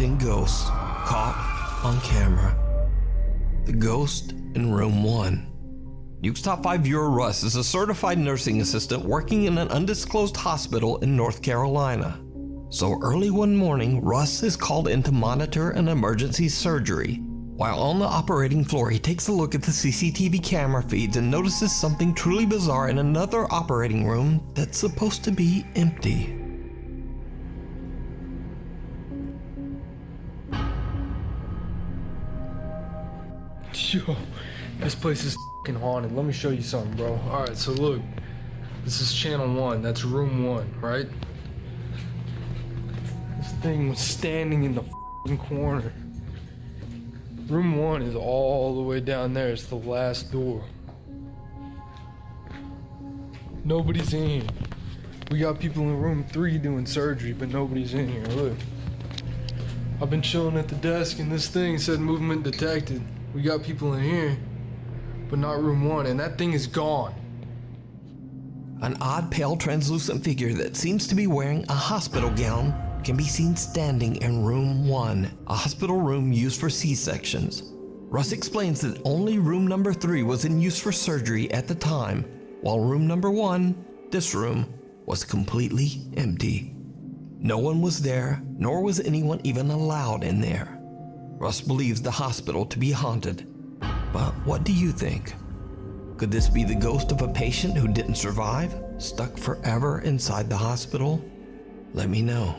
Norwegian Ghost, caught on camera. The ghost in room 1. Nuke's top 5 viewer Russ is a certified nursing assistant working in an undisclosed hospital in North Carolina. So early one morning, Russ is called in to monitor an emergency surgery. While on the operating floor, he takes a look at the CCTV camera feeds and notices something truly bizarre in another operating room that's supposed to be empty. Yo, this place is f***ing haunted. Let me show you something, bro. Alright, so look. This is channel 1. That's room 1, right? This thing was standing in the f***ing corner. Room 1 is all the way down there. It's the last door. Nobody's in here. We got people in room 3 doing surgery, but nobody's in here. Look. I've been chilling at the desk and this thing said movement detected. We got people in here, but not room 1, and that thing is gone. An odd, pale, translucent figure that seems to be wearing a hospital gown can be seen standing in room 1, a hospital room used for C-sections. Russ explains that only room number 3 was in use for surgery at the time, while room number 1, this room, was completely empty. No one was there, nor was anyone even allowed in there. Russ believes the hospital to be haunted. But what do you think? Could this be the ghost of a patient who didn't survive, stuck forever inside the hospital? Let me know.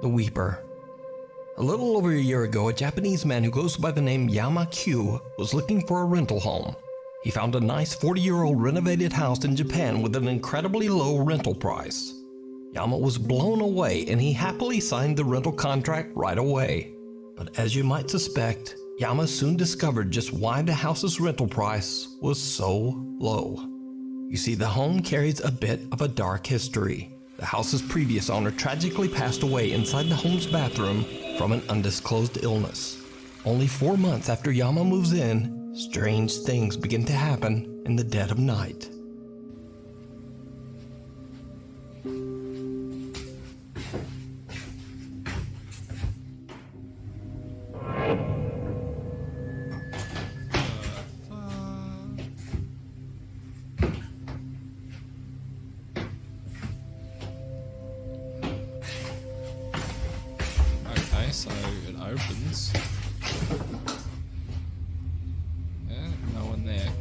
The Weeper. A little over a year ago, a Japanese man who goes by the name Yama Q was looking for a rental home. He found a nice 40-year-old renovated house in Japan with an incredibly low rental price. Yama was blown away and he happily signed the rental contract right away. But as you might suspect, Yama soon discovered just why the house's rental price was so low. You see, the home carries a bit of a dark history. The house's previous owner tragically passed away inside the home's bathroom from an undisclosed illness. Only 4 months after Yama moves in, strange things begin to happen in the dead of night. So it opens. Yeah, no one there.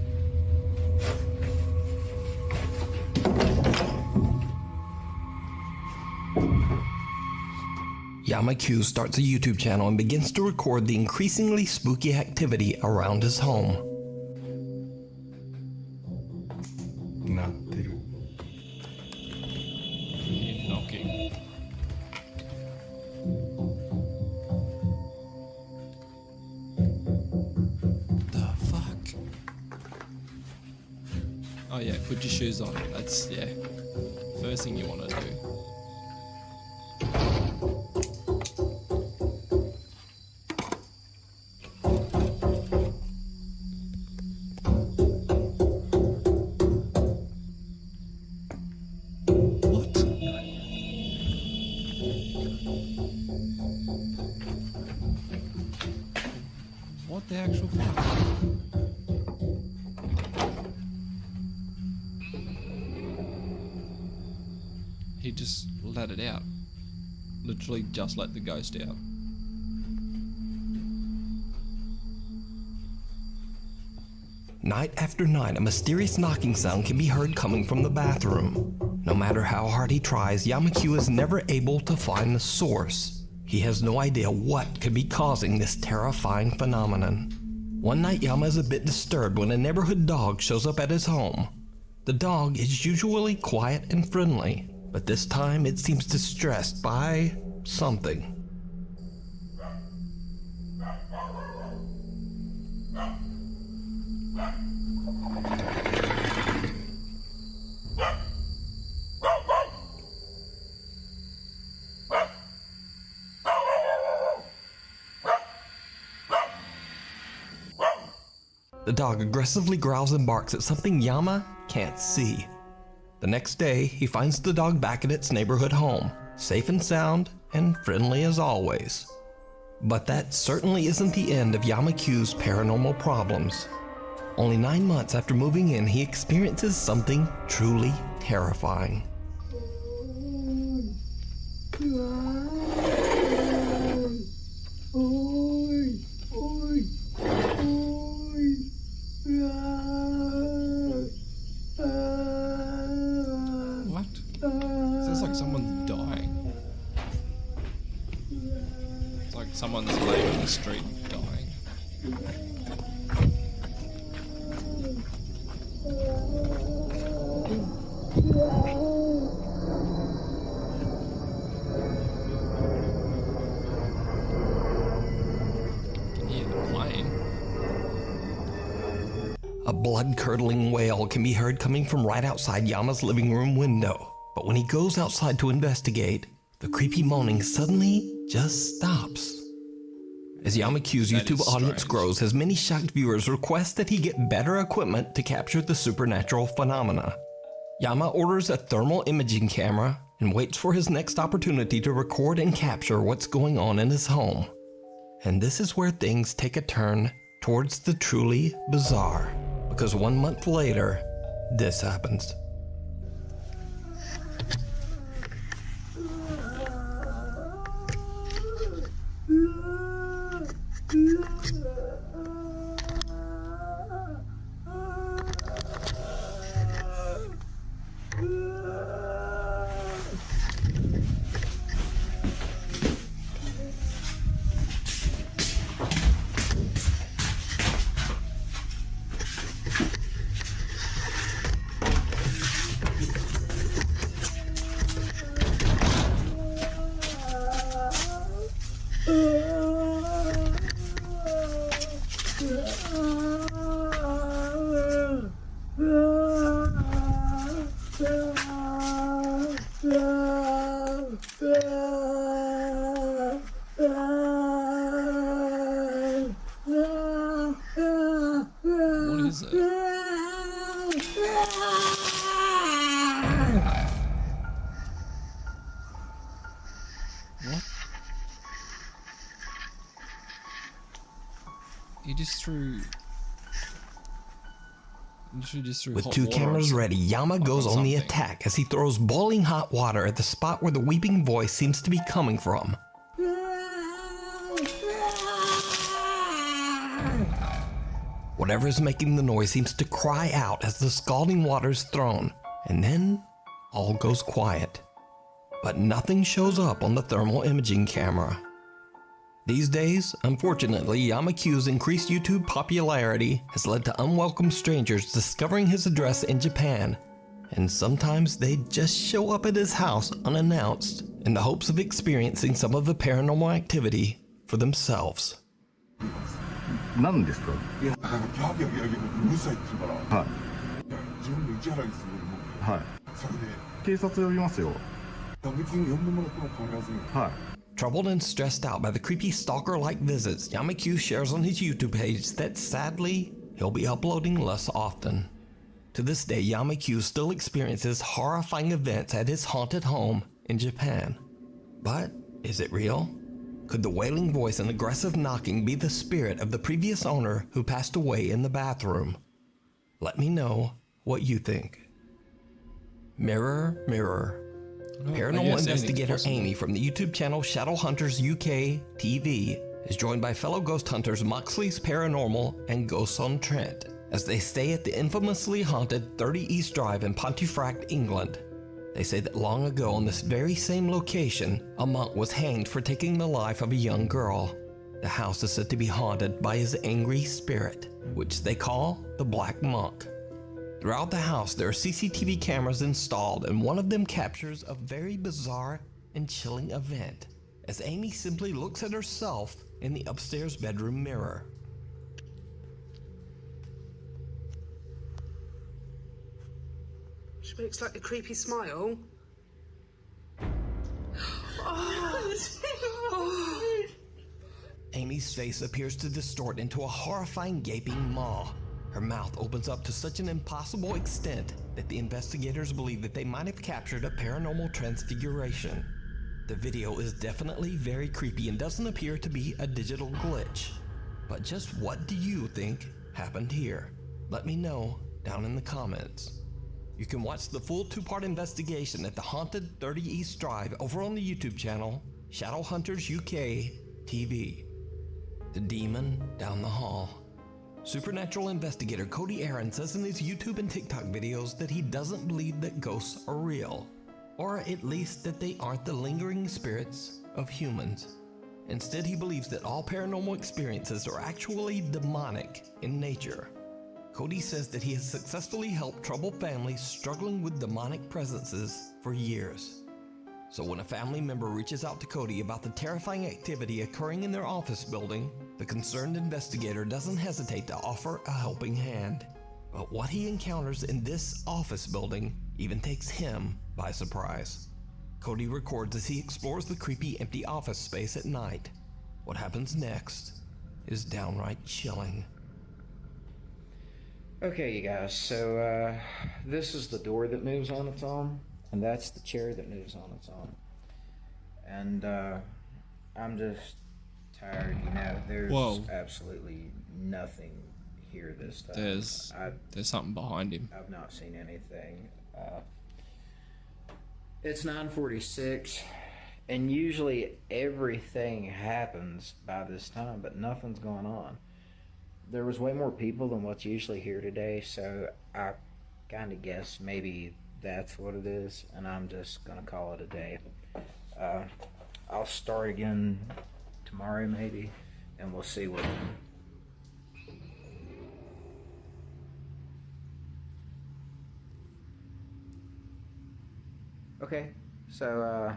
Yama Q starts a YouTube channel and begins to record the increasingly spooky activity around his home. He's knocking. Oh yeah, put your shoes on. That's, yeah, first thing you want to do. What? What the actual fuck? He just let it out. Literally just let the ghost out. Night after night, a mysterious knocking sound can be heard coming from the bathroom. No matter how hard he tries, Yama Q is never able to find the source. He has no idea what could be causing this terrifying phenomenon. One night, Yama is a bit disturbed when a neighborhood dog shows up at his home. The dog is usually quiet and friendly, but this time it seems distressed by something. The dog aggressively growls and barks at something Yama can't see. The next day, he finds the dog back at its neighborhood home, safe and sound, and friendly as always. But that certainly isn't the end of Yamaku's paranormal problems. Only 9 months after moving in, he experiences something truly terrifying. What? Sounds like someone's dying. It's like someone's laying on the street dying. Can hear the plane. A blood-curdling wail can be heard coming from right outside Yama's living room window. But when he goes outside to investigate, the creepy moaning suddenly just stops. As Yamaku's That YouTube is audience strange. grows, his many shocked viewers request that he get better equipment to capture the supernatural phenomena. Yama orders a thermal imaging camera and waits for his next opportunity to record and capture what's going on in his home. And this is where things take a turn towards the truly bizarre, because 1 month later, this happens. What is it? What? He just threw. Literally just threw With hot 2 water cameras on ready, Yama goes on the something. attack as he throws boiling hot water at the spot where the weeping voice seems to be coming from. Whatever is making the noise seems to cry out as the scalding water is thrown, and then all goes quiet. But nothing shows up on the thermal imaging camera. These days, unfortunately, Yamaku's increased YouTube popularity has led to unwelcome strangers discovering his address in Japan, and sometimes they just show up at his house unannounced in the hopes of experiencing some of the paranormal activity for themselves. 何ですか。いや、ギャーギャーギャーギャーうるさいって言うから、はい。自分で打ち払いするよりも、はい。それで、警察呼びますよ。別に呼んでもらっても構いませんよ。はい。 Troubled and stressed out by the creepy stalker-like visits, Yamaku shares on his YouTube page that sadly, he'll be uploading less often. To this day, Yamaku still experiences horrifying events at his haunted home in Japan. But is it real? Could the wailing voice and aggressive knocking be the spirit of the previous owner who passed away in the bathroom? Let me know what you think. Mirror, mirror. Oh, I Paranormal guess anything's investigator possible. Amy from the YouTube channel Shadowhunters UK TV is joined by fellow ghost hunters Moxley's Paranormal and Ghosts on Trent as they stay at the infamously haunted 30 East Drive in Pontefract, England. They say that long ago on this very same location, a monk was hanged for taking the life of a young girl. The house is said to be haunted by his angry spirit, which they call the Black Monk. Throughout the house, there are CCTV cameras installed, and one of them captures a very bizarre and chilling event as Amy simply looks at herself in the upstairs bedroom mirror. She makes like a creepy smile. Amy's face appears to distort into a horrifying gaping maw. Her mouth opens up to such an impossible extent that the investigators believe that they might have captured a paranormal transfiguration. The video is definitely very creepy and doesn't appear to be a digital glitch. But just what do you think happened here? Let me know down in the comments. You can watch the full 2-part investigation at the Haunted 30 East Drive over on the YouTube channel, Shadowhunters UK TV. The Demon Down the Hall. Supernatural investigator Cody Aaron says in his YouTube and TikTok videos that he doesn't believe that ghosts are real, or at least that they aren't the lingering spirits of humans. Instead, he believes that all paranormal experiences are actually demonic in nature. Cody says that he has successfully helped troubled families struggling with demonic presences for years. So when a family member reaches out to Cody about the terrifying activity occurring in their office building, the concerned investigator doesn't hesitate to offer a helping hand. But what he encounters in this office building even takes him by surprise. Cody records as he explores the creepy empty office space at night. What happens next is downright chilling. Okay, you guys, so this is the door that moves on its own, and that's the chair that moves on its own. And I'm just tired, you know, there's Whoa. absolutely nothing here this time. There's something behind him. I've not seen anything. It's 9:46, and usually everything happens by this time, but nothing's going on. There was way more people than what's usually here today, so I kind of guess maybe that's what it is, and I'm just gonna call it a day. I'll start again tomorrow maybe, and we'll see what. Okay, so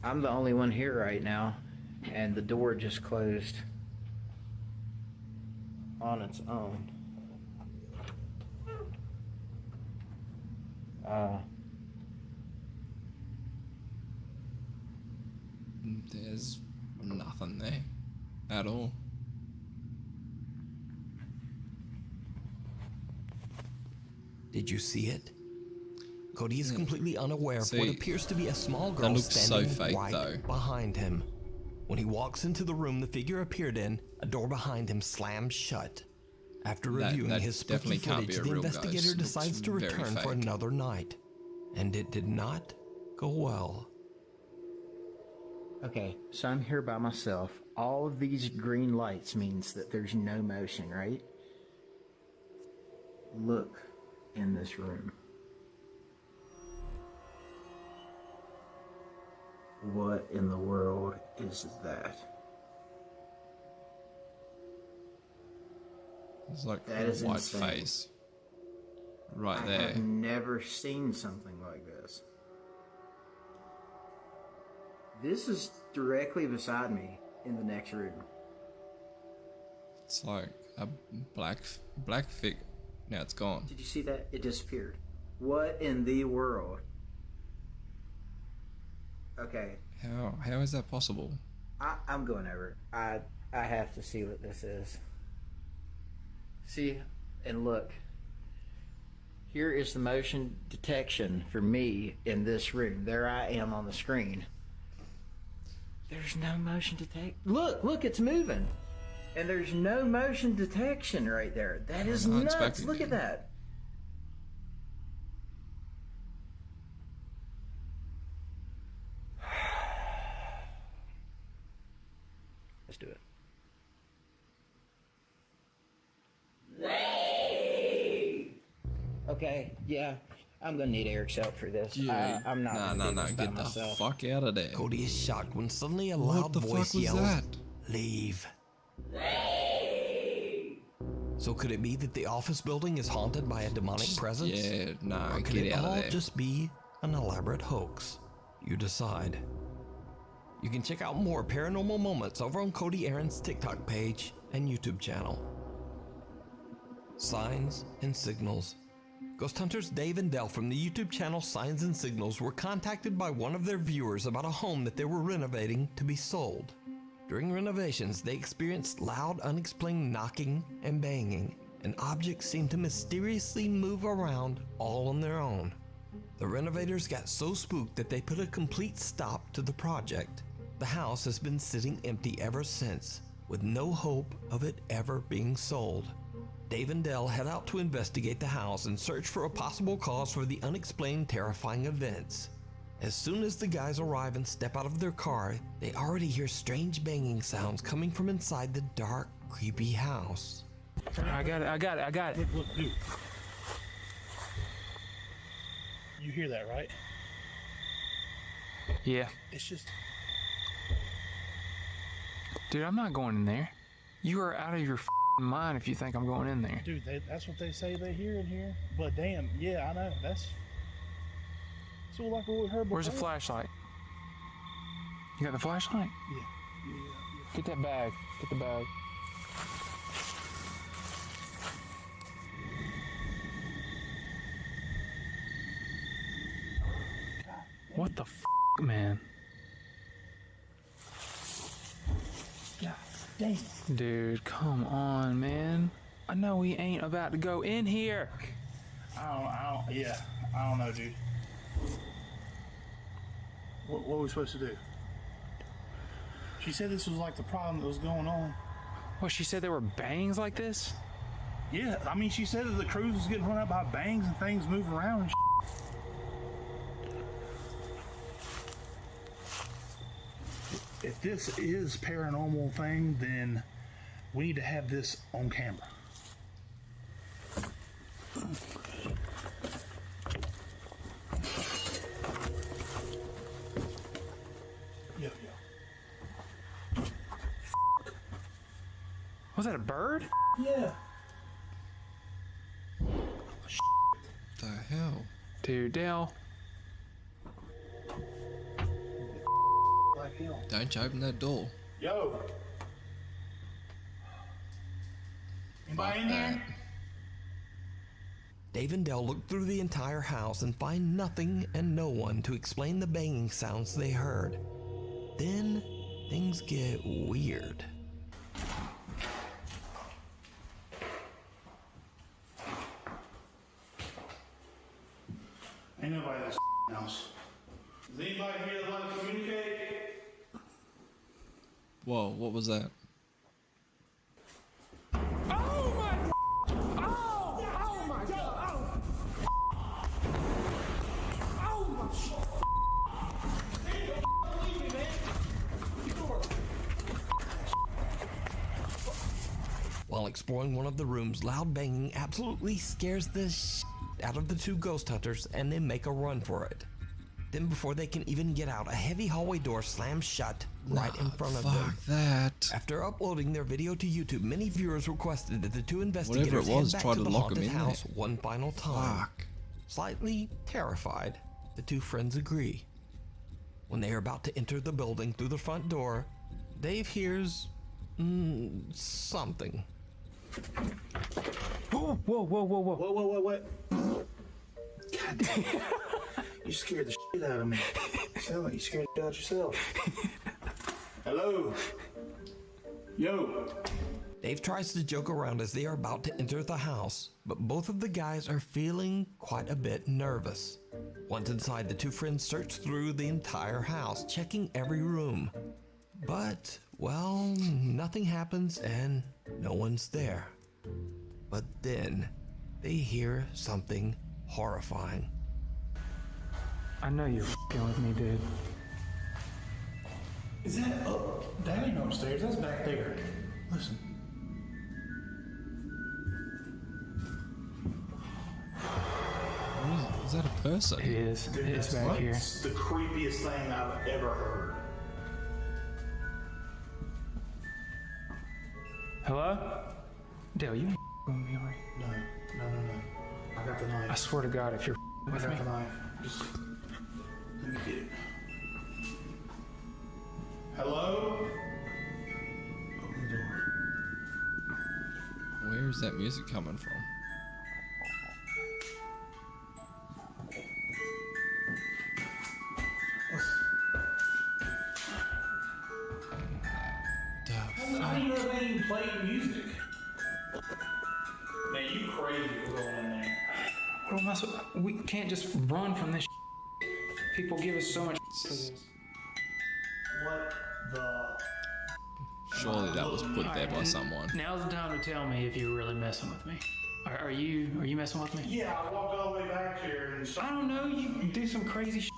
I'm the only one here right now, and the door just closed on its own. There's nothing there at all. Did you see it? Cody is completely unaware of what See, appears to be a small that girl looks so standing fake, right though. behind him. When he walks into the room the figure appeared in, a door behind him slams shut. After reviewing that his spooky definitely can't be footage, a the real investigator ghost. It looks decides to very return for fake. another night. And it did not go well. Okay, so I'm here by myself. All of these green lights means that there's no motion, right? Look in this room. What in the world is that? It's like That a is white insane. face. Right I there. have never seen something like this. This is directly beside me in the next room. It's like a black fig. Now it's gone. Did you see that? It disappeared. What in the world? Okay, How is that possible? I'm going over. I have to see what this is. See, and look. Here is the motion detection for me in this room. There I am on the screen. There's no motion detect. Look, it's moving. And there's no motion detection right there. That is I'm not nuts. expecting Look it. at that. Let's do it. Okay, yeah, I'm gonna need Eric's help for this. I'm not gonna do No, this by get the myself. fuck out of there. Cody is shocked when suddenly a What loud the fuck voice was yells, that? "Leave." So could it be that the office building is haunted by a demonic presence? Yeah, no, Or could get it out of all there. just be an elaborate hoax? You decide. You can check out more paranormal moments over on Cody Aaron's TikTok page and YouTube channel. Signs and Signals. Ghost hunters Dave and Dell from the YouTube channel Signs and Signals were contacted by one of their viewers about a home that they were renovating to be sold. During renovations, they experienced loud, unexplained knocking and banging, and objects seemed to mysteriously move around all on their own. The renovators got so spooked that they put a complete stop to the project. The house has been sitting empty ever since, with no hope of it ever being sold. Dave and Dell head out to investigate the house and search for a possible cause for the unexplained terrifying events. As soon as the guys arrive and step out of their car, they already hear strange banging sounds coming from inside the dark, creepy house. I got it. Look, dude. You hear that, right? Yeah. It's just... Dude, I'm not going in there. You are out of your mind if you think I'm going in there. Dude, that's what they say they hear in here. But damn, yeah, I know. That's sort of like what we heard before. Where's the flashlight? You got the flashlight? Yeah. Get that bag. Get the bag. What the man? God damn. Dude, come on, man. I know we ain't about to go in here. I don't know, dude. What were we supposed to do? She said this was like the problem that was going on. What, she said there were bangs like this? Yeah, I mean, she said that the cruise was getting run up by bangs and things moving around and If this is paranormal thing, then we need to have this on camera. Yo. Was that a bird? Yeah. The hell? Dude, Dale. Like hell. Don't you open that door. Yo. Anybody in there? Dave and Dell look through the entire house and find nothing and no one to explain the banging sounds they heard. Then things get weird. Ain't nobody in this house. Is anybody here that like to communicate? Whoa, what was that? Oh my! Oh my God! Oh my! While exploring one of the rooms, loud banging absolutely scares the shit out of the two ghost hunters and they make a run for it. Then before they can even get out, a heavy hallway door slams shut right in front of them. Fuck that. After uploading their video to YouTube, many viewers requested that the two investigators Whatever it was, head back try to to the lock haunted them in house there. one final time. Fuck. Slightly terrified, the two friends agree. When they are about to enter the building through the front door, Dave hears something. Whoa! What? God damn. You scared the shit out of me. Sound like you scared the shit out yourself. Hello? Yo. Dave tries to joke around as they are about to enter the house, but both of the guys are feeling quite a bit nervous. Once inside, the two friends search through the entire house, checking every room. But, well, nothing happens and no one's there. But then, they hear something horrifying. I know you're f***ing with me, dude. Is that up? That ain't upstairs. That's back there. Listen. Is that a person? It is. Dude, It's that's back here. the creepiest thing I've ever heard. Hello? Dale, you f***ing with me, right? No. I got the knife. I swear to God, if you're I with got me. the knife. Just let me get it. Hello? Open the door. Where is that music coming from? How do you know they even play music? Man, you crazy for going in there. What am I so? We can't just run from this. People give us so much for this. What the? Surely that was put there by someone. Now's the time to tell me if you're really messing with me. Are you messing with me? Yeah, I walked all the way back here and I don't know. You do some crazy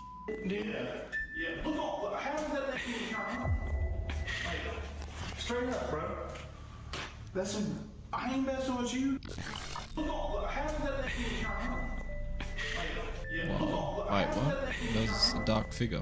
dude. Yeah. Look, how did that thing even turn on? Like, straight up, bro. That's some. I ain't messing with you. Look, how did that thing even turn on? Like, Wow. Wait, what? There's a dark figure.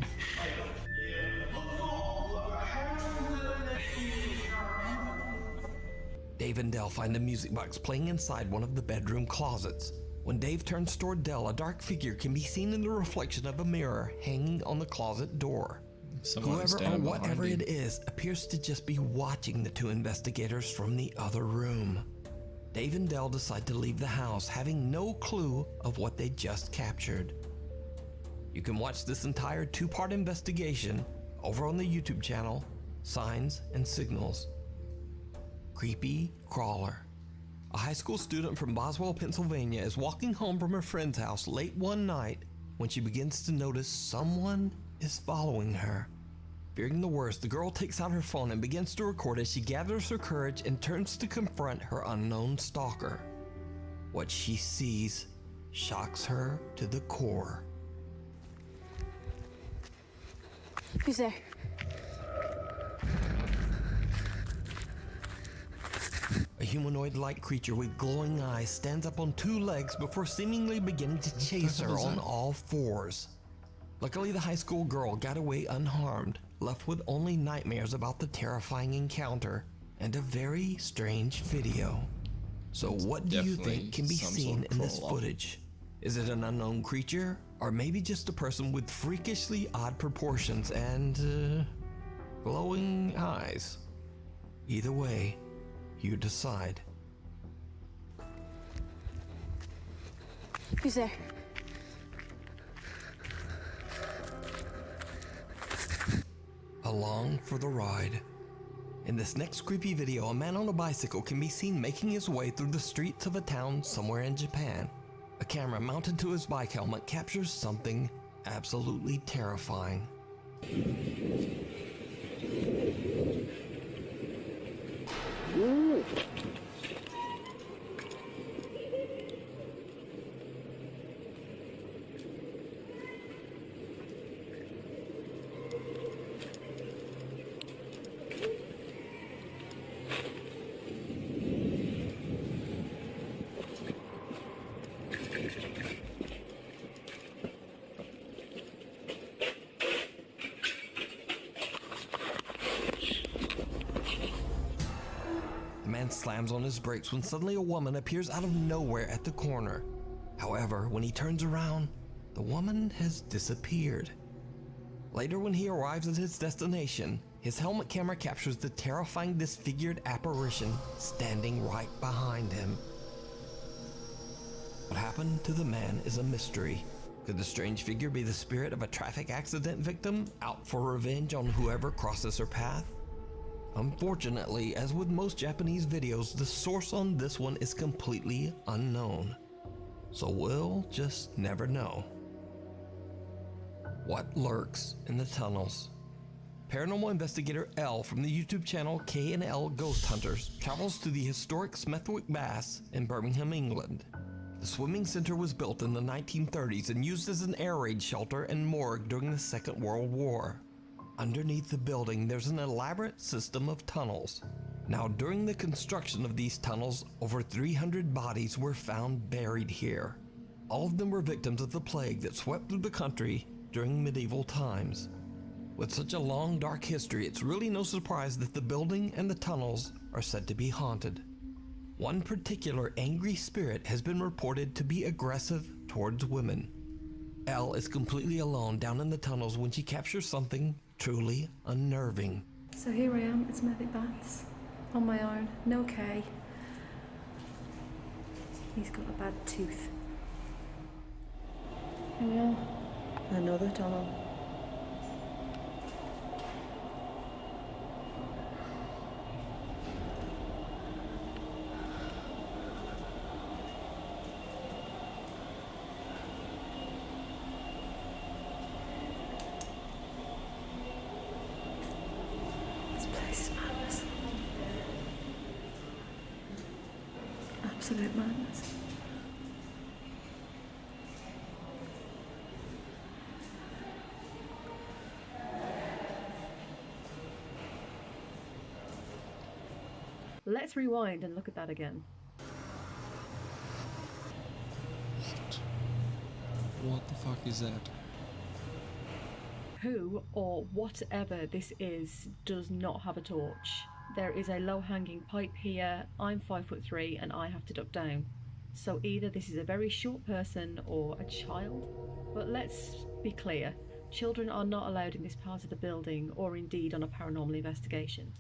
Dave and Dell find a music box playing inside one of the bedroom closets. When Dave turns toward Dell, a dark figure can be seen in the reflection of a mirror hanging on the closet door. Someone is Whoever or standing whatever behind it him. is appears to just be watching the two investigators from the other room. Dave and Dell decide to leave the house, having no clue of what they just captured. You can watch this entire two-part investigation over on the YouTube channel, Signs and Signals. Creepy Crawler. A high school student from Boswell, Pennsylvania is walking home from her friend's house late one night when she begins to notice someone is following her. Fearing the worst, the girl takes out her phone and begins to record as she gathers her courage and turns to confront her unknown stalker. What she sees shocks her to the core. Who's there? A humanoid-like creature with glowing eyes stands up on two legs before seemingly beginning to chase her on all fours. Luckily, the high school girl got away unharmed, left with only nightmares about the terrifying encounter and a very strange video. So what do you think can be seen in this footage? Is it an unknown creature, or maybe just a person with freakishly odd proportions and glowing eyes? Either way, you decide. Who's there? Along for the ride. In this next creepy video, a man on a bicycle can be seen making his way through the streets of a town somewhere in Japan. A camera mounted to his bike helmet captures something absolutely terrifying. The man slams on his brakes when suddenly a woman appears out of nowhere at the corner. However, when he turns around, the woman has disappeared. Later, when he arrives at his destination, his helmet camera captures the terrifying disfigured apparition standing right behind him. What happened to the man is a mystery. Could the strange figure be the spirit of a traffic accident victim out for revenge on whoever crosses her path? Unfortunately, as with most Japanese videos, the source on this one is completely unknown. So we'll just never know. What lurks in the tunnels? Paranormal investigator L from the YouTube channel K&L Ghost Hunters travels to the historic Smethwick Baths in Birmingham, England. The swimming center was built in the 1930s and used as an air raid shelter and morgue during the Second World War. Underneath the building, there's an elaborate system of tunnels. Now, during the construction of these tunnels, over 300 bodies were found buried here. All of them were victims of the plague that swept through the country during medieval times. With such a long, dark history, it's really no surprise that the building and the tunnels are said to be haunted. One particular angry spirit has been reported to be aggressive towards women. Elle is completely alone down in the tunnels when she captures something truly unnerving. So here I am at Smethwick Baths, on my own, no K. He's got a bad tooth. Here we are, another tunnel. Absolute madness. Let's rewind and look at that again. What the fuck is that? Who or whatever this is does not have a torch. There is a low-hanging pipe here. I'm 5'3" and I have to duck down. So either this is a very short person or a child. But let's be clear, children are not allowed in this part of the building or indeed on a paranormal investigation.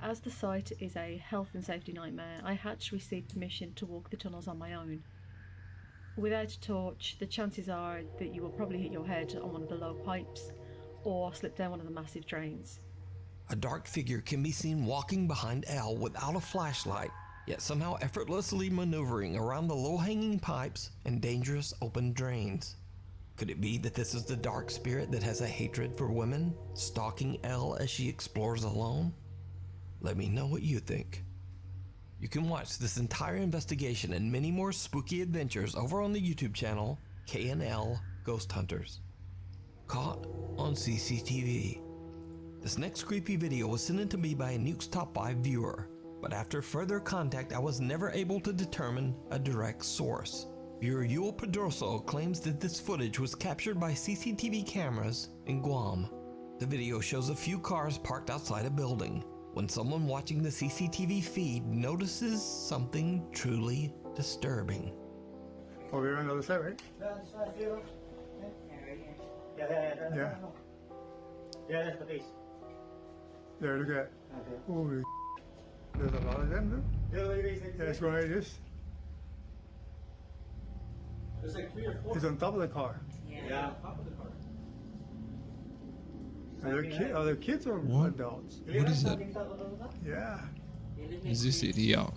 As the site is a health and safety nightmare, I had to receive permission to walk the tunnels on my own. Without a torch, the chances are that you will probably hit your head on one of the low pipes or slip down one of the massive drains. A dark figure can be seen walking behind Elle without a flashlight, yet somehow effortlessly maneuvering around the low-hanging pipes and dangerous open drains. Could it be that this is the dark spirit that has a hatred for women, stalking Elle as she explores alone? Let me know what you think. You can watch this entire investigation and many more spooky adventures over on the YouTube channel K&L Ghost Hunters. Caught on CCTV. This next creepy video was sent in to me by a Nuke's Top 5 viewer, but after further contact I was never able to determine a direct source. Viewer Yul Pedroso claims that this footage was captured by CCTV cameras in Guam. The video shows a few cars parked outside a building, when someone watching the CCTV feed notices something truly disturbing. Over here on the other side, right? Yeah. Yeah, that's the base. There, look at that. Okay. Holy there's a lot of them, dude. Yeah, it's going like this. There's like 3 or 4. He's on top of the car. Yeah. On top of the car. Are there kids or What? adults? What is that? Yeah. Is this it here?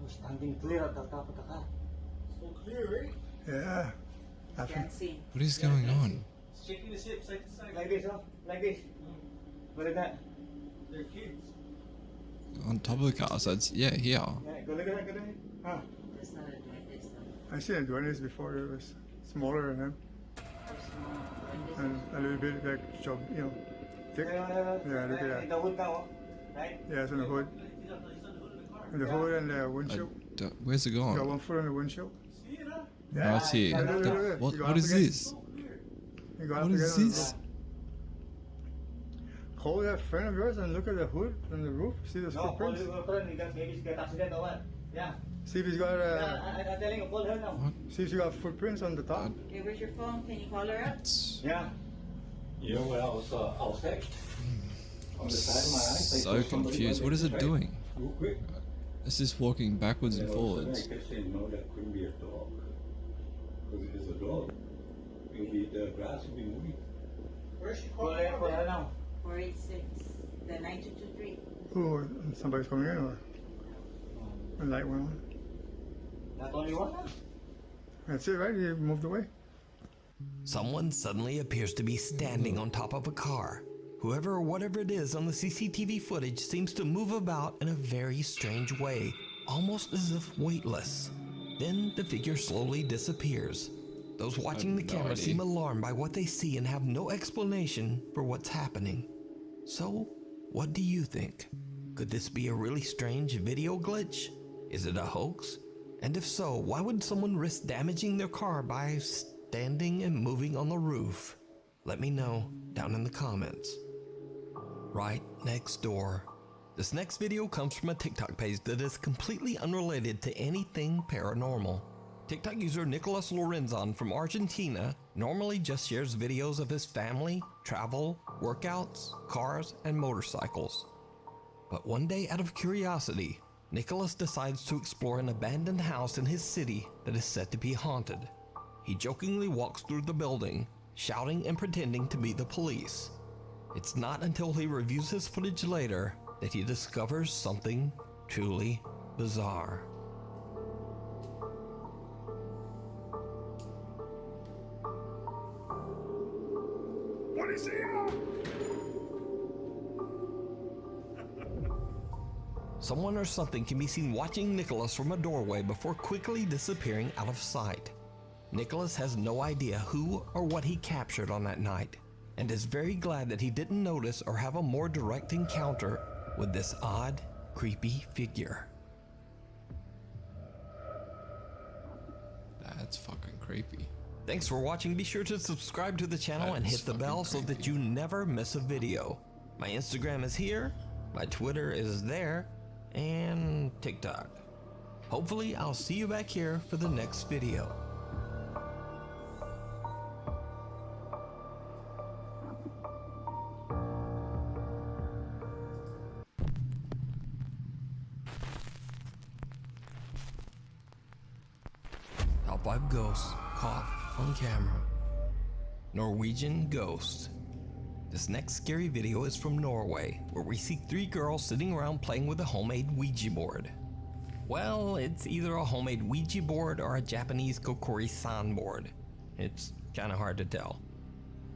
Standing clear at the top of the car. So clear, right? Yeah. What is going on? Shaking the ship side to side. Like this, huh? Like this. What is that? They're kids. On top of the car, so it's, yeah, here. Yeah, go look at that, go look at that. Huh? I seen a duendes before, it was smaller than him. And a little bit like job, you know, thick. Yeah, look at that. The hood now, right? Yeah, it's on the hood. And the hood and the windshield. Where's it Got gone? one foot on the windshield. Oh, it's here. Yeah, look, look, look. You What go is up again. this? You go up What again is on the this? roof. Call that friend of yours and look at the hood on the roof. See those footprints? Yeah. See if he's got I'm telling you, call her now. see if he got footprints on the top. Okay, where's your phone? Can you call her up? Yeah. You know what I was sick. On the side of my eyes. I So saw somebody confused. What is it right? doing? Real quick. It's just walking backwards and And all of a forwards. sudden I kept saying, no, that couldn't be a dog. Because if it's a dog, the grass will be moving. Where's she calling her now? 486. The 9223. Oh, somebody's coming in or the light went on. Not only one? That's it, right? He moved away. Someone suddenly appears to be standing on top of a car. Whoever or whatever it is on the CCTV footage seems to move about in a very strange way, almost as if weightless. Then the figure slowly disappears. Those watching the camera seem alarmed by what they see and have no explanation for what's happening. So, what do you think? Could this be a really strange video glitch? Is it a hoax? And if so, why would someone risk damaging their car by standing and moving on the roof? Let me know down in the comments. Right next door. This next video comes from a TikTok page that is completely unrelated to anything paranormal. TikTok user Nicolas Lorenzon from Argentina normally just shares videos of his family, travel, workouts, cars, and motorcycles. But one day, out of curiosity, Nicholas decides to explore an abandoned house in his city that is said to be haunted. He jokingly walks through the building, shouting and pretending to be the police. It's not until he reviews his footage later that he discovers something truly bizarre. What is it? Someone or something can be seen watching Nicholas from a doorway before quickly disappearing out of sight. Nicholas has no idea who or what he captured on that night, and is very glad that he didn't notice or have a more direct encounter with this odd, creepy figure. That's fucking creepy. Thanks for watching. Be sure to subscribe to the channel and hit the bell so that you never miss a video. My Instagram is here, my Twitter is there, and TikTok. Hopefully I'll see you back here for the next video. Top 5 ghosts caught on camera. Norwegian Ghost. This next scary video is from Norway, where we see 3 girls sitting around playing with a homemade Ouija board. Well, it's either a homemade Ouija board or a Japanese kokori-san board. It's kinda hard to tell.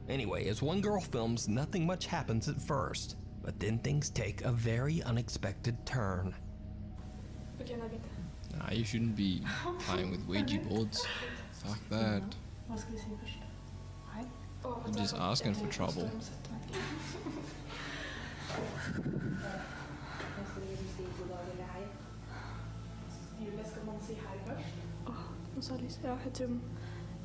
Anyway, as one girl films, nothing much happens at first, but then things take a very unexpected turn. Nah, you shouldn't be playing with Ouija boards. Fuck that. You're just asking for trouble. Nå sa Lise, ja, jeg tror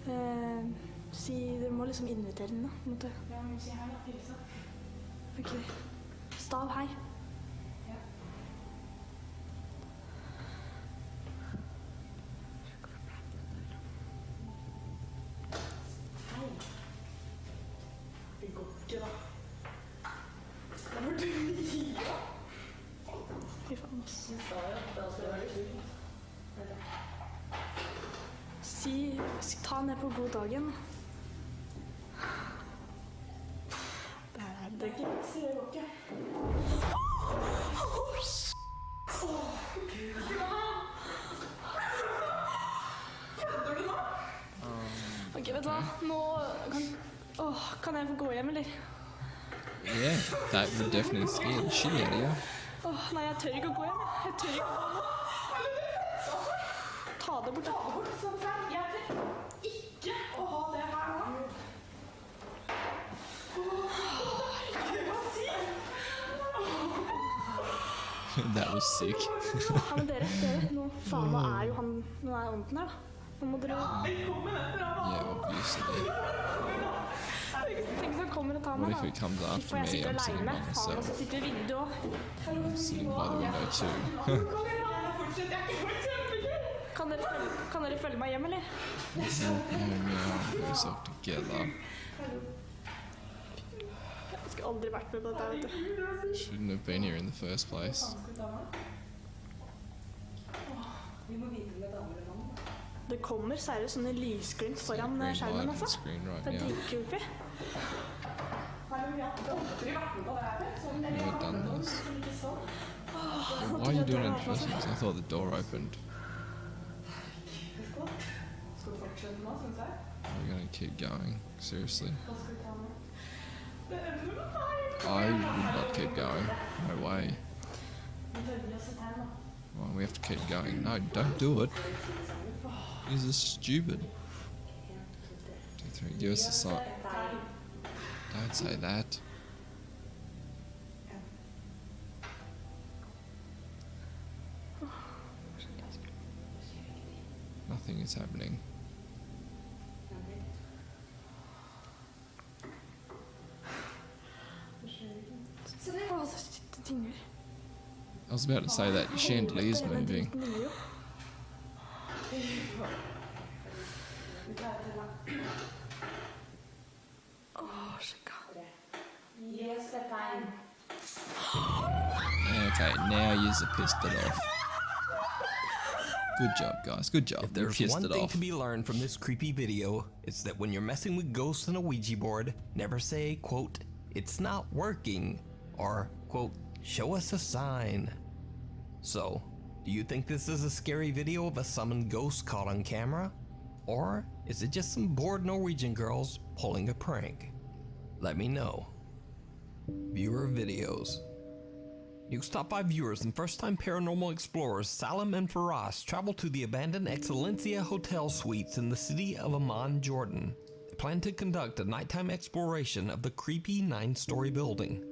dere må liksom invitere henne, på en måte. Ja, vi må si hei da, Lise. Ok. Stav, hei. Ja. Hei. Det går ikke da. Da må du gi da. Fy faen, ass. Ta ned på god dagen. Det er ikke vits i det, går ikke. Kødder du nå? Ok, vet du hva? Nå kan jeg få gå hjem, eller? Yeah, that would definitely scare the shit out of you. Nei, jeg tør ikke å gå hjem. Jeg tør ikke å gå nå. Ta det bort, sånn frem. Jeg tør ikke å ha det her nå. That was sick. Ja, men dere, nå faen, nå er jo han, nå er ånden her da. Nå må dere... Yeah, obviously. Tenk så kommer og tar meg What da. if it comes after Jeg me? sitter I'm sitting by alene, faen, og så myself. sitter i vinduet også. I'm sitting by the window too. Kan dere følge meg hjem, eller? Get yourself together. Jeg skulle aldri vært med på dette, vet du. Shouldn't have been here in the first place. Det kommer seriøst sånne lysglimt foran skjermen, altså. Det er dritcreepy. Never done this. Why are you doing it in the first place? I thought the door opened. We're gonna keep going. Seriously. I would not keep going. No way. Well, we have to keep going. No, don't do it. This is stupid. 2, 3, give us a sign. Don't say that. Nothing is happening. I was about to say that your chandelier's moving. Okay, now you're pissed it off. Good job, guys. Good job. If there's Pissed one it thing off. to be learned from this creepy video, it's that when you're messing with ghosts on a Ouija board, never say, quote, "It's not working," or, quote, "Show us a sign." So, do you think this is a scary video of a summoned ghost caught on camera? Or is it just some bored Norwegian girls pulling a prank? Let me know. Viewer videos. Nuke's Top 5 viewers and first-time paranormal explorers Salim and Faraz travel to the abandoned Excellencia Hotel Suites in the city of Amman, Jordan. They plan to conduct a nighttime exploration of the creepy 9-story building.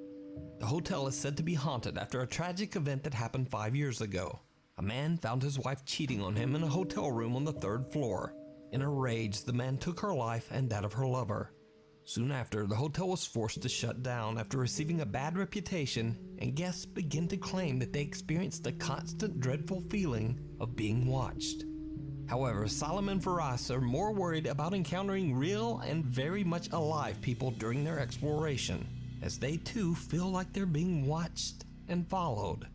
The hotel is said to be haunted after a tragic event that happened 5 years ago. A man found his wife cheating on him in a hotel room on the 3rd floor. In a rage, the man took her life and that of her lover. Soon after, the hotel was forced to shut down after receiving a bad reputation, and guests began to claim that they experienced a constant dreadful feeling of being watched. However, Salim and Faraz are more worried about encountering real and very much alive people during their exploration, as they too feel like they're being watched and followed.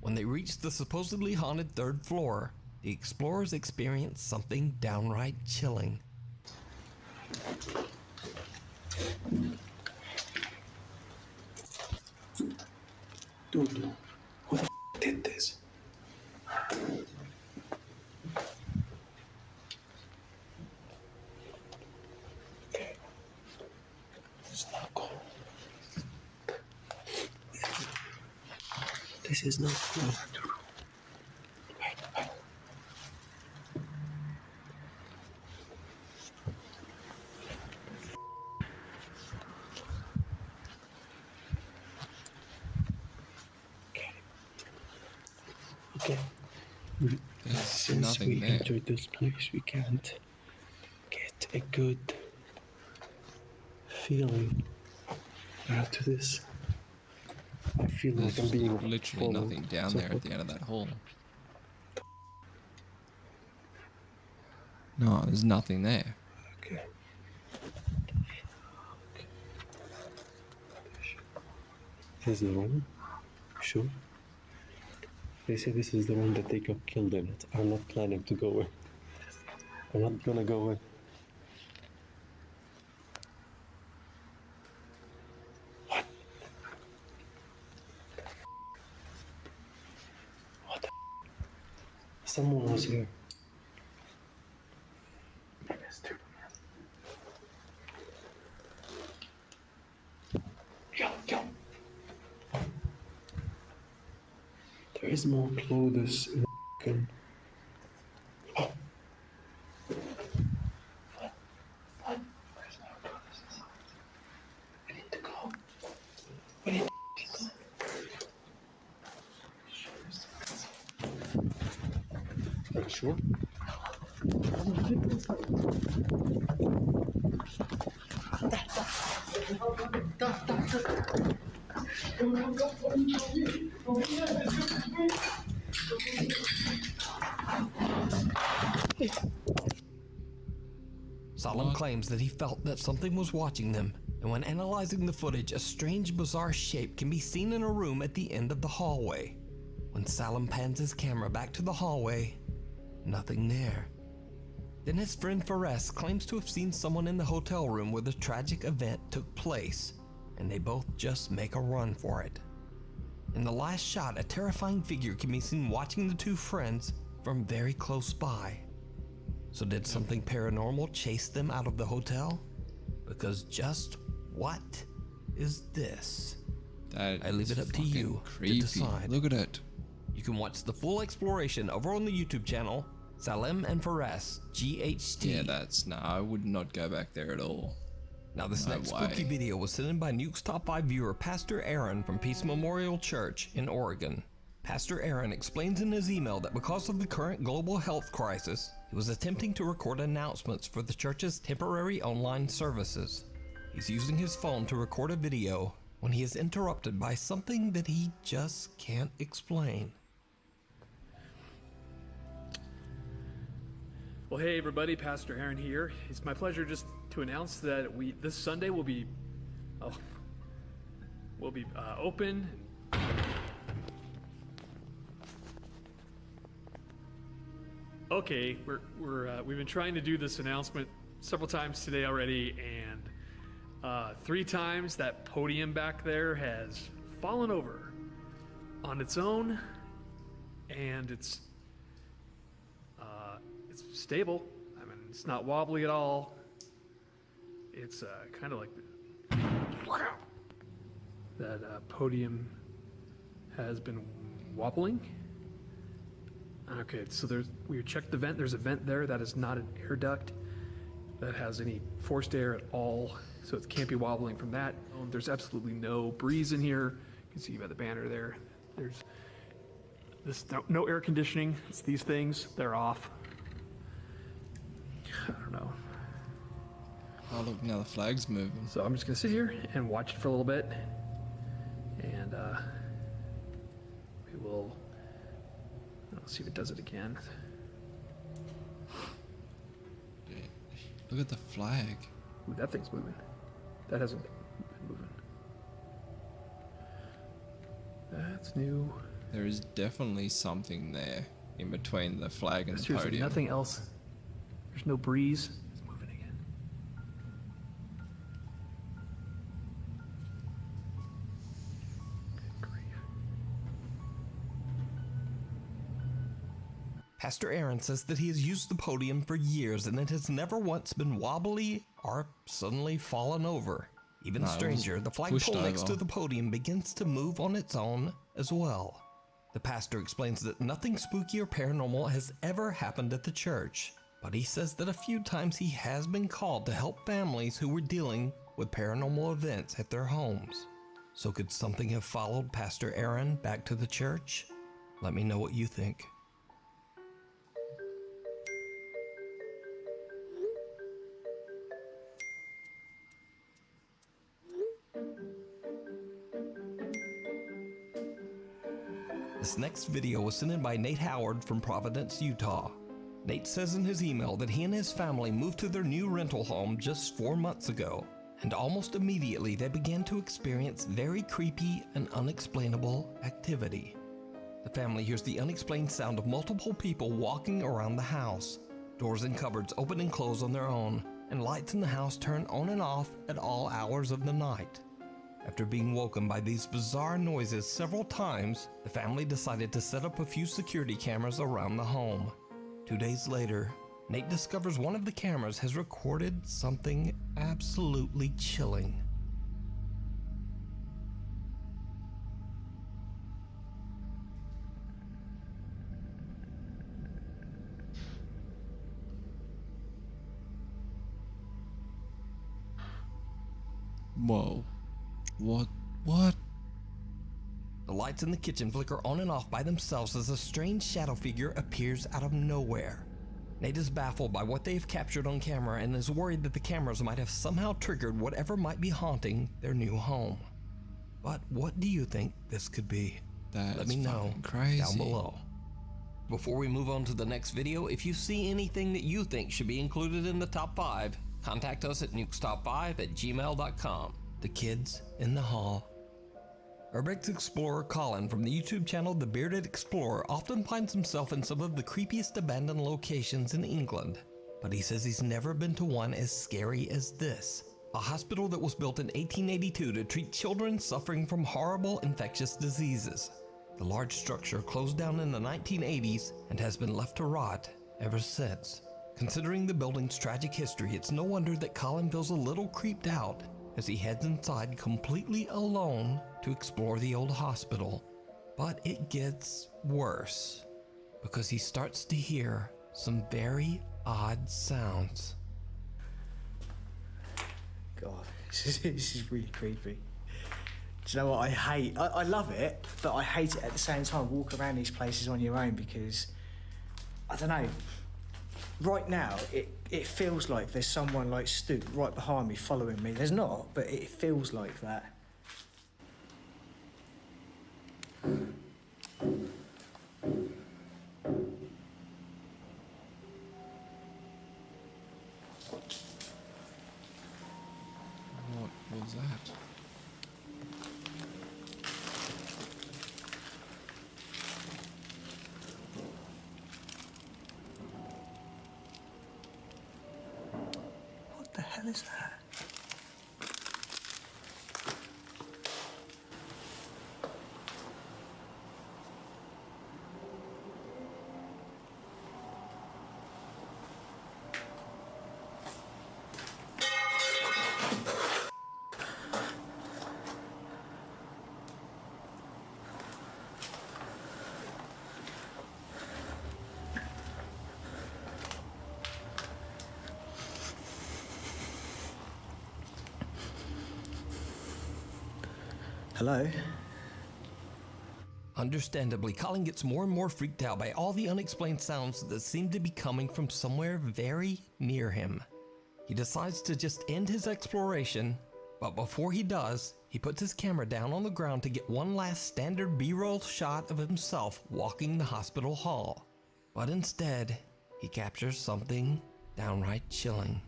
When they reach the supposedly haunted 3rd floor, the explorers experience something downright chilling. Dude, who the did this? Okay. It's not cool. This is not cool. Wait. Okay. Since nothing we there. entered this place, we can't get a good feeling after this. I feel like I'm being literally followed. nothing down there at the end of that hall. No, there's nothing there. Okay. This is the room? Sure. They say this is the room that they got killed in. I'm not planning to go in. I'm not gonna go in. What? What the? Someone was here. Yo. There is more clothes in the Oh. What? Where's more clothes inside? We need to go. We need to go. Are you sure? Salim claims that he felt that something was watching them, and when analyzing the footage, a strange, bizarre shape can be seen in a room at the end of the hallway. When Salim pans his camera back to the hallway, nothing there. Then his friend Faraz claims to have seen someone in the hotel room where the tragic event took place, and they both just make a run for it. In the last shot, a terrifying figure can be seen watching the two friends from very close by. So did something paranormal chase them out of the hotel? Because just what is this? I leave it up to you to decide. Look at it. You can watch the full exploration over on the YouTube channel, Salim and Faraz, GHT. Yeah, I would not go back there at all. Now this next spooky video was sent in by Nuke's Top 5 viewer Pastor Aaron from Peace Memorial Church in Oregon. Pastor Aaron explains in his email that because of the current global health crisis, he was attempting to record announcements for the church's temporary online services. He's using his phone to record a video when he is interrupted by something that he just can't explain. Well, hey everybody, Pastor Aaron here. It's my pleasure just to announce that this Sunday will be open. Okay, we've been trying to do this announcement several times today already, and 3 times that podium back there has fallen over on its own, and it's stable. I mean, it's not wobbly at all. It's kind of like that podium has been wobbling. Okay, so we checked the vent. There's a vent there that is not an air duct that has any forced air at all, so it can't be wobbling from that. There's absolutely no breeze in here. You can see by the banner there. There's no air conditioning. It's these things. They're off. I don't know. Oh look, now the flag's moving. So I'm just gonna sit here and watch it for a little bit, and we will. Let's see if it does it again. Look at the flag. Ooh, that thing's moving. That hasn't been moving. That's new. There is definitely something there in between the flag and the Seriously, podium. nothing else. There's no breeze. It's moving again. Good grief. Pastor Aaron says that he has used the podium for years and it has never once been wobbly or suddenly fallen over. Even No, it stranger, was the flagpole pushed next to over. the podium begins to move on its own as well. The pastor explains that nothing spooky or paranormal has ever happened at the church, but he says that a few times he has been called to help families who were dealing with paranormal events at their homes. So could something have followed Pastor Aaron back to the church? Let me know what you think. This next video was sent in by Nate Howard from Providence, Utah. Nate says in his email that he and his family moved to their new rental home just 4 months ago, and almost immediately they began to experience very creepy and unexplainable activity. The family hears the unexplained sound of multiple people walking around the house. Doors and cupboards open and close on their own, and lights in the house turn on and off at all hours of the night. After being woken by these bizarre noises several times, the family decided to set up a few security cameras around the home. 2 days later, Nate discovers one of the cameras has recorded something absolutely chilling. Whoa. What? The lights in the kitchen flicker on and off by themselves as a strange shadow figure appears out of nowhere. Nate is baffled by what they have captured on camera and is worried that the cameras might have somehow triggered whatever might be haunting their new home. But what do you think this could be? Let me know crazy. down below. Before we move on to the next video, if you see anything that you think should be included in the top 5, contact us at nukestop5@gmail.com. The kids in the hall. Urbex explorer Colin from the YouTube channel The Bearded Explorer often finds himself in some of the creepiest abandoned locations in England, but he says he's never been to one as scary as this. A hospital that was built in 1882 to treat children suffering from horrible infectious diseases. The large structure closed down in the 1980s and has been left to rot ever since. Considering the building's tragic history, it's no wonder that Colin feels a little creeped out as he heads inside completely alone to explore the old hospital. But it gets worse because he starts to hear some very odd sounds. God, this is really creepy. Do you know what I hate? I love it, but I hate it at the same time. Walk around these places on your own because, I don't know, right now it feels like there's someone like stood right behind me following me. There's not, but it feels like that. What was that? What the hell is that? Hello? Understandably, Colin gets more and more freaked out by all the unexplained sounds that seem to be coming from somewhere very near him. He decides to just end his exploration, but before he does, he puts his camera down on the ground to get one last standard B-roll shot of himself walking the hospital hall. But instead, he captures something downright chilling.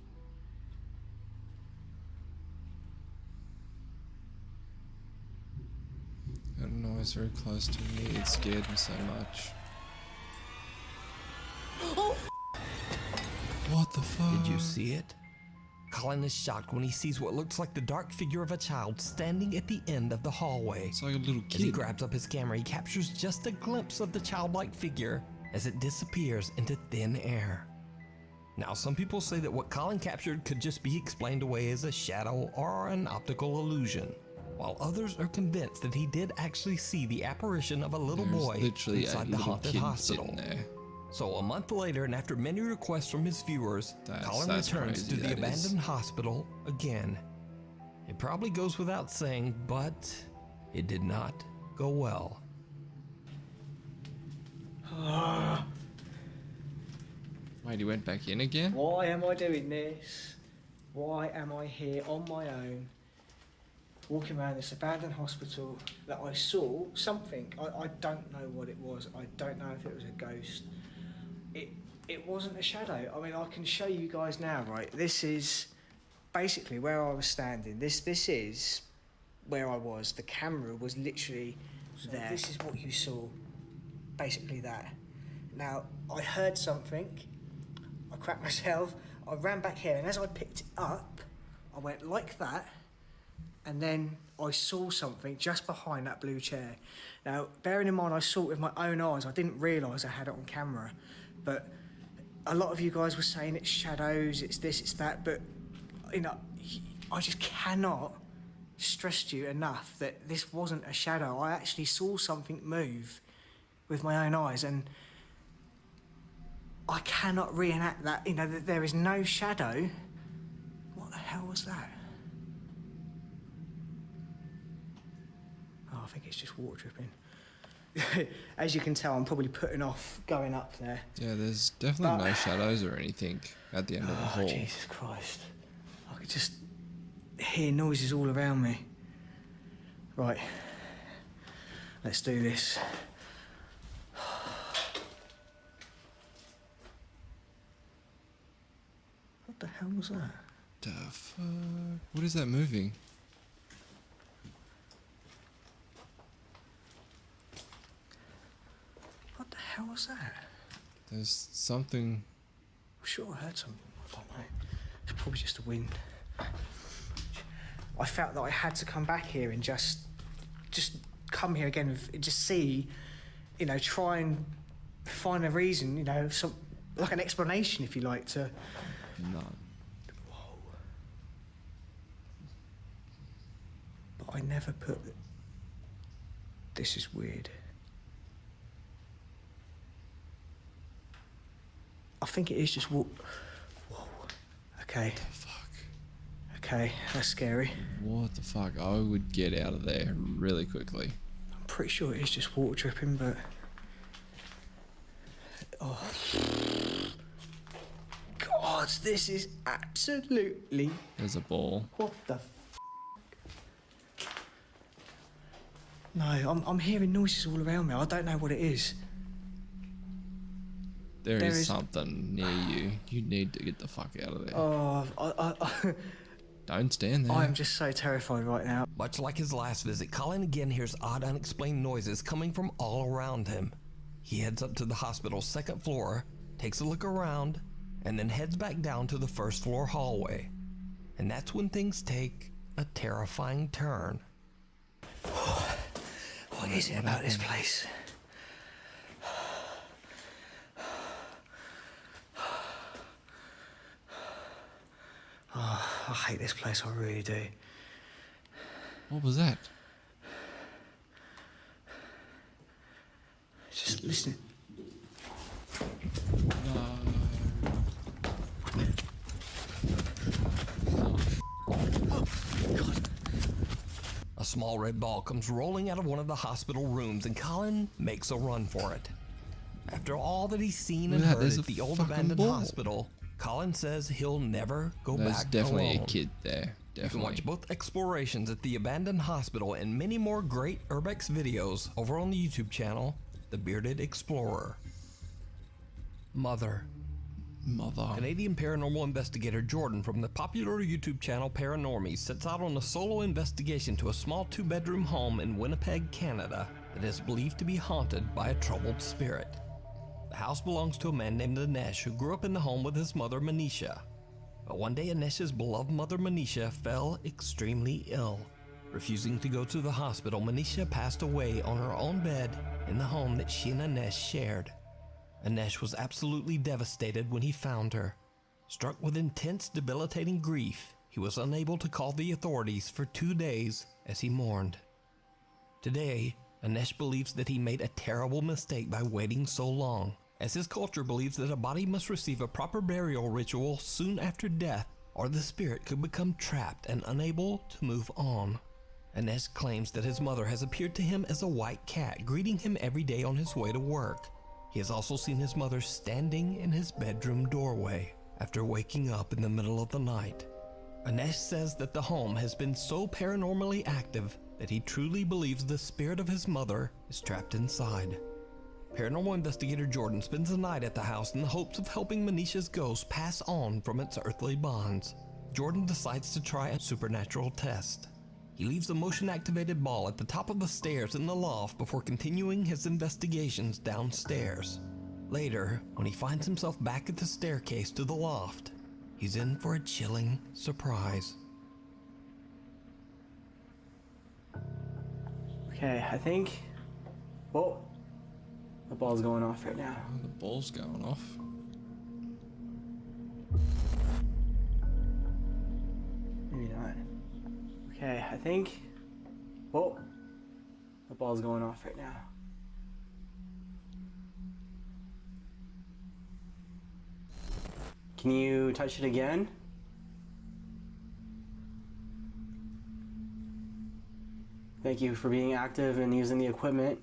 I don't know, it's very close to me. It scared me so much. What the fuck? Did you see it? Colin is shocked when he sees what looks like the dark figure of a child standing at the end of the hallway. It's like a little kid. As he grabs up his camera, he captures just a glimpse of the childlike figure as it disappears into thin air. Now, some people say that what Colin captured could just be explained away as a shadow or an optical illusion, while others are convinced that he did actually see the apparition of a little boy inside the haunted hospital. So a month later, and after many requests from his viewers, Colin returns to the abandoned hospital again. It probably goes without saying, but it did not go well. Wait, he went back in again? Why am I doing this? Why am I here on my own, walking around this abandoned hospital that I saw something? I don't know what it was. I don't know if it was a ghost. It wasn't a shadow. I mean, I can show you guys now, right? This is basically where I was standing. This is where I was. The camera was literally there. This is what you saw, basically that. Now, I heard something. I cracked myself. I ran back here, and as I picked it up, I went like that, and then I saw something just behind that blue chair. Now, bearing in mind I saw it with my own eyes, I didn't realise I had it on camera, but a lot of you guys were saying it's shadows, it's this, it's that, but, you know, I just cannot stress to you enough that this wasn't a shadow. I actually saw something move with my own eyes, and I cannot reenact that, you know, that there is no shadow. What the hell was that? Oh, I think it's just water dripping. As you can tell, I'm probably putting off going up there. Yeah, there's definitely no shadows or anything at the end of the hall. Jesus Christ. I could just hear noises all around me. Right. Let's do this. What the hell was that? The fuck? What is that moving? What the hell was that? There's something. I'm sure I heard something. I don't know. It's probably just the wind. I felt that I had to come back here and just come here again and just see, you know, try and find a reason, you know, some like an explanation, if you like, to. None. Whoa. But I never put. This is weird. I think it is just Whoa. Okay. What the fuck? Okay, that's scary. What the fuck? I would get out of there really quickly. I'm pretty sure it is just water dripping, but. Oh. God, this is absolutely. There's a ball. What the No, I'm hearing noises all around me. I don't know what it is. There is something near you. You need to get the fuck out of there. Oh, Don't stand there. I am just so terrified right now. Much like his last visit, Colin again hears odd, unexplained noises coming from all around him. He heads up to the hospital's second floor, takes a look around, and then heads back down to the first floor hallway. And that's when things take a terrifying turn. What is it about this place? Oh, I hate this place, I really do. What was that? Just listen. A small red ball comes rolling out of one of the hospital rooms and Colin makes a run for it. After all that he's seen and heard at the old abandoned hospital, Colin says he'll never go back alone. There's definitely a kid there. Definitely. You can watch both explorations at the abandoned hospital and many more great Urbex videos over on the YouTube channel, The Bearded Explorer. Mother. Canadian paranormal investigator Jordan from the popular YouTube channel Paranormies sets out on a solo investigation to a small 2-bedroom home in Winnipeg, Canada that is believed to be haunted by a troubled spirit. The house belongs to a man named Anesh who grew up in the home with his mother Manisha. But one day Anesh's beloved mother Manisha fell extremely ill. Refusing to go to the hospital, Manisha passed away on her own bed in the home that she and Anesh shared. Anesh was absolutely devastated when he found her. Struck with intense, debilitating grief, he was unable to call the authorities for 2 days as he mourned. Today, Anesh believes that he made a terrible mistake by waiting so long, as his culture believes that a body must receive a proper burial ritual soon after death, or the spirit could become trapped and unable to move on. Anesh claims that his mother has appeared to him as a white cat, greeting him every day on his way to work. He has also seen his mother standing in his bedroom doorway after waking up in the middle of the night. Anesh says that the home has been so paranormally active that he truly believes the spirit of his mother is trapped inside. Paranormal investigator Jordan spends the night at the house in the hopes of helping Manisha's ghost pass on from its earthly bonds. Jordan decides to try a supernatural test. He leaves a motion-activated ball at the top of the stairs in the loft before continuing his investigations downstairs. Later, when he finds himself back at the staircase to the loft, he's in for a chilling surprise. Okay, I think... Whoa. The ball's going off right now. Oh, the ball's going off. Maybe not. Okay, I think... Whoa. The ball's going off right now. Can you touch it again? Thank you for being active and using the equipment.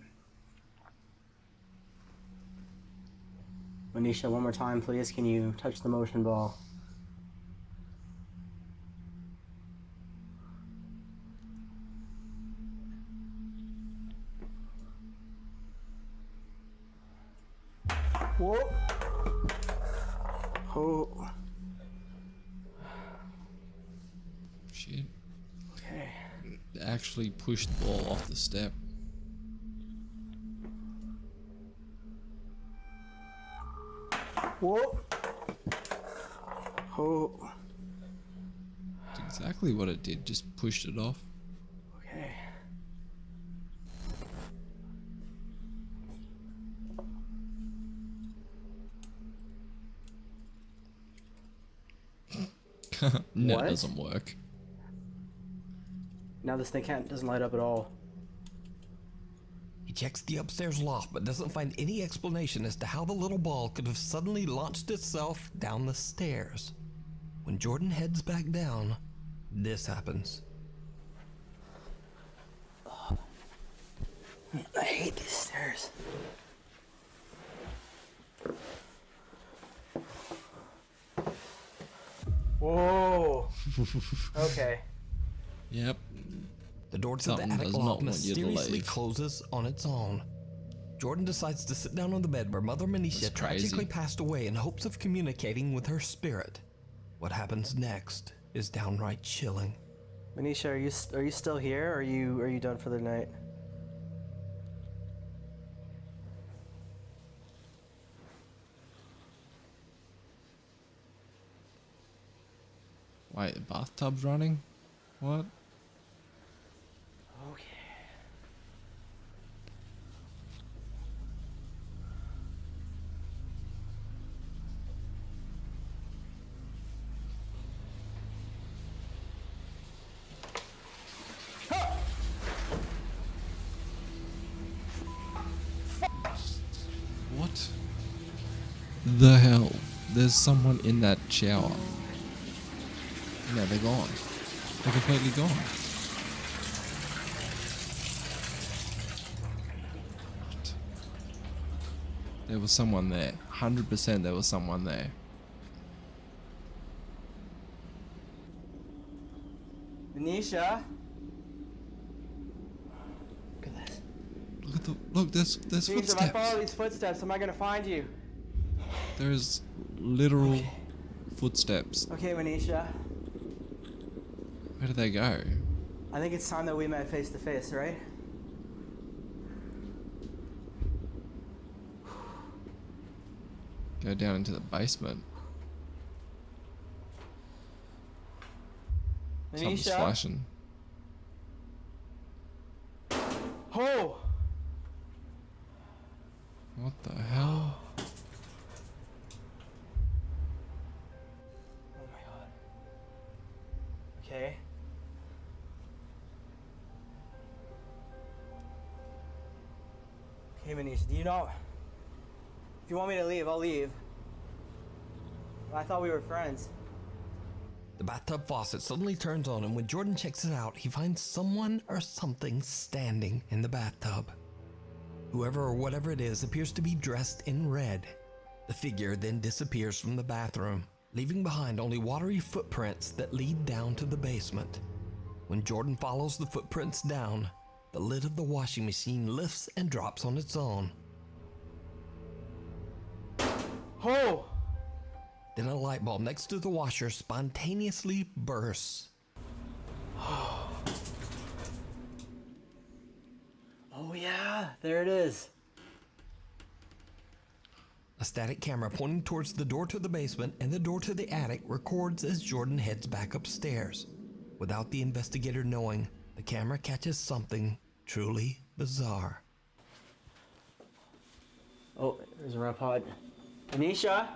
Manisha, one more time, please. Can you touch the motion ball? Whoa. Oh. Shit. Okay. Actually pushed the ball off the step. Whoa. Oh. That's exactly what it did, just pushed it off. Okay. No, What? it doesn't work. Now this thing doesn't light up at all. He checks the upstairs loft but doesn't find any explanation as to how the little ball could have suddenly launched itself down the stairs. When Jordan heads back down, this happens. Oh, I hate these stairs. Whoa. Okay. Yep. The door to the attic loft mysteriously closes on its own. Jordan decides to sit down on the bed where Mother Manisha tragically passed away in hopes of communicating with her spirit. What happens next is downright chilling. Manisha, are you still here? Or are you done for the night? Wait, the bathtub's running? What? Okay. What the hell? There's someone in that shower. No, they're gone. They're completely gone. There was someone there. 100% there was someone there. Venetia? Look, there's Venetia, if I footsteps. follow these footsteps, am I gonna find you? There's literal footsteps. Okay, Venetia. Where did they go? I think it's time that we met face to face, right? Go down into the basement. Something's Venetia? flashing. Oh! What the hell? Oh my god. Okay. Okay, Venetia, do you know... If you want me to leave, I'll leave. I thought we were friends. The bathtub faucet suddenly turns on, and when Jordan checks it out, he finds someone or something standing in the bathtub. Whoever or whatever it is appears to be dressed in red. The figure then disappears from the bathroom, leaving behind only watery footprints that lead down to the basement. When Jordan follows the footprints down, the lid of the washing machine lifts and drops on its own. Oh! Then a light bulb next to the washer spontaneously bursts. Oh yeah, there it is. A static camera pointing towards the door to the basement and the door to the attic records as Jordan heads back upstairs. Without the investigator knowing, the camera catches something truly bizarre. Oh, there's a REM pod. Anisha?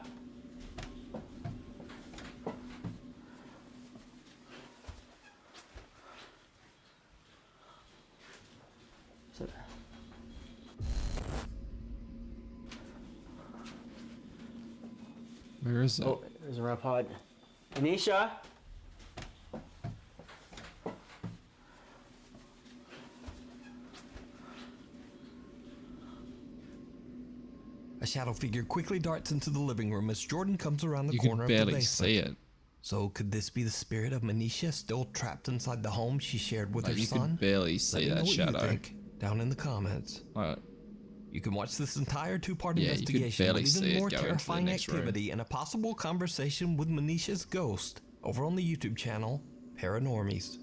Where is it? Oh, there's a REM pod. Anisha? A shadow figure quickly darts into the living room as Jordan comes around the You corner can of the barely basement. see it. So could this be the spirit of Manisha still trapped inside the home she shared with Like, her you son? could barely see Let me know that what shadow. You think down in the comments. You can watch this entire two-part Yeah, you could investigation barely with see even it more go into the terrifying next room. activity and a possible conversation with Manisha's ghost over on the YouTube channel Paranormies.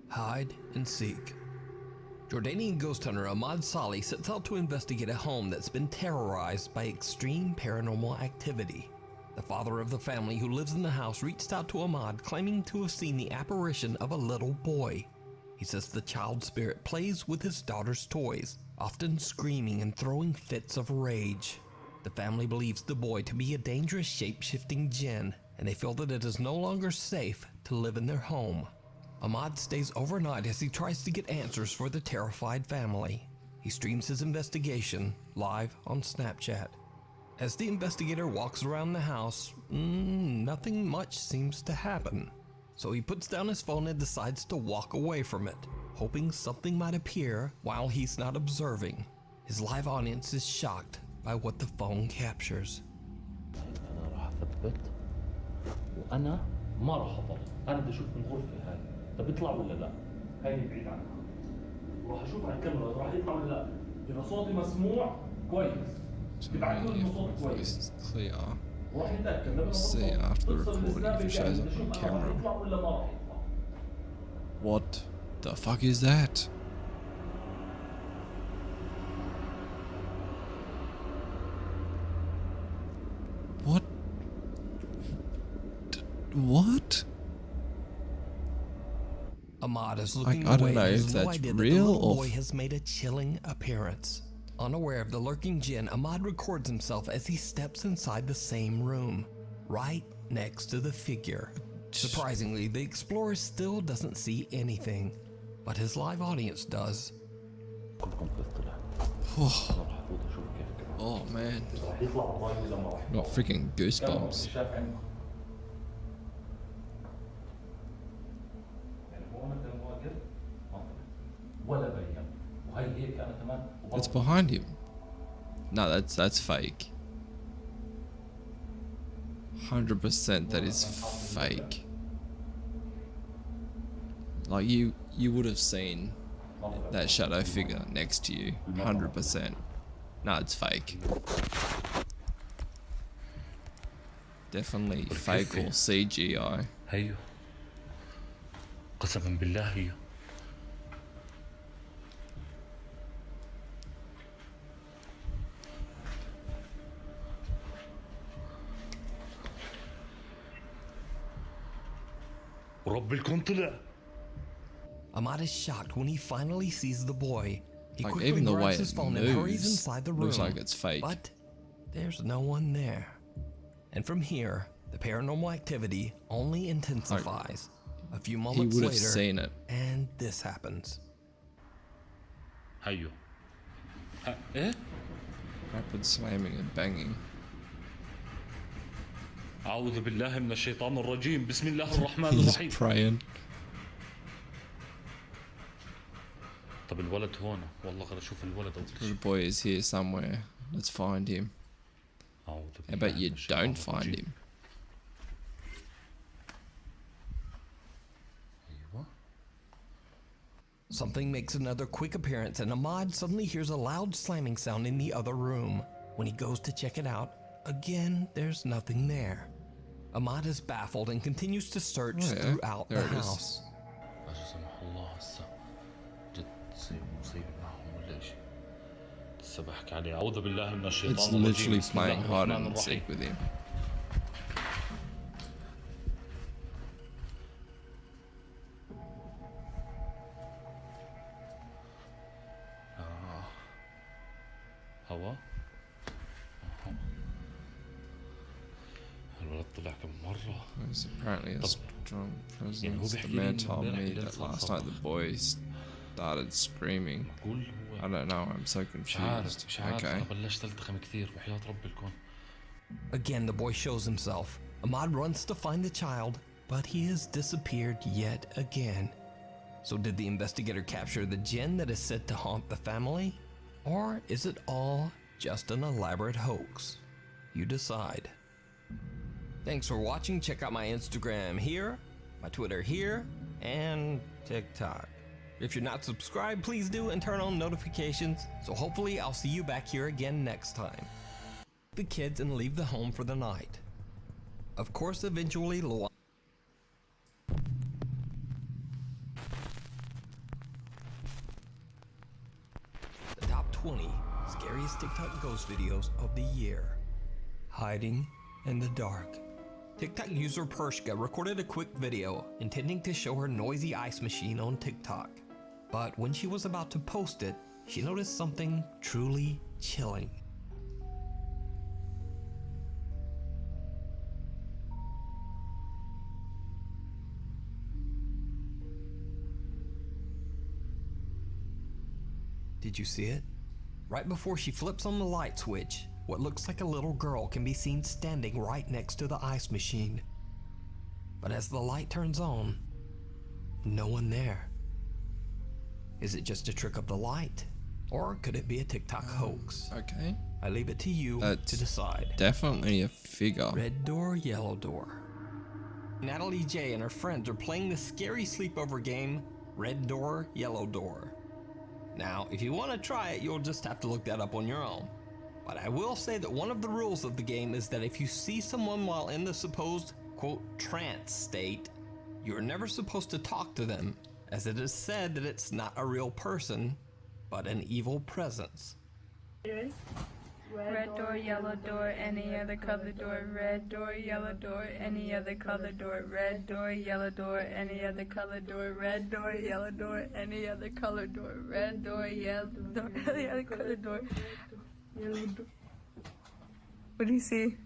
Hide and seek. Jordanian ghost hunter Ahmad Saleh sets out to investigate a home that's been terrorized by extreme paranormal activity. The father of the family who lives in the house reached out to Ahmad, claiming to have seen the apparition of a little boy. He says the child spirit plays with his daughter's toys, often screaming and throwing fits of rage. The family believes the boy to be a dangerous shape-shifting jinn, and they feel that it is no longer safe to live in their home. Ahmad stays overnight as he tries to get answers for the terrified family. He streams his investigation live on Snapchat. As the investigator walks around the house, nothing much seems to happen. So he puts down his phone and decides to walk away from it, hoping something might appear while he's not observing. His live audience is shocked by what the phone captures. أنا راح أثبت وأنا ما راح أضل، أنا بدي أشوف من الغرفة هاي، طب يطلع ولا لا؟ هاي بعيد عنها. وراح أشوف على الكاميرا إذا راح يطلع ولا لا. إذا صوتي مسموع كويس. يبعثوا لي إنه صوتي كويس. Clear. وراح يتأكد لما See after the recording if it shows up on camera. يطلع ولا ما راح يطلع. What the fuck is that? What? What? Ahmad is looking I don't away know and if has no that's idea that the real little or boy has made a chilling appearance. Unaware of the lurking jinn, Ahmad records himself as he steps inside the same room, right next to the figure. Surprisingly, the explorer still doesn't see anything, but his live audience does. Oh man. Not freaking goosebumps. It's behind him. No, that's fake. 100% that is fake. Like you would have seen that shadow figure next to you. 100%. No, it's fake. Definitely fake or CGI. ايوه قسما بالله هي ورب الكون طلع. Ahmad is shocked when he finally sees the boy. He Like, quickly even the grabs way his it phone and hurries moves inside the room. looks like it's fake. But there's no one there. And from here, the paranormal activity only intensifies. A few moments would later, have seen it. and this happens. هيو ايه Rapid slamming and banging. أعوذ بالله من الشيطان الرجيم بسم الله الرحمن He's الرحيم. praying. طب الولد هون والله غير اشوف الولد اول The شيء. boy is here somewhere. Let's find him. أعوذ I بالله bet you من الشيطان don't find الرجيم. him. أيوة. Something makes another quick appearance, and Ahmad suddenly hears a loud slamming sound in the other room. When he goes to check it out, again, there's nothing there. Ahmad is baffled and continues to search Oh, yeah. throughout There the it is. house. لا سمح الله هسه جد تصير مصيبة معهم ولا شيء. هسه بحكي عليه أعوذ بالله من It's الشيطان الرجيم literally بسم الله playing hide الرحمن and الرحيم. seek with him. هوا الولد طلع كم مرة. There's apparently a طب strong يعني هو presence. The بيحكي man لي told امبارح me بالليل that صار last night the صبح. boy started screaming. بقول I don't know, I'm so مش عارف confused. مش عارف Okay. أنا بلشت ألتخم كثير وحياة رب الكون. Again, the boy shows himself. Ahmad runs to find the child, but he has disappeared yet again. So did the investigator capture the jinn that is said to haunt the family? Or is it all just an elaborate hoax? You decide. Thanks for watching. Check out my Instagram here, my Twitter here, and TikTok. If you're not subscribed, please do and turn on notifications. So hopefully I'll see you back here again next time. The kids and leave the home for the night. Of course, eventually the top 20 scariest TikTok ghost videos of the year. Hiding in the dark. TikTok user Pershka recorded a quick video intending to show her noisy ice machine on TikTok. But when she was about to post it, she noticed something truly chilling. Did you see it? Right before she flips on the light switch, what looks like a little girl can be seen standing right next to the ice machine. But as the light turns on, no one there. Is it just a trick of the light? Or could it be a TikTok hoax? Okay. I leave it to you to decide. Definitely a figure. Red door, yellow door. Natalie J and her friends are playing the scary sleepover game, Red Door, Yellow Door. Now, if you want to try it, you'll just have to look that up on your own. But I will say that one of the rules of the game is that if you see someone while in the supposed, quote, trance state, you're never supposed to talk to them, as it is said that it's not a real person, but an evil presence. Red door, yellow door, any other color door. Red door, yellow door, any other color door. Red door, yellow door, any other color door. Red door, yellow door, any other color door. Red door, yellow door, any other color door. Yellow door. What do you see?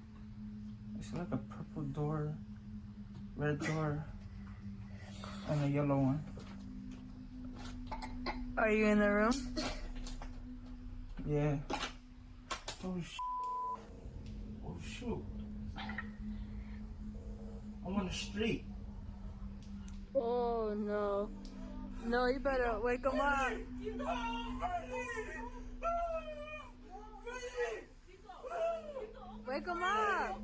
It's like a purple door, red door, and a yellow one. Are you in the room? Yeah. Oh oh shoot. I'm on the street. Oh no. No, you better wake him up. Wake him up!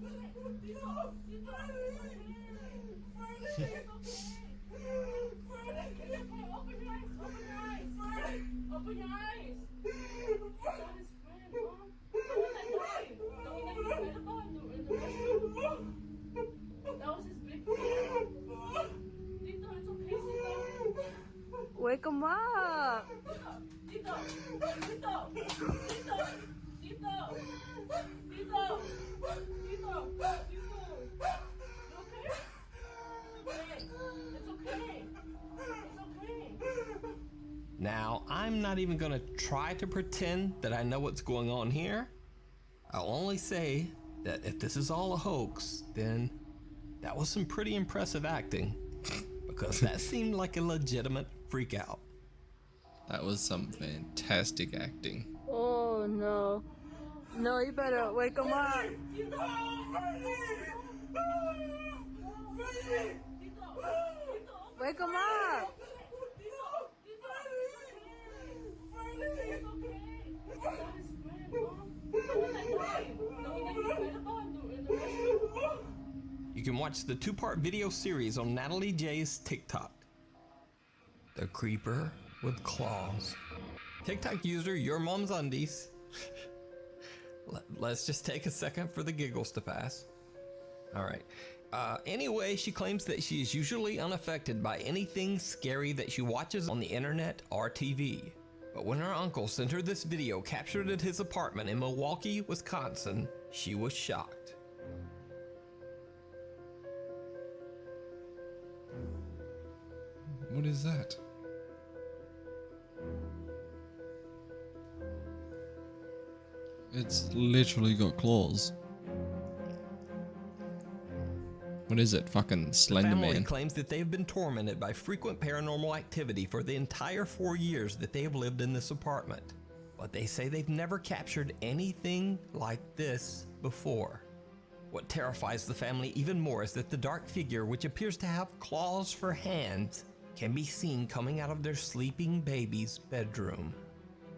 Open your eyes. Wake him up! Now, I'm not even gonna try to pretend that I know what's going on here. I'll only say that if this is all a hoax, then that was some pretty impressive acting, because that seemed like a legitimate freak out. That was some fantastic acting. Oh no. No, you better wake him up. Wake him up. You can watch the 2-part video series on Natalie J's TikTok. The Creeper with Claws. TikTok user Your Mom's Undies. Let's just take a second for the giggles to pass. All right. Anyway, she claims that she is usually unaffected by anything scary that she watches on the internet or TV. But when her uncle sent her this video captured at his apartment in Milwaukee, Wisconsin, she was shocked. What is that? It's literally got claws. What is it? Fucking Slender The family Man. claims that they have been tormented by frequent paranormal activity for the entire 4 years that they have lived in this apartment. But they say they've never captured anything like this before. What terrifies the family even more is that the dark figure, which appears to have claws for hands, can be seen coming out of their sleeping baby's bedroom.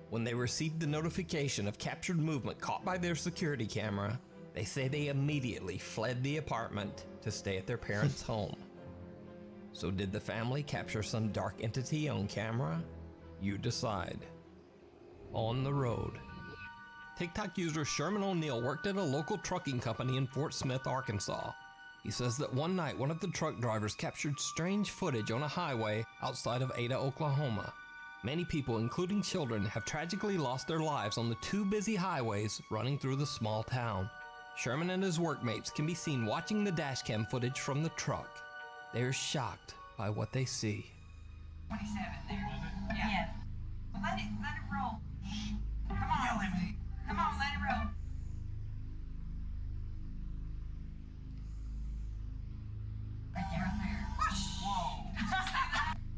When they received the notification of captured movement caught by their security camera, they say they immediately fled the apartment to stay at their parents' home. So did the family capture some dark entity on camera? You decide. On the road. TikTok user Sherman O'Neill worked at a local trucking company in Fort Smith, Arkansas. He says that one night one of the truck drivers captured strange footage on a highway outside of Ada, Oklahoma. Many people, including children, have tragically lost their lives on the 2 busy highways running through the small town. Sherman and his workmates can be seen watching the dashcam footage from the truck. They are shocked by what they see. 27 there. Yeah. Well, let it roll. Come on. Come on, let it roll. Right there. Whoa.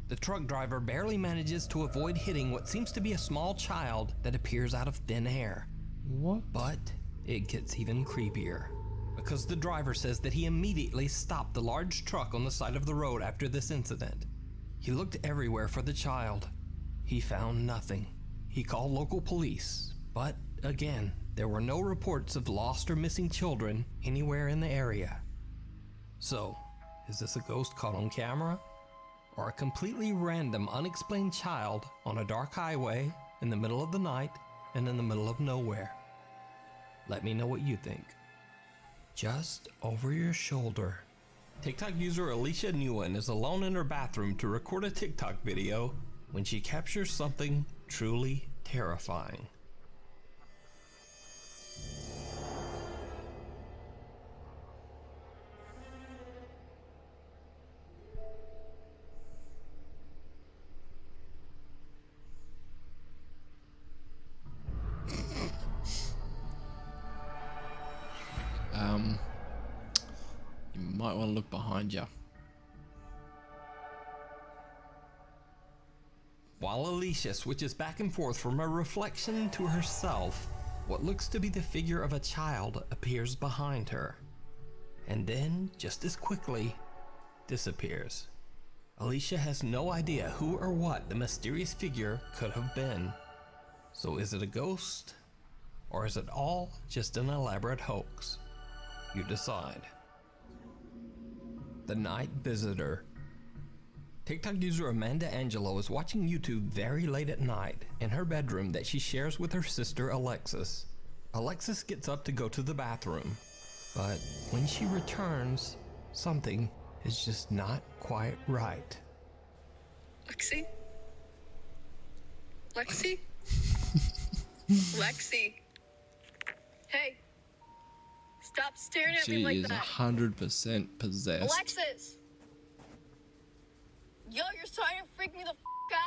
The truck driver barely manages to avoid hitting what seems to be a small child that appears out of thin air. What? But it gets even creepier, because the driver says that he immediately stopped the large truck on the side of the road after this incident. He looked everywhere for the child. He found nothing. He called local police, but again, there were no reports of lost or missing children anywhere in the area. So, is this a ghost caught on camera? Or a completely random, unexplained child on a dark highway in the middle of the night and in the middle of nowhere? Let me know what you think. Just over your shoulder. TikTok user Alicia Nguyen is alone in her bathroom to record a TikTok video when she captures something truly terrifying. You might want to look behind you. While Alicia switches back and forth from a reflection to herself, what looks to be the figure of a child appears behind her, and then, just as quickly, disappears. Alicia has no idea who or what the mysterious figure could have been. So is it a ghost? Or is it all just an elaborate hoax? You decide. The Night Visitor. TikTok user Amanda Angelo is watching YouTube very late at night in her bedroom that she shares with her sister Alexis. Alexis gets up to go to the bathroom, but when she returns, something is just not quite right. Lexi? Lexi? Lexi? Hey! Stop staring at me She like is that! 100% possessed. Alexis! Yo, you're starting to freak me the f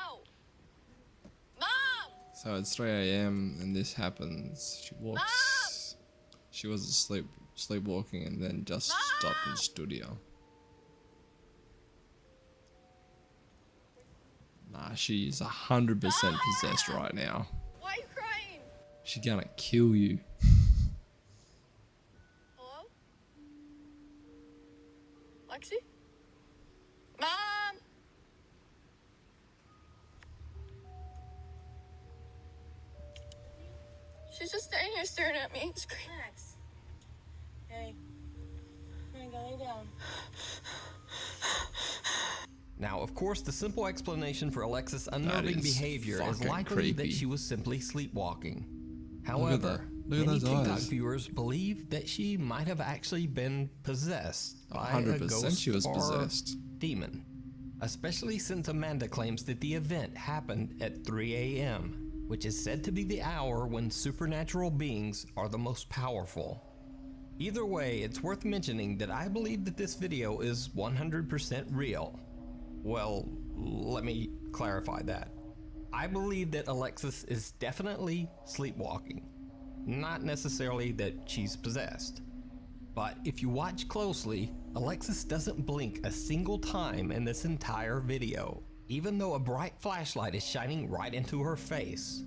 out! Mom! So it's 3 a.m. and this happens. She walks. Mom! She was asleep, sleepwalking, and then just stopped in the studio. Nah, she's 100% possessed right now. Why are you crying? She's gonna kill you. Hello? Lexi? Mom! She's just standing here staring at me. Relax. Hey. Hey, go lay down. Now, of course, the simple explanation for Alexis' unnerving is behavior is fucking likely that creepy. she was simply sleepwalking. However, Look at many those TikTok eyes. viewers believe that she might have actually been possessed by a 100% ghost she was or possessed. demon. Especially since Amanda claims that the event happened at 3 a.m., which is said to be the hour when supernatural beings are the most powerful. Either way, it's worth mentioning that I believe that this video is 100% real. Well, let me clarify that. I believe that Alexis is definitely sleepwalking. Not necessarily that she's possessed. But if you watch closely, Alexis doesn't blink a single time in this entire video, even though a bright flashlight is shining right into her face.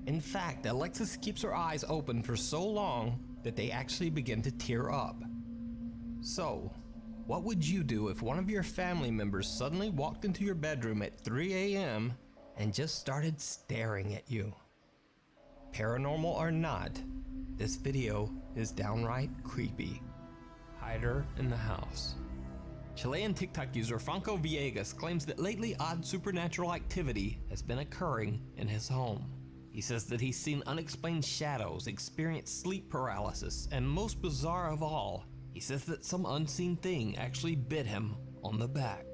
In fact, Alexis keeps her eyes open for so long that they actually begin to tear up. So, what would you do if one of your family members suddenly walked into your bedroom at 3 a.m. and just started staring at you? Paranormal or not, this video is downright creepy. Hide her in the house. Chilean TikTok user Franco Villegas claims that lately odd supernatural activity has been occurring in his home. He says that he's seen unexplained shadows, experienced sleep paralysis, and most bizarre of all, he says that some unseen thing actually bit him on the back.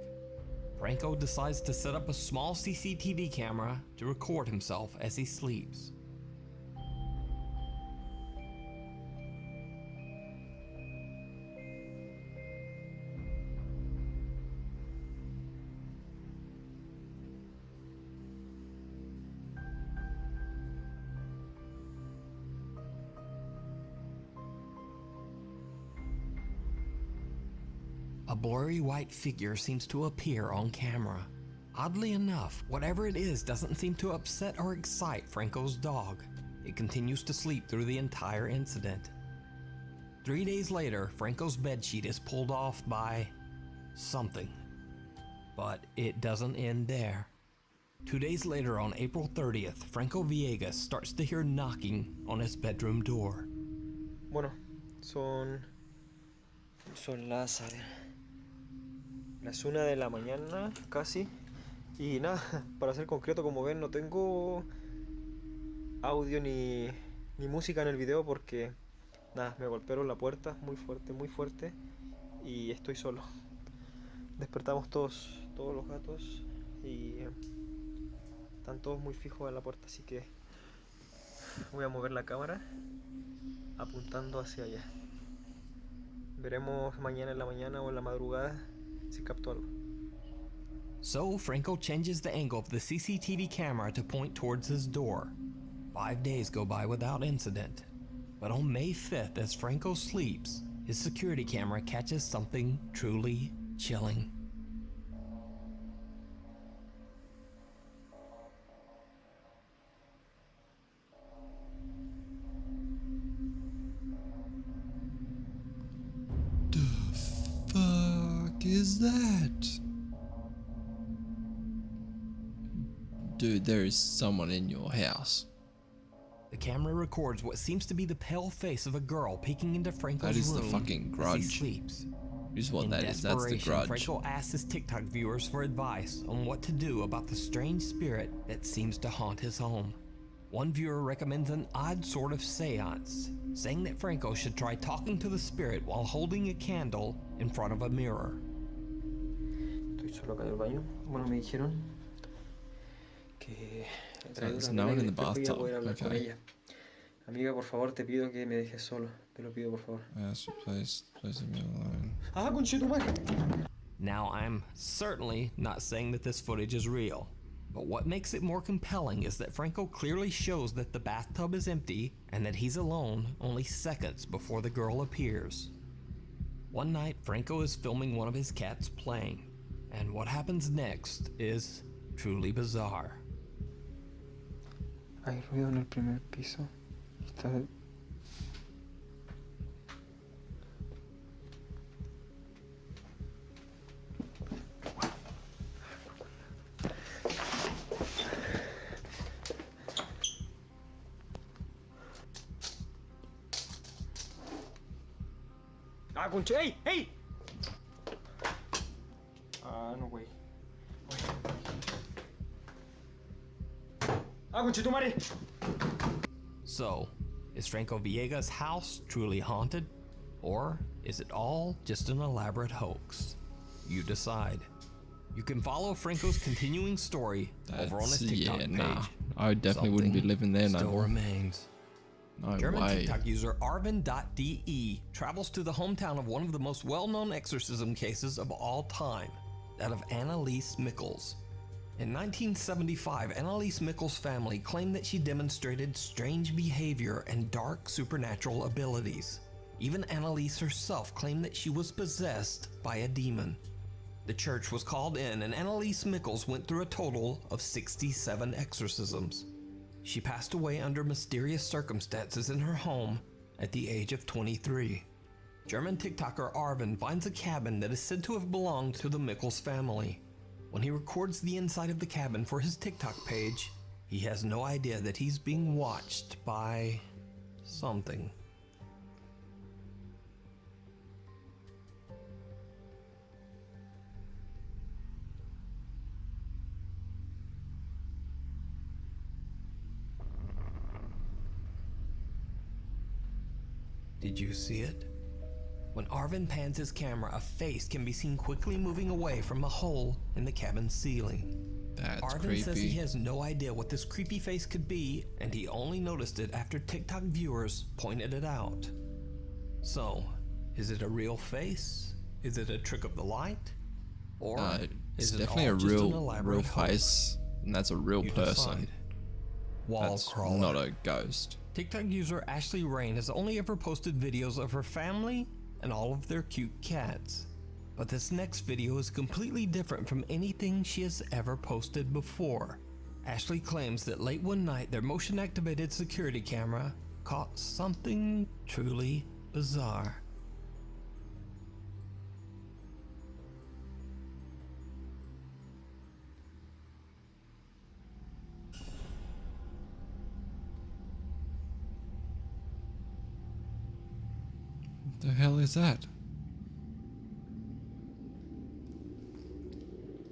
Franco decides to set up a small CCTV camera to record himself as he sleeps. A blurry white figure seems to appear on camera. Oddly enough, whatever it is doesn't seem to upset or excite Franco's dog. It continues to sleep through the entire incident. 3 days later, Franco's bedsheet is pulled off by something. But it doesn't end there. 2 days later, on April 30th, Franco Villegas starts to hear knocking on his bedroom door. Bueno, son las 1 de la mañana casi, y nada, para ser concreto, como ven, no tengo audio ni música en el video porque nada, me golpearon la puerta muy fuerte y estoy solo. Despertamos todos los gatos y están todos muy fijos en la puerta, así que voy a mover la cámara apuntando hacia allá. Veremos mañana en la mañana o en la madrugada si capto algo. So, Franco changes the angle of the CCTV camera to point towards his door. 5 days go by without incident. But on May 5th, as Franco sleeps, his security camera catches something truly chilling. Fuck is that? Dude, there is someone in your house. The camera records what seems to be the pale face of a girl peeking into Franco's That is room the fucking as Grudge. he sleeps. Is what In that is. That's the desperation, Grudge. Franco asks his TikTok viewers for advice on what to do about the strange spirit that seems to haunt his home. One viewer recommends an odd sort of seance, saying that Franco should try talking to the spirit while holding a candle in front of a mirror. Estoy solo acá en el baño. Bueno, me dijeron que There's no one in the bathtub. Okay. Amiga, por favor, te pido que me dejes solo. Te lo pido, por favor. Yes, please leave me alone. Ah, conchetumare. Now, I'm certainly not saying that this footage is real, but what makes it more compelling is that Franco clearly shows that the bathtub is empty and that he's alone only seconds before the girl appears. One night, Franco is filming one of his cats playing, and what happens next is truly bizarre. Hay ruido en el primer piso. Está... Ah, concha, ¡ey! ¡Ey! Ah, no, güey. Ah, concha tu madre. So, is Franco Villegas' house truly haunted? Or is it all just an elaborate hoax? You decide. You can follow Franco's continuing story over on his TikTok page. I definitely wouldn't be living there no still more. remains. No German way. TikTok user Arvin.de travels to the hometown of one of the most well-known exorcism cases of all time, that of Anneliese Michels. In 1975, Anneliese Michels' family claimed that she demonstrated strange behavior and dark supernatural abilities. Even Anneliese herself claimed that she was possessed by a demon. The church was called in, and Anneliese Michels went through a total of 67 exorcisms. She passed away under mysterious circumstances in her home at the age of 23. German TikToker Arvin finds a cabin that is said to have belonged to the Michels family. When he records the inside of the cabin for his TikTok page, he has no idea that he's being watched by something. Did you see it? When Arvin pans his camera, a face can be seen quickly moving away from a hole in the cabin ceiling. That's Arvin creepy. says he has no idea what this creepy face could be, and he only noticed it after TikTok viewers pointed it out. So, is it a real face? Is it a trick of the light? Or it's is it definitely all a just an real elaborate face, and that's a real You person. decide. Wall That's crawler. not a ghost. TikTok user Ashley Rain has only ever posted videos of her family and all of their cute cats. But this next video is completely different from anything she has ever posted before. Ashley claims that late one night their motion-activated security camera caught something truly bizarre. The hell is that?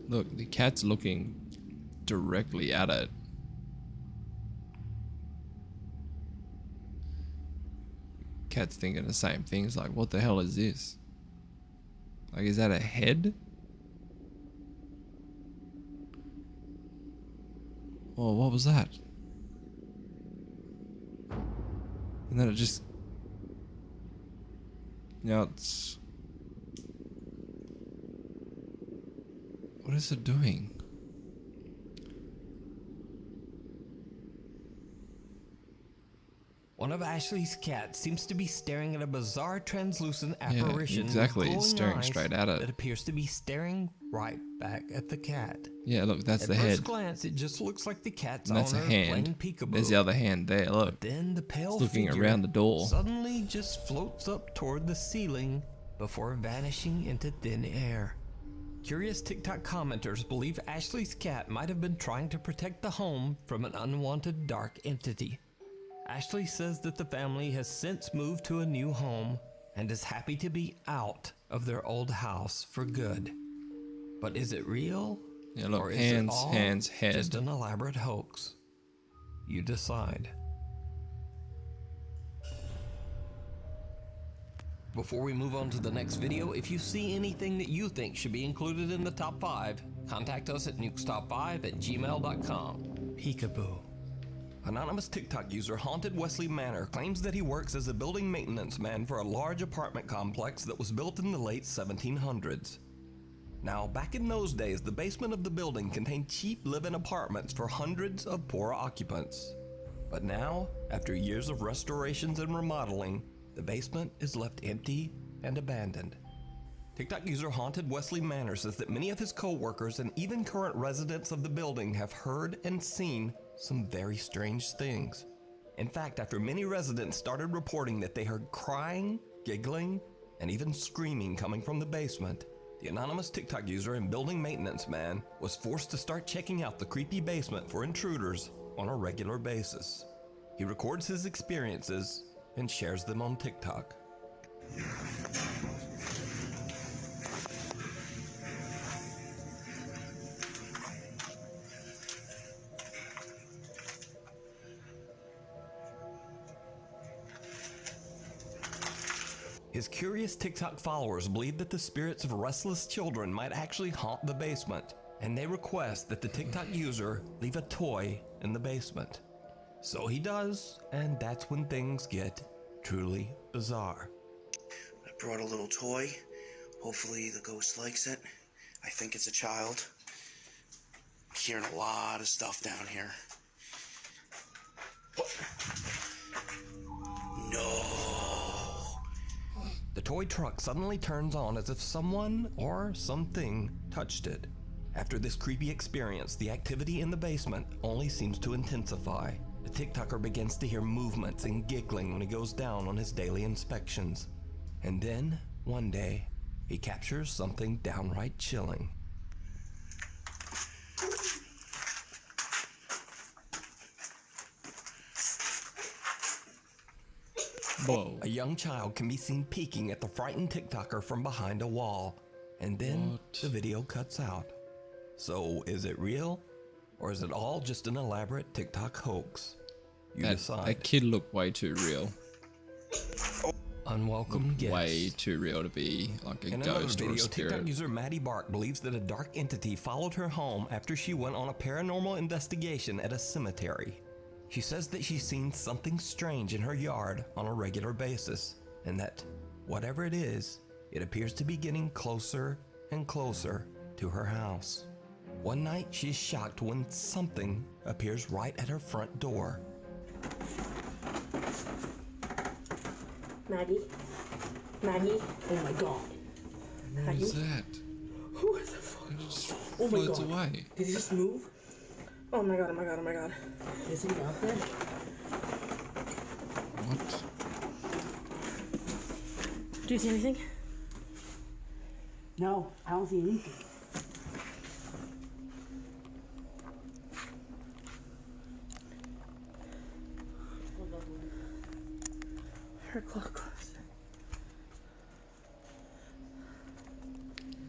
Look, the cat's looking directly at it. Cat's thinking the same things, like, what the hell is this? Like, is that a head? Oh, what was that? And then it just... Now it's... What is it doing? One of Ashley's cats seems to be staring at a bizarre translucent apparition. exactly, with it's glowing staring eyes straight at it. That appears to be staring right back at the cat. Yeah, look, that's at the first head. glance, it just looks like the cat's And that's a owner hand. playing peekaboo. There's the other hand there, look. But then the pale It's looking figure around the door. suddenly just floats up toward the ceiling before vanishing into thin air. Curious TikTok commenters believe Ashley's cat might have been trying to protect the home from an unwanted dark entity. Ashley says that the family has since moved to a new home and is happy to be out of their old house for good. But is it real? Yeah, look, or is hands, it all hands, head. just an elaborate hoax? You decide. Before we move on to the next video, if you see anything that you think should be included in the top 5, contact us at nukestop5@gmail.com. Peekaboo. Anonymous TikTok user Haunted Wesley Manor claims that he works as a building maintenance man for a large apartment complex that was built in the late 1700s. Now, back in those days, the basement of the building contained cheap live-in apartments for hundreds of poor occupants. But now, after years of restorations and remodeling, the basement is left empty and abandoned. TikTok user Haunted Wesley Manor says that many of his co-workers and even current residents of the building have heard and seen some very strange things. In fact, after many residents started reporting that they heard crying, giggling, and even screaming coming from the basement, the anonymous TikTok user and building maintenance man was forced to start checking out the creepy basement for intruders on a regular basis. He records his experiences and shares them on TikTok. His curious TikTok followers believe that the spirits of restless children might actually haunt the basement, and they request that the TikTok user leave a toy in the basement. So he does, and that's when things get truly bizarre. I brought a little toy. Hopefully the ghost likes it. I think it's a child. I'm hearing a lot of stuff down here. What? No. The toy truck suddenly turns on as if someone or something touched it. After this creepy experience, the activity in the basement only seems to intensify. The TikToker begins to hear movements and giggling when he goes down on his daily inspections. And then, one day, he captures something downright chilling. Whoa. A young child can be seen peeking at the frightened TikToker from behind a wall, and then the video cuts out. So, is it real? Or is it all just an elaborate TikTok hoax? You decide. That kid looked way too real. Unwelcome guest. Way too real to be like a In another ghost or a video, spirit. TikTok user Maddie Bark believes that a dark entity followed her home after she went on a paranormal investigation at a cemetery. She says that she's seen something strange in her yard on a regular basis, and that whatever it is, it appears to be getting closer and closer to her house. One night, she's shocked when something appears right at her front door. Maggie? Maggie? Oh my god. What Maggie? is that? Who is the fuck? It just Oh my floats god. away. Did he just move? Oh my god, oh my god, oh my god. Is he out there? What? Do you see anything? No, I don't see anything. Her clock closed.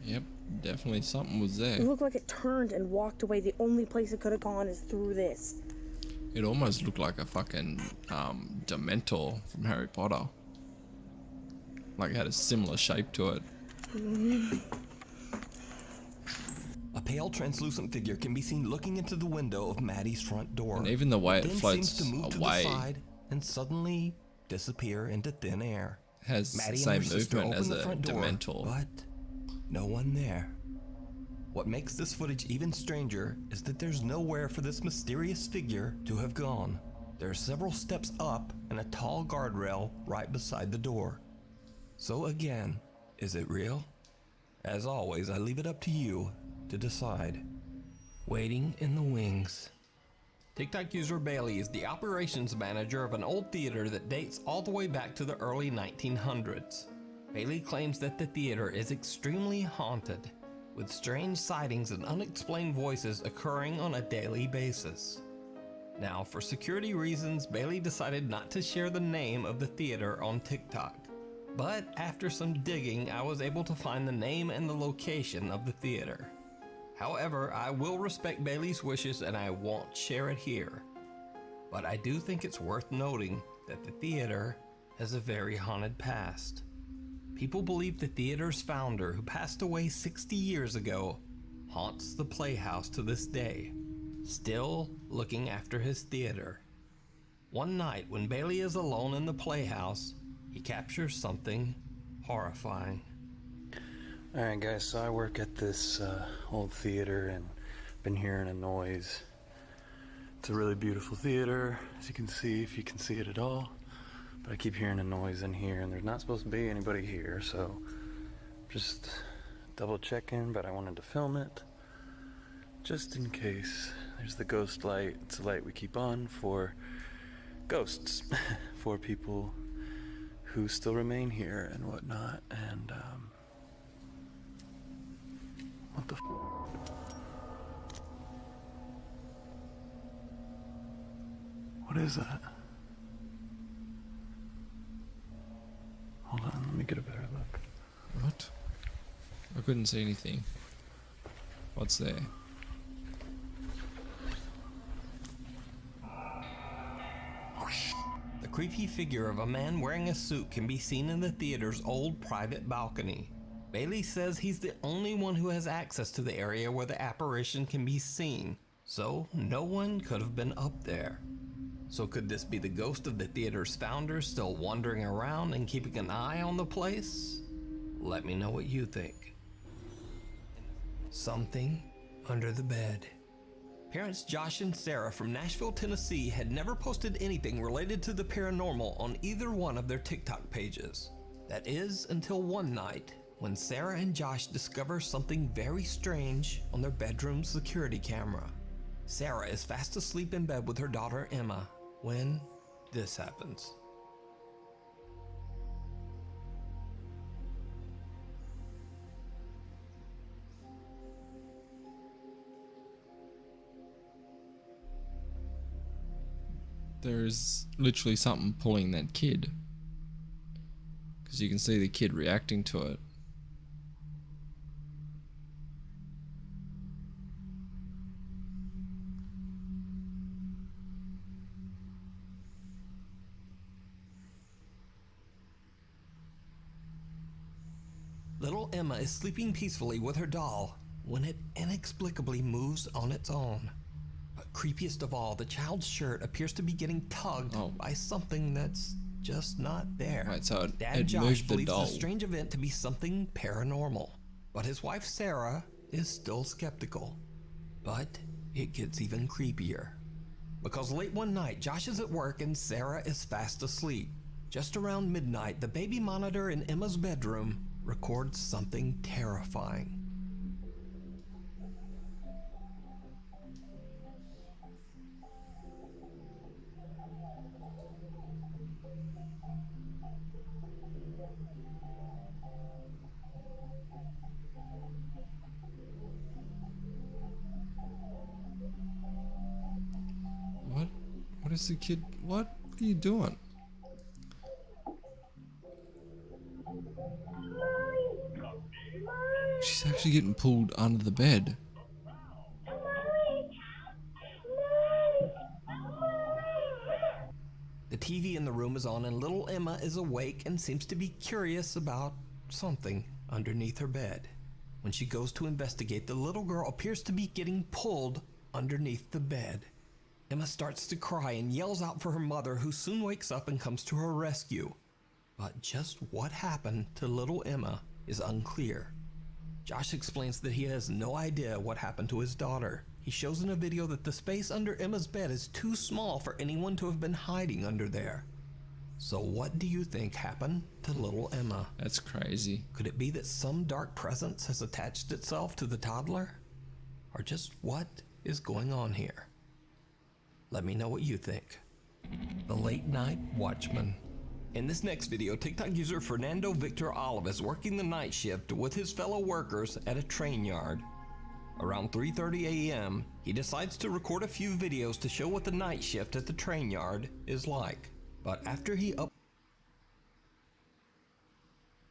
Yep, definitely something was there. It looked like it turned and walked away. The only place it could have gone is through this. It almost looked like a fucking Dementor from Harry Potter. Like it had a similar shape to it. A pale, translucent figure can be seen looking into the window of Maddie's front door. And even the way it then floats seems to move away to the side and suddenly disappear into thin air. has the Maddie same and her sister movement open as the a front door, Dementor. but no one there. What makes this footage even stranger is that there's nowhere for this mysterious figure to have gone. There are several steps up and a tall guardrail right beside the door. So again, is it real? As always, I leave it up to you to decide. Waiting in the wings. TikTok user Bailey is the operations manager of an old theater that dates all the way back to the early 1900s. Bailey claims that the theater is extremely haunted, with strange sightings and unexplained voices occurring on a daily basis. Now, for security reasons, Bailey decided not to share the name of the theater on TikTok. But after some digging, I was able to find the name and the location of the theater. However, I will respect Bailey's wishes and I won't share it here. But I do think it's worth noting that the theater has a very haunted past. People believe the theater's founder, who passed away 60 years ago, haunts the Playhouse to this day, still looking after his theater. One night when Bailey is alone in the Playhouse, he captures something horrifying. Alright guys, so I work at this old theater and been hearing a noise. It's a really beautiful theater, as you can see, if you can see it at all. But I keep hearing a noise in here and there's not supposed to be anybody here, so just double checking, but I wanted to film it just in case. There's the ghost light. It's a light we keep on for ghosts, for people who still remain here and whatnot. And what the what is that? Hold on, let me get a better look. What? I couldn't see anything. What's there? The creepy figure of a man wearing a suit can be seen in the theater's old private balcony. Bailey says he's the only one who has access to the area where the apparition can be seen, so no one could have been up there. So could this be the ghost of the theater's founder still wandering around and keeping an eye on the place? Let me know what you think. Something under the bed. Parents Josh and Sarah from Nashville, Tennessee had never posted anything related to the paranormal on either one of their TikTok pages. That is until one night when Sarah and Josh discover something very strange on their bedroom security camera. Sarah is fast asleep in bed with her daughter Emma when this happens. There's literally something pulling that kid, because you can see the kid reacting to it. Little Emma is sleeping peacefully with her doll when it inexplicably moves on its own. But creepiest of all, the child's shirt appears to be getting tugged by something that's just not there. Right, so Dad Josh believes the strange event to be something paranormal, but his wife Sarah is still skeptical. But it gets even creepier, because late one night Josh is at work and Sarah is fast asleep. Just around midnight, the baby monitor in Emma's bedroom records something terrifying. What is the kid? What are you doing? She's actually getting pulled under the bed. The TV in the room is on and little Emma is awake and seems to be curious about something underneath her bed. When she goes to investigate, the little girl appears to be getting pulled underneath the bed. Emma starts to cry and yells out for her mother, who soon wakes up and comes to her rescue. But just what happened to little Emma is unclear. Josh explains that he has no idea what happened to his daughter. He shows in a video that the space under Emma's bed is too small for anyone to have been hiding under there. So what do you think happened to little Emma? That's crazy. Could it be that some dark presence has attached itself to the toddler? Or just what is going on here? Let me know what you think. The Late Night Watchman. In this next video, TikTok user Fernando Victor Olive is working the night shift with his fellow workers at a train yard. Around 3:30 a.m., he decides to record a few videos to show what the night shift at the train yard is like. But after he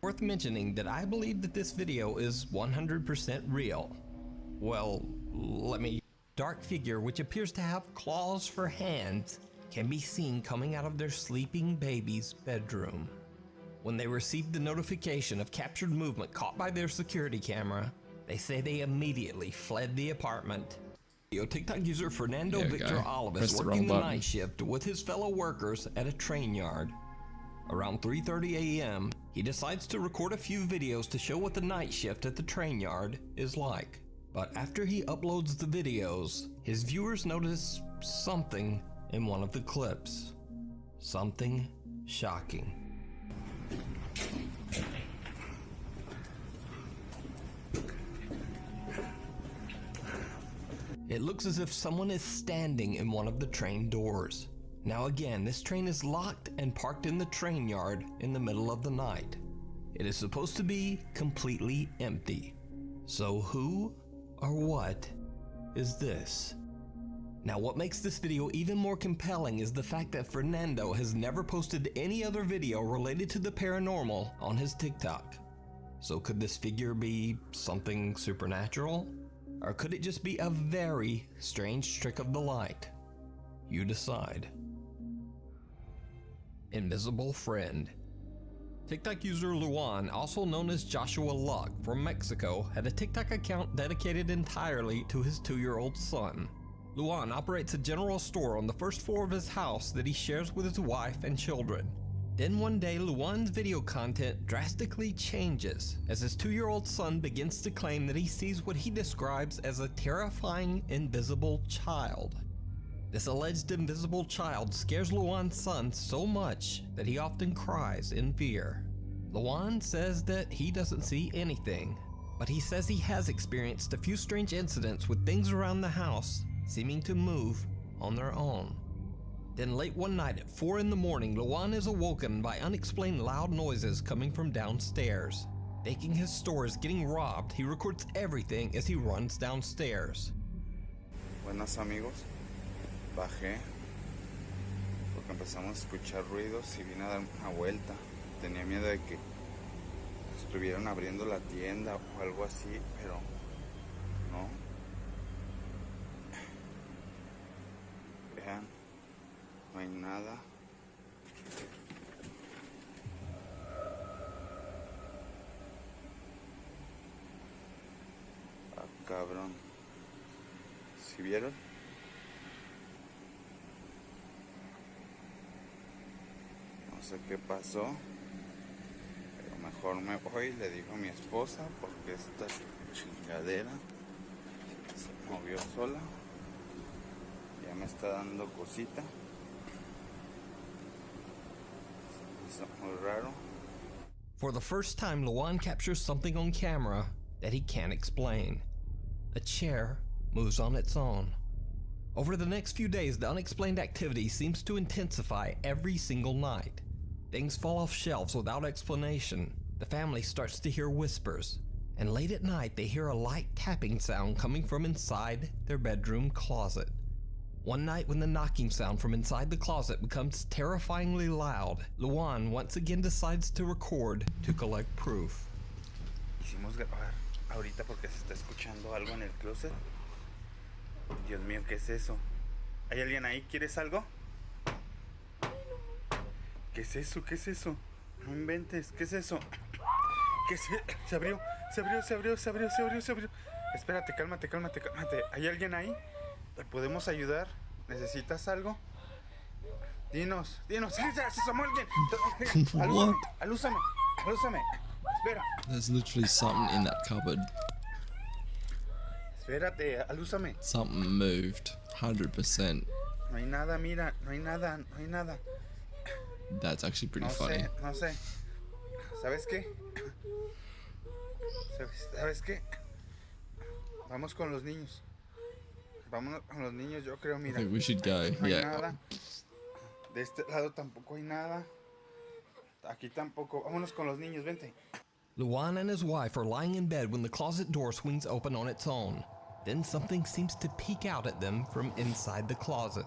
worth mentioning that I believe that this video is 100% real. Well, dark figure which appears to have claws for hands can be seen coming out of their sleeping baby's bedroom. When they received the notification of captured movement caught by their security camera, they say they immediately fled the apartment. TikTok user Fernando Victor Olives working the night shift with his fellow workers at a train yard. Around 3:30 a.m., he decides to record a few videos to show what the night shift at the train yard is like. But after he uploads the videos, his viewers notice something in one of the clips. Something shocking. It looks as if someone is standing in one of the train doors. Now again, this train is locked and parked in the train yard in the middle of the night. It is supposed to be completely empty. So who or what is this? Now what makes this video even more compelling is the fact that Fernando has never posted any other video related to the paranormal on his TikTok. So could this figure be something supernatural? Or could it just be a very strange trick of the light? You decide. Invisible Friend. TikTok user Luan, also known as Joshua Luck from Mexico, had a TikTok account dedicated entirely to his 2-year-old son. Luan operates a general store on the first floor of his house that he shares with his wife and children. Then one day, Luan's video content drastically changes as his 2-year-old son begins to claim that he sees what he describes as a terrifying invisible child. This alleged invisible child scares Luan's son so much that he often cries in fear. Luan says that he doesn't see anything, but he says he has experienced a few strange incidents with things around the house seeming to move on their own. Then late one night at 4 in the morning, Luan is awoken by unexplained loud noises coming from downstairs. Thinking his store is getting robbed, he records everything as he runs downstairs. Buenas amigos, bajé porque empezamos a escuchar ruidos y vine a dar una vuelta. Tenía miedo de que estuvieran abriendo la tienda o algo así, pero no. Vean, no hay nada. Ah, cabrón. ¿Sí vieron? No sé qué pasó, pero mejor me voy, le digo a mi esposa, porque esta chingadera se movió sola. Ya me está dando cosita. Se me hizo muy raro. For the first time, Luan captures something on camera that he can't explain. A chair moves on its own. Over the next few days, the unexplained activity seems to intensify every single night. Things fall off shelves without explanation. The family starts to hear whispers, and late at night they hear a light tapping sound coming from inside their bedroom closet. One night when the knocking sound from inside the closet becomes terrifyingly loud, Luan once again decides to record to collect proof. Quisimos grabar ahorita porque se está escuchando algo en el closet. Dios mío, ¿qué es eso? ¿Hay alguien ahí? ¿Quieres algo? ¿Qué es eso? ¿Qué es eso? No inventes, ¿qué es eso? ¿Qué es? Se abrió. Espérate, cálmate. ¿Hay alguien ahí? ¿Te podemos ayudar? ¿Necesitas algo? Dinos. ¡Se asomó alguien! Alúzame. Espera. There's literally something in that cupboard. Espérate, alúzame. Something moved. 100%. No hay nada, mira. No hay nada. That's actually pretty funny. No sé. ¿Sabes qué? Vamos con los niños. Yo creo, mira. I think we should go. No hay Yeah. nada. De este lado tampoco hay nada. Aquí tampoco. Vámonos con los niños, vente. Luan and his wife are lying in bed when the closet door swings open on its own. Then something seems to peek out at them from inside the closet.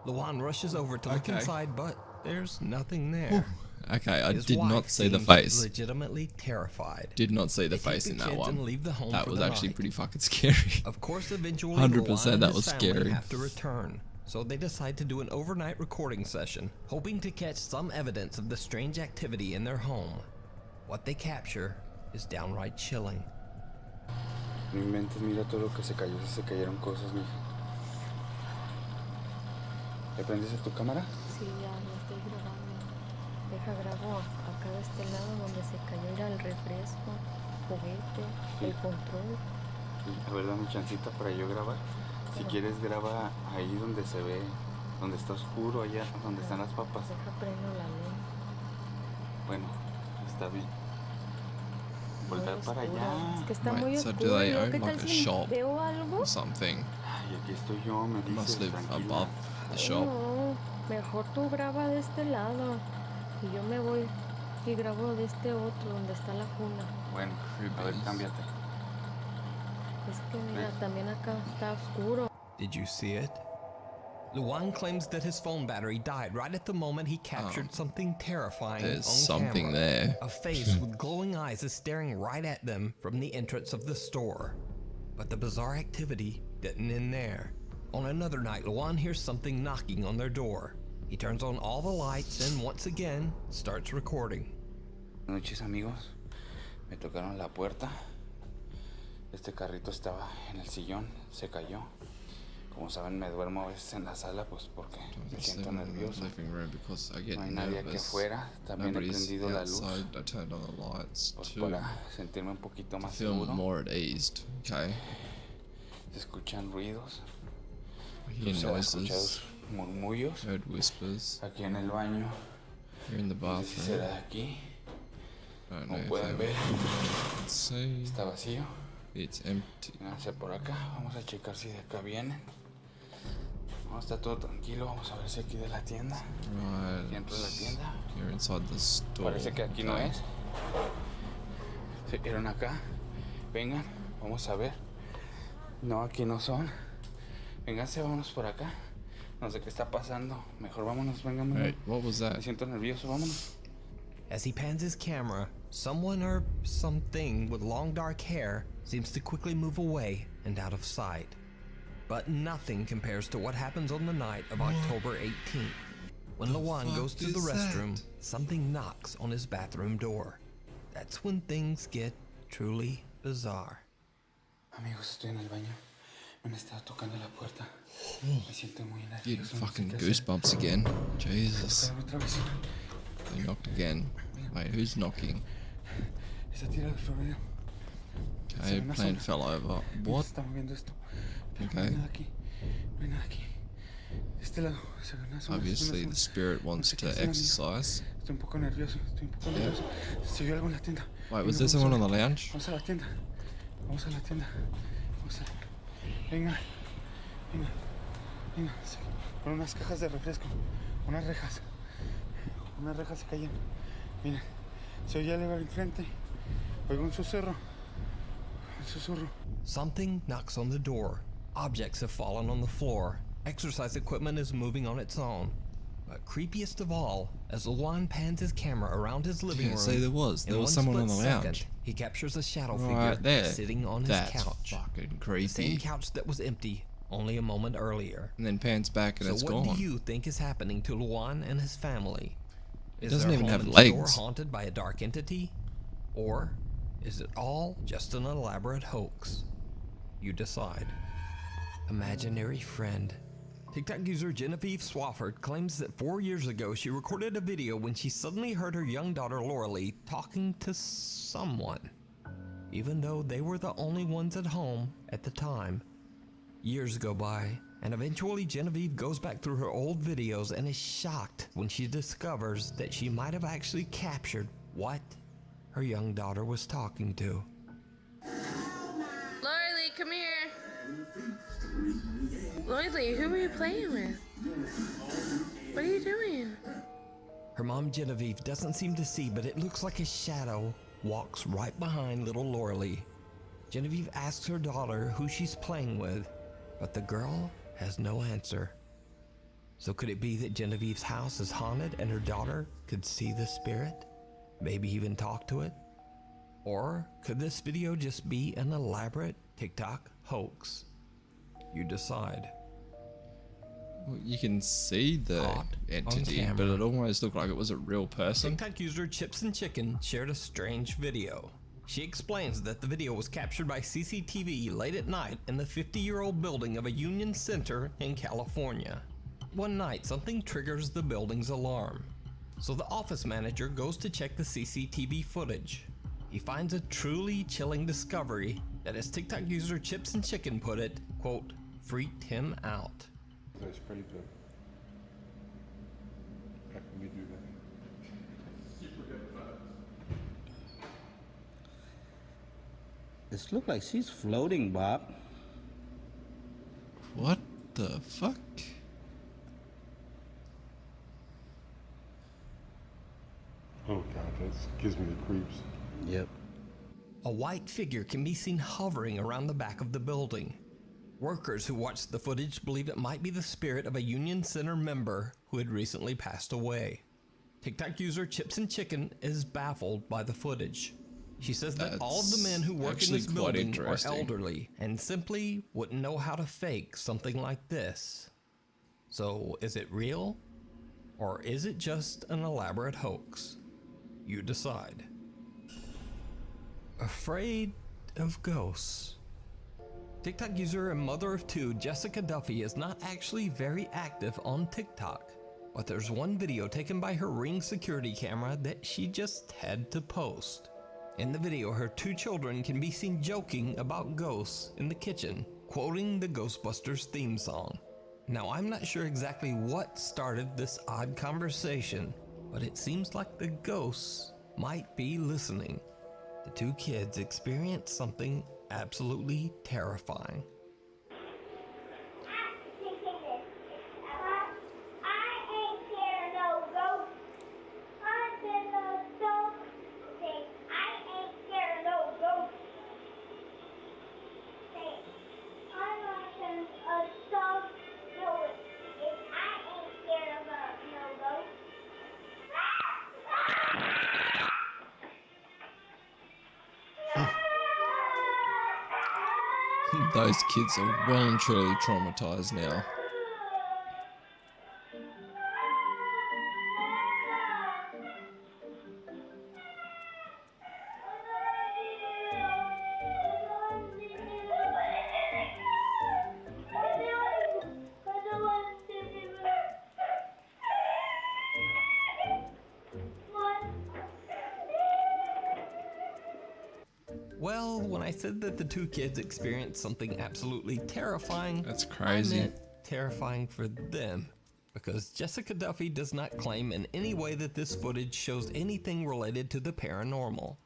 Luan rushes over to look inside, but there's nothing there. Okay, I His did wife not see the seems face. Legitimately terrified. Did not see the They take face the in that kids one. and leave the home That for was the actually night. pretty fucking scary. Of course, eventually 100% Luan and that his was family scary. have to return. So they decide to do an overnight recording session, hoping to catch some evidence of the strange activity in their home. What they capture is downright chilling. No inventes, mira todo lo que se cayó, se cayeron cosas, mija. ¿Le prendes a tu cámara? Sí, ya estoy grabando. Deja grabo acá de este lado donde se cayó era el refresco, juguete, el control. Sí, a ver, dame chancita para yo grabar. Si quieres graba ahí donde se ve, donde está oscuro, allá donde están las papas. Deja prendo la luz. Bueno, está bien. Voltar para allá. Es que está muy So oscuro. do they ¿Qué own tal like a si shop veo algo? or something? Ay, aquí estoy yo, me dices, Must live tranquila. above the shop. No, mejor tú graba de este lado y yo me voy y grabo de este otro donde está la cuna. Bueno, a ver, cámbiate. Es que mira, también acá está oscuro. Did you see it? Luan claims that his phone battery died right at the moment he captured something terrifying There's on something camera. there. A face with glowing eyes is staring right at them from the entrance of the store. But the bizarre activity didn't end there. On another night, Luan hears something knocking on their door. He turns on all the lights and once again starts recording. Buenas noches, amigos. Me tocaron la puerta. Este carrito estaba en el sillón, se cayó. Como saben, me duermo a veces en la sala, pues porque me siento nervioso. No hay nadie aquí afuera. También he prendido la luz, pues para sentirme un poquito más seguro. More at ease. Okay. Se escuchan ruidos. Hear Se escuchan noises. murmullos. Heard whispers. Aquí en el baño. Here in the No sé si bathroom. será de aquí. I don't Como know if pueden ver, Let's see. está vacío. It's empty. Hacia por acá. Vamos a checar si de acá vienen. No, está todo tranquilo. Vamos a ver si aquí de la tienda. Right. Si entro de la tienda. You're inside the store. Parece que aquí no Okay. es. Se vieron acá. Vengan, vamos a ver. No, aquí no son. Vénganse, vámonos por acá. No sé qué está pasando. Mejor vámonos, vengan. Wait, what was that? Me siento nervioso, vámonos. As he pans his camera, someone or something with long dark hair seems to quickly move away and out of sight. But nothing compares to what happens on the night of October 18th. When Luan goes to the restroom, something knocks on his bathroom door. That's when things get truly bizarre. Amigos, estoy en el baño. Me han estado tocando la puerta. Me siento muy Getting nervioso. fucking goosebumps again. Jesus. Tocaron otra vez. They knocked again. Wait, who's knocking? Esa tira de Florida. Okay, plane fell over. What? Se está moviendo esto. Pero no hay Okay. nada aquí. No hay nada aquí. De este lado. Se ve una zona, Obviously, una the zona. spirit wants No sé to qué es, amigo. exercise. Estoy un poco nervioso. Estoy un poco nervioso. Se vio algo en la tienda. Wait, was Venga, there vamos someone a on the ver. lounge? Vamos a la tienda. Vamos a la tienda. Vamos a... Venga. Venga. Venga. Sí. Con unas cajas de refresco. Unas rejas. Unas rejas se cayeron. Miren. Se oye algo al enfrente. Oigo un susurro. Un susurro. Something knocks on the door. Objects have fallen on the floor. Exercise equipment is moving on its own. But creepiest of all, as Luan pans his camera around his living Yeah, room, see, there was in one someone on split the lounge. second, he captures a shadow Right figure there. sitting on his That's couch. fucking The creepy. same couch that was empty only a moment earlier. And then pans back and So it's what gone. do you think is happening to Luan and his family? Is doesn't their even home have and legs. store haunted by a dark entity? Or is it all just an elaborate hoax? You decide. Imaginary friend. TikTok user Genevieve Swafford claims that 4 years ago she recorded a video when she suddenly heard her young daughter Lauralee talking to someone, even though they were the only ones at home at the time. Years go by, and eventually Genevieve goes back through her old videos and is shocked when she discovers that she might have actually captured what her young daughter was talking to. Lorelei, come here. Lorelei, who are you playing with? What are you doing? Her mom Genevieve doesn't seem to see, but it looks like a shadow walks right behind little Lauralee. Genevieve asks her daughter who she's playing with, but the girl has no answer. So could it be that Genevieve's house is haunted and her daughter could see the spirit? Maybe even talk to it? Or could this video just be an elaborate TikTok hoax? You decide. Well, you can see the entity, but it almost looked like it was a real person. TikTok user Chips and Chicken shared a strange video. She explains that the video was captured by CCTV late at night in the 50-year-old building of a Union Center in California. One night, something triggers the building's alarm. So the office manager goes to check the CCTV footage. He finds a truly chilling discovery that, as TikTok user Chips and Chicken put it, quote, freaked him out. That's pretty good. How can we do that? This looks like she's floating, Bob. What the fuck? Oh god, that gives me the creeps. Yep. A white figure can be seen hovering around the back of the building. Workers who watched the footage believe it might be the spirit of a Union Center member who had recently passed away. TikTok user Chips and Chicken is baffled by the footage. She says that all of the men who work in this building are elderly and simply wouldn't know how to fake something like this. So is it real? Or is it just an elaborate hoax? You decide. Afraid of ghosts. TikTok user and mother of two Jessica Duffy is not actually very active on TikTok, but there's one video taken by her Ring security camera that she just had to post. In the video, her two children can be seen joking about ghosts in the kitchen, quoting the Ghostbusters theme song. Now, I'm not sure exactly what started this odd conversation, but it seems like the ghosts might be listening. The two kids experience something absolutely terrifying. Those kids are well and truly traumatized now. Well, when I said that the two kids experienced something absolutely terrifying, that's crazy. I meant terrifying for them, because Jessica Duffy does not claim in any way that this footage shows anything related to the paranormal.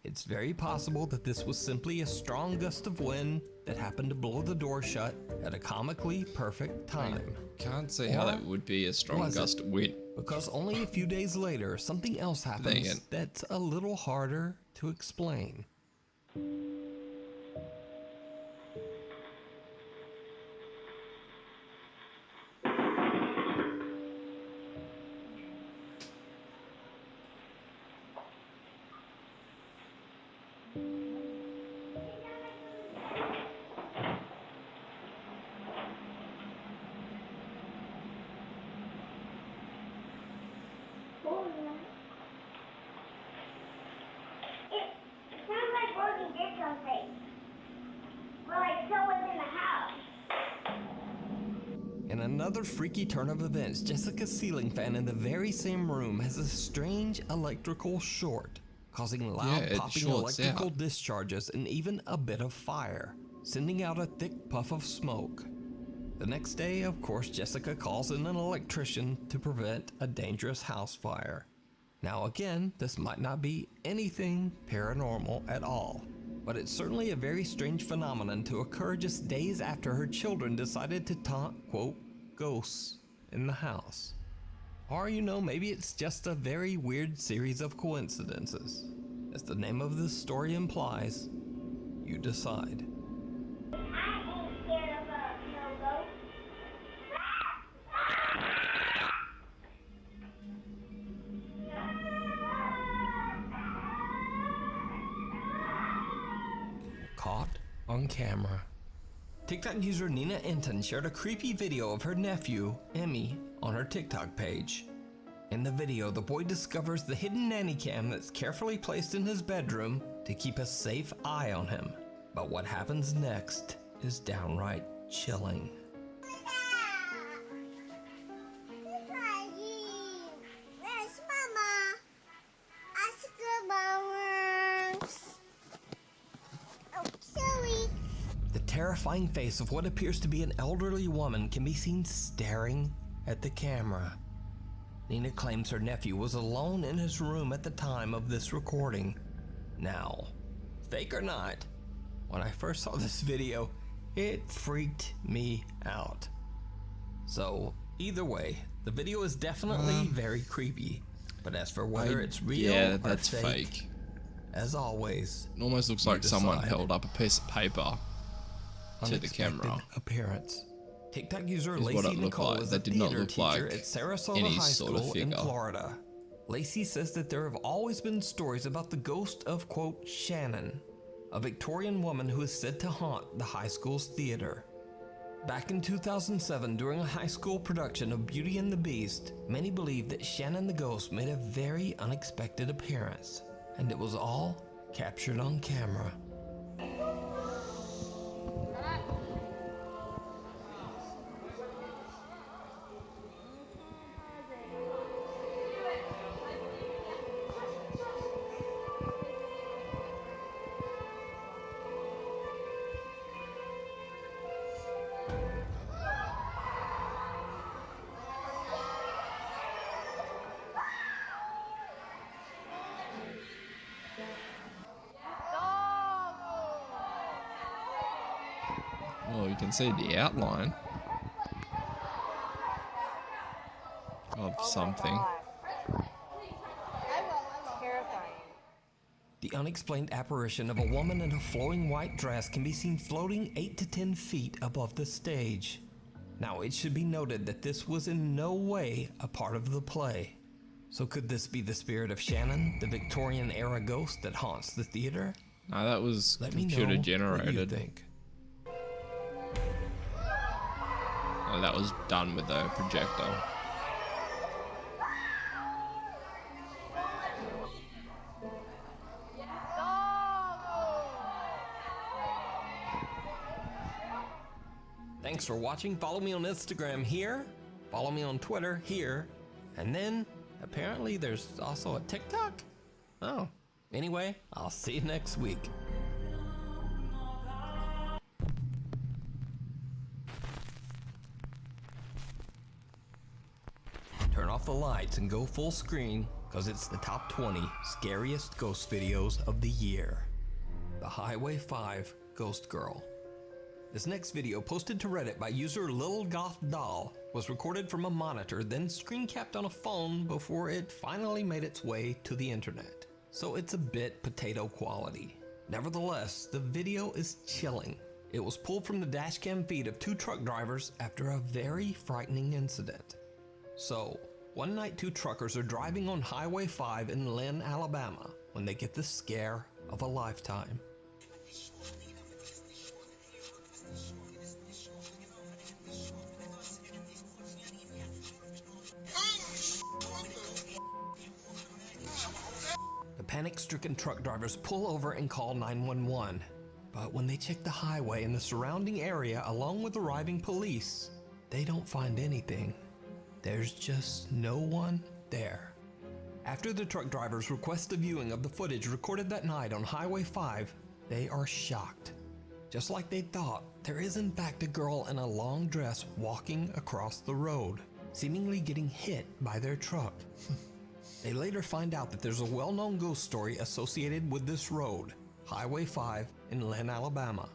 It's very possible that this was simply a strong gust of wind that happened to blow the door shut at a comically perfect time. Can't see how that would be a strong gust of wind. Because only a few days later, something else happens that's a little harder to explain. In another freaky turn of events, Jessica's ceiling fan in the very same room has a strange electrical short, causing loud popping electrical discharges and even a bit of fire, sending out a thick puff of smoke. The next day, of course, Jessica calls in an electrician to prevent a dangerous house fire. Now again, this might not be anything paranormal at all, but it's certainly a very strange phenomenon to occur just days after her children decided to taunt, quote, ghosts in the house. Or, you know, maybe it's just a very weird series of coincidences. As the name of this story implies, you decide. Caught on camera. TikTok user Nina Enton shared a creepy video of her nephew, Emmy, on her TikTok page. In the video, the boy discovers the hidden nanny cam that's carefully placed in his bedroom to keep a safe eye on him. But what happens next is downright chilling. The terrifying face of what appears to be an elderly woman can be seen staring at the camera. Nina claims her nephew was alone in his room at the time of this recording. Now, fake or not, when I first saw this video, it freaked me out. So, either way, the video is definitely very creepy. But as for whether it's real yeah, or that's fake. As always, it almost looks like someone held up a piece of paper to the camera. Appearance. TikTok user Is what Lacey it looked Nicole like. is That a did not theater look teacher like at Sarasota any High sort of School in figure. Florida. Lacey says that there have always been stories about the ghost of, quote, Shannon, a Victorian woman who is said to haunt the high school's theater. Back in 2007, during a high school production of Beauty and the Beast, many believed that Shannon the ghost made a very unexpected appearance, and it was all captured on camera. Oh, you can see the outline of something. The unexplained apparition of a woman in a flowing white dress can be seen floating 8 to 10 feet above the stage. Now, it should be noted that this was in no way a part of the play. So could this be the spirit of Shannon, the Victorian-era ghost that haunts the theater? No, that was Let me know computer what you generated. think. Oh, that was done with a projector. Thanks for watching. Follow me on Instagram here. Follow me on Twitter here. And then, apparently there's also a TikTok? Oh. Anyway, I'll see you next week. Turn off the lights and go full screen, because it's the top 20 scariest ghost videos of the year. The Highway 5 Ghost Girl. This next video, posted to Reddit by user Lil Goth Doll, was recorded from a monitor, then screen capped on a phone before it finally made its way to the internet. So it's a bit potato quality. Nevertheless, the video is chilling. It was pulled from the dashcam feed of 2 truck drivers after a very frightening incident. So, one night 2 truckers are driving on Highway 5 in Lynn, Alabama, when they get the scare of a lifetime. The panic-stricken truck drivers pull over and call 911. But when they check the highway and the surrounding area along with arriving police, they don't find anything. There's just no one there. After the truck drivers request a viewing of the footage recorded that night on Highway 5, they are shocked. Just like they thought, there is in fact a girl in a long dress walking across the road, seemingly getting hit by their truck. They later find out that there's a well-known ghost story associated with this road, Highway 5 in Lynn, Alabama.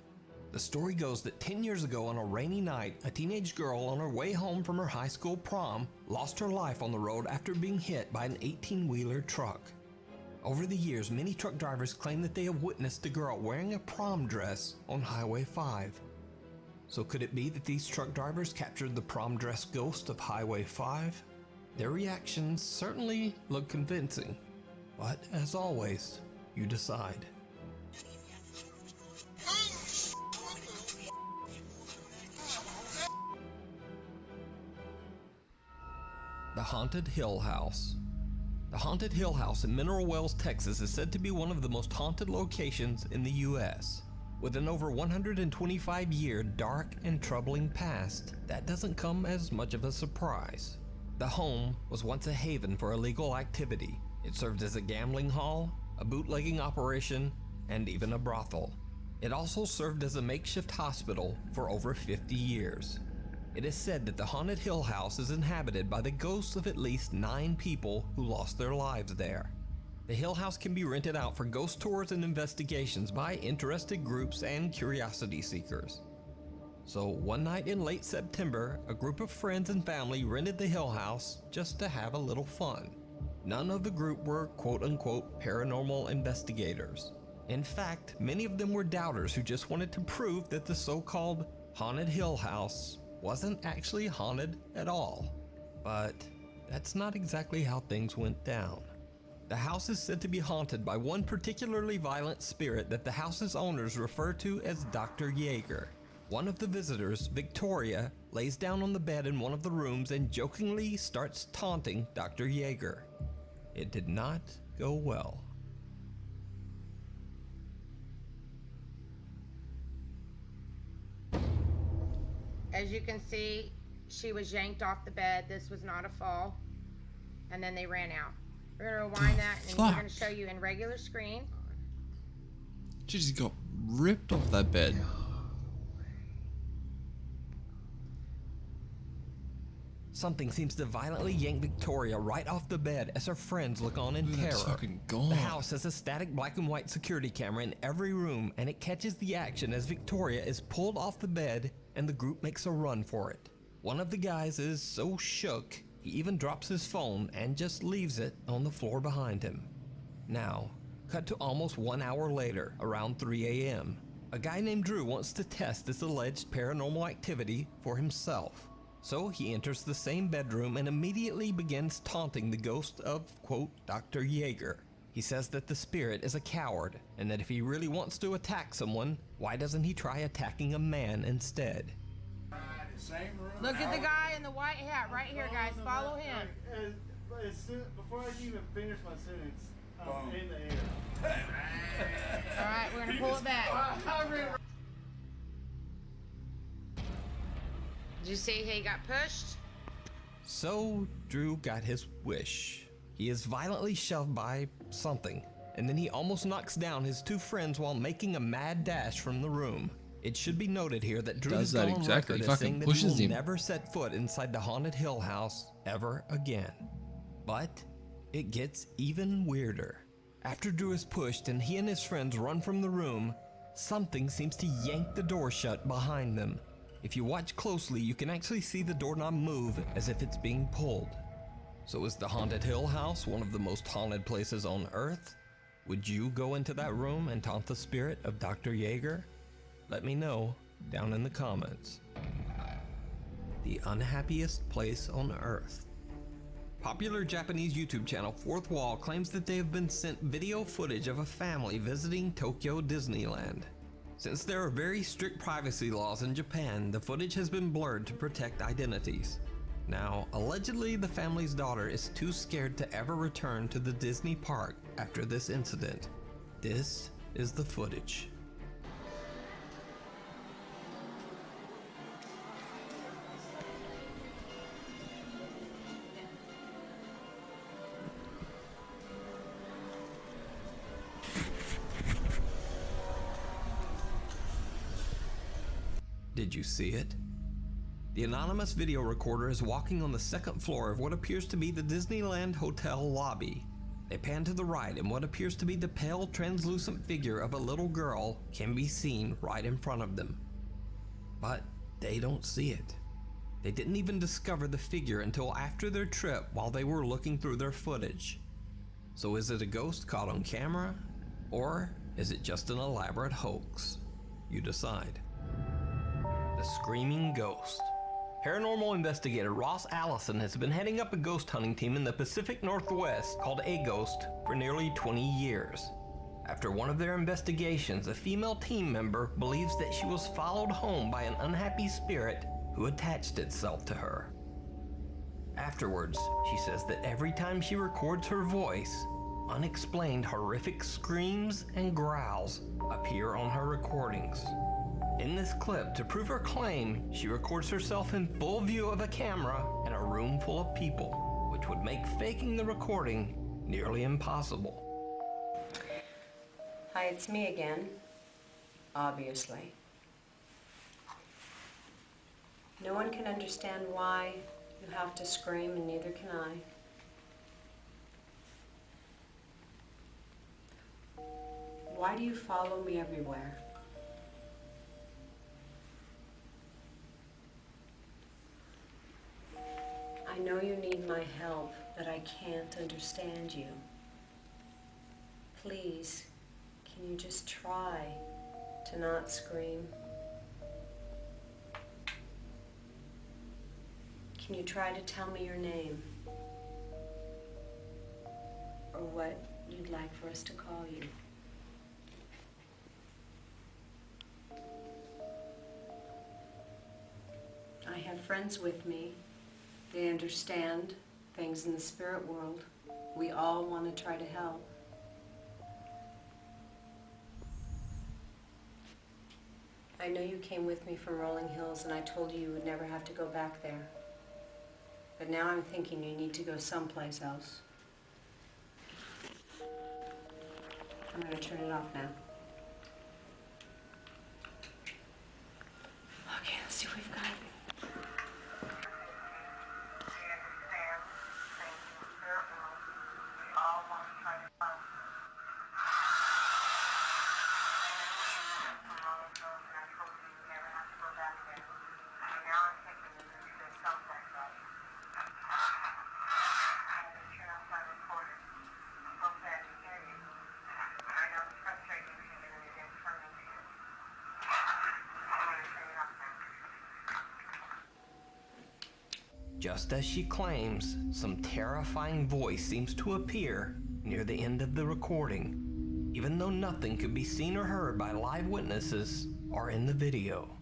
The story goes that 10 years ago on a rainy night, a teenage girl on her way home from her high school prom lost her life on the road after being hit by an 18-wheeler truck. Over the years, many truck drivers claim that they have witnessed a girl wearing a prom dress on Highway 5. So could it be that these truck drivers captured the prom dress ghost of Highway 5? Their reactions certainly look convincing, but as always, you decide. The Haunted Hill House. The Haunted Hill House in Mineral Wells, Texas is said to be one of the most haunted locations in the U.S. With an over 125-year dark and troubling past, that doesn't come as much of a surprise. The home was once a haven for illegal activity. It served as a gambling hall, a bootlegging operation, and even a brothel. It also served as a makeshift hospital for over 50 years. It is said that the Haunted Hill House is inhabited by the ghosts of at least 9 people who lost their lives there. The Hill House can be rented out for ghost tours and investigations by interested groups and curiosity seekers. So one night in late September, a group of friends and family rented the Hill House just to have a little fun. None of the group were quote-unquote paranormal investigators. In fact, many of them were doubters who just wanted to prove that the so-called Haunted Hill House wasn't actually haunted at all. But that's not exactly how things went down. The house is said to be haunted by one particularly violent spirit that the house's owners refer to as Dr. Yeager. One of the visitors, Victoria, lays down on the bed in one of the rooms and jokingly starts taunting Dr. Yeager. It did not go well. As you can see, she was yanked off the bed. This was not a fall. And then they ran out. We're going to rewind that and we're going to show you in regular screen. She just got ripped off that bed. Something seems to violently yank Victoria right off the bed as her friends look on in terror. That's fucking gone. The house has a static black and white security camera in every room, and it catches the action as Victoria is pulled off the bed and the group makes a run for it. One of the guys is so shook, he even drops his phone and just leaves it on the floor behind him. Now, cut to almost 1 hour later, around 3 a.m. A guy named Drew wants to test this alleged paranormal activity for himself. So he enters the same bedroom and immediately begins taunting the ghost of, quote, Dr. Yeager. He says that the spirit is a coward, and that if he really wants to attack someone, why doesn't he try attacking a man instead? Look at the guy in the white hat right here, guys. Follow him. Before I can even finish my sentence, I'm in the air. All right, we're going to pull it back. Did you see he got pushed? So Drew got his wish. He is violently shoved by something, and then he almost knocks down his 2 friends while making a mad dash from the room. It should be noted here that Drew has gone on record as saying that he will never set foot inside the Haunted Hill House ever again. But it gets even weirder. After Drew is pushed and he and his friends run from the room, something seems to yank the door shut behind them. If you watch closely, you can actually see the doorknob move as if it's being pulled. So is the Haunted Hill House one of the most haunted places on Earth? Would you go into that room and taunt the spirit of Dr. Yeager? Let me know down in the comments. The unhappiest place on Earth. Popular Japanese YouTube channel Fourth Wall claims that they have been sent video footage of a family visiting Tokyo Disneyland. Since there are very strict privacy laws in Japan, the footage has been blurred to protect identities. Now, allegedly the family's daughter is too scared to ever return to the Disney park after this incident. This is the footage. Did you see it? The anonymous video recorder is walking on the second floor of what appears to be the Disneyland Hotel lobby. They pan to the right and what appears to be the pale, translucent figure of a little girl can be seen right in front of them. But they don't see it. They didn't even discover the figure until after their trip while they were looking through their footage. So is it a ghost caught on camera, or is it just an elaborate hoax? You decide. The Screaming Ghost. Paranormal investigator Ross Allison has been heading up a ghost hunting team in the Pacific Northwest called A Ghost for nearly 20 years. After one of their investigations, a female team member believes that she was followed home by an unhappy spirit who attached itself to her. Afterwards, she says that every time she records her voice, unexplained horrific screams and growls appear on her recordings. In this clip, to prove her claim, she records herself in full view of a camera in a room full of people, which would make faking the recording nearly impossible. Hi, it's me again, obviously. No one can understand why you have to scream, and neither can I. Why do you follow me everywhere? I know you need my help, but I can't understand you. Please, can you just try to not scream? Can you try to tell me your name? Or what you'd like for us to call you? I have friends with me. They understand things in the spirit world. We all want to try to help. I know you came with me from Rolling Hills, and I told you you would never have to go back there. But now I'm thinking you need to go someplace else. I'm going to turn it off now. Okay, let's see what we've got. Just as she claims, some terrifying voice seems to appear near the end of the recording, even though nothing could be seen or heard by live witnesses or in the video.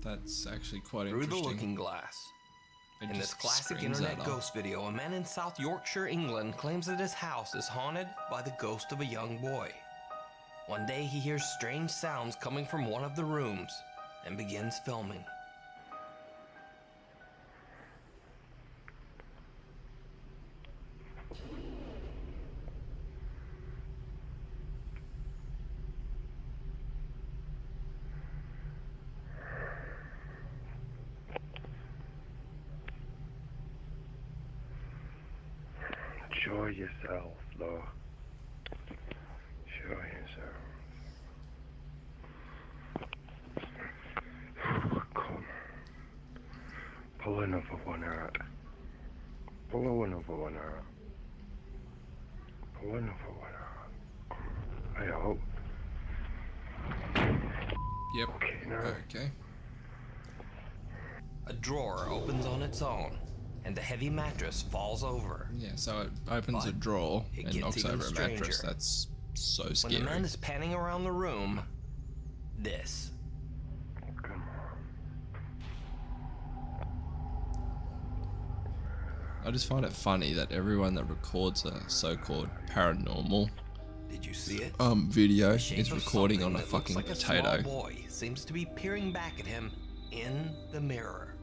That's actually quite Through interesting. the Looking Glass. It In this just classic screams internet that ghost video, a man in South Yorkshire, England, claims that his house is haunted by the ghost of a young boy. One day he hears strange sounds coming from one of the rooms and begins filming. Enjoy yourself, Lord. Enjoy yourself. Come. Pull another one out. Pull another one out. Pull another one out. I hope. Yep. Okay, now. Okay. A drawer opens on its own, and a heavy mattress falls over. Yeah, so it opens a But drawer it and gets knocks even over a mattress. stranger. That's so scary. When the man is panning around the room, this. I just find it funny that everyone that records a so-called paranormal Did you see it? video The shape is of recording on something a that looks fucking like a potato. small boy seems to be peering back at him in the mirror.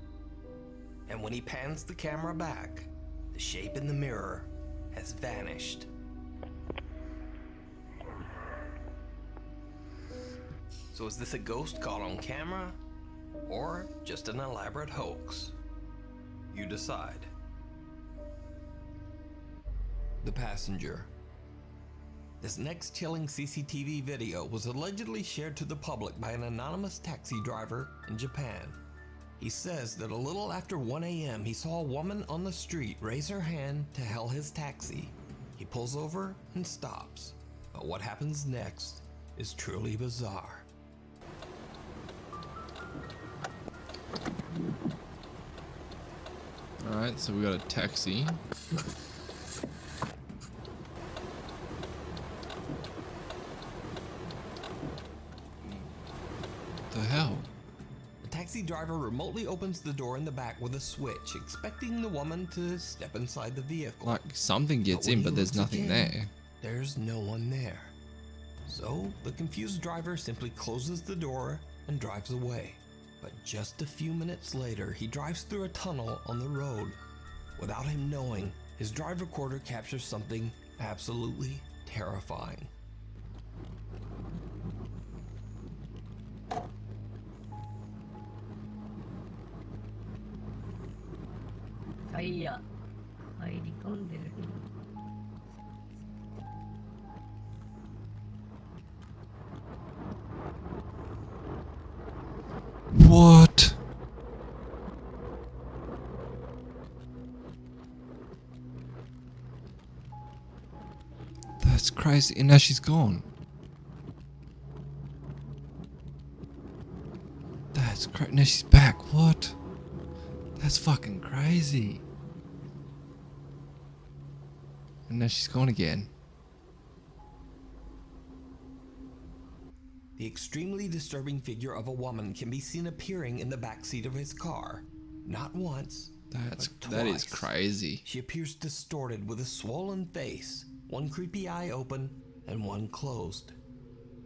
And when he pans the camera back, the shape in the mirror has vanished. So is this a ghost caught on camera, or just an elaborate hoax? You decide. The passenger. This next chilling CCTV video was allegedly shared to the public by an anonymous taxi driver in Japan. He says that a little after 1 a.m. he saw a woman on the street raise her hand to hail his taxi. He pulls over and stops. But what happens next is truly bizarre. Alright, so we got a taxi. The hell? The taxi driver remotely opens the door in the back with a switch, expecting the woman to step inside the vehicle. Like something gets in, but there's nothing there. There's no one there. So the confused driver simply closes the door and drives away. But just a few minutes later, he drives through a tunnel on the road. Without him knowing, his drive recorder captures something absolutely terrifying. What? That's crazy. And now she's gone. That's crazy. Now she's back. What? That's fucking crazy. And now she's gone again. The extremely disturbing figure of a woman can be seen appearing in the backseat of his car. Not once, but That is twice. crazy. She appears distorted with a swollen face, one creepy eye open and one closed.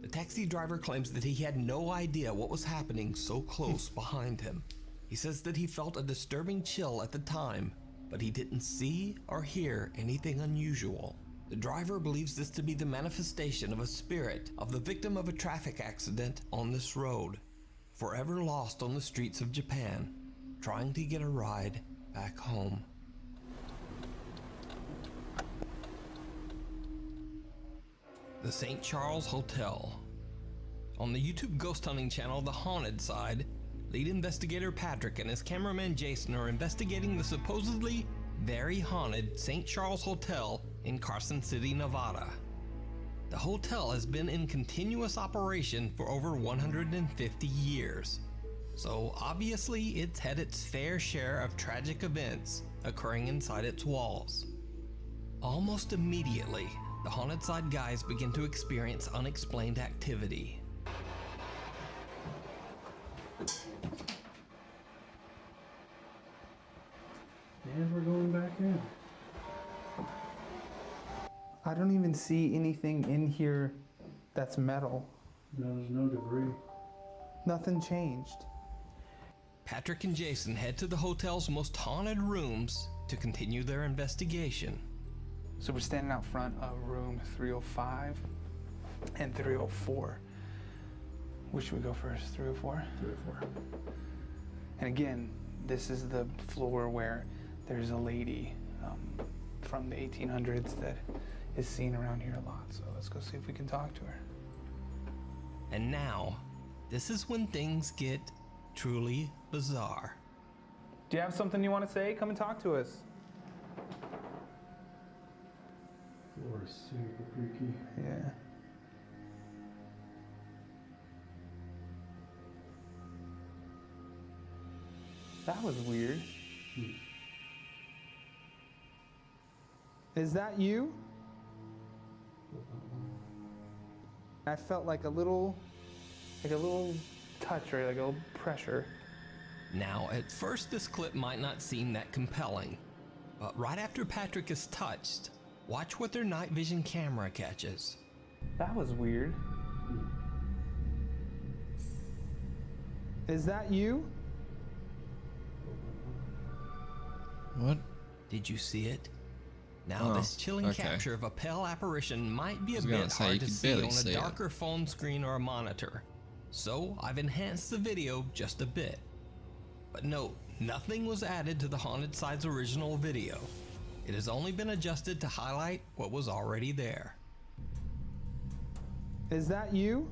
The taxi driver claims that he had no idea what was happening so close behind him. He says that he felt a disturbing chill at the time, but he didn't see or hear anything unusual. The driver believes this to be the manifestation of a spirit of the victim of a traffic accident on this road, forever lost on the streets of Japan, trying to get a ride back home. The St. Charles Hotel. On the YouTube ghost hunting channel The Haunted Side, lead investigator Patrick and his cameraman Jason are investigating the supposedly very haunted St. Charles Hotel in Carson City, Nevada. The hotel has been in continuous operation for over 150 years, so obviously it's had its fair share of tragic events occurring inside its walls. Almost immediately, the Haunted Side guys begin to experience unexplained activity. And we're going back in. I don't even see anything in here that's metal. No, there's no debris. Nothing changed. Patrick and Jason head to the hotel's most haunted rooms to continue their investigation. So we're standing out front of room 305 and 304. Which should we go first? 304? 304. And again, this is the floor where there's a lady from the 1800s that is seen around here a lot. So let's go see if we can talk to her. And now, this is when things get truly bizarre. Do you have something you want to say? Come and talk to us. Floor is super creaky. Yeah. That was weird. Is that you? I felt like a little touch, or like a little pressure. Now, at first this clip might not seem that compelling, but right after Patrick is touched, watch what their night vision camera catches. That was weird. Is that you? What? Did you see it? Now, this chilling capture of a pale apparition might be a bit hard to see on a darker phone screen or a monitor, so I've enhanced the video just a bit. But note, nothing was added to the Haunted Side's original video. It has only been adjusted to highlight what was already there. Is that you?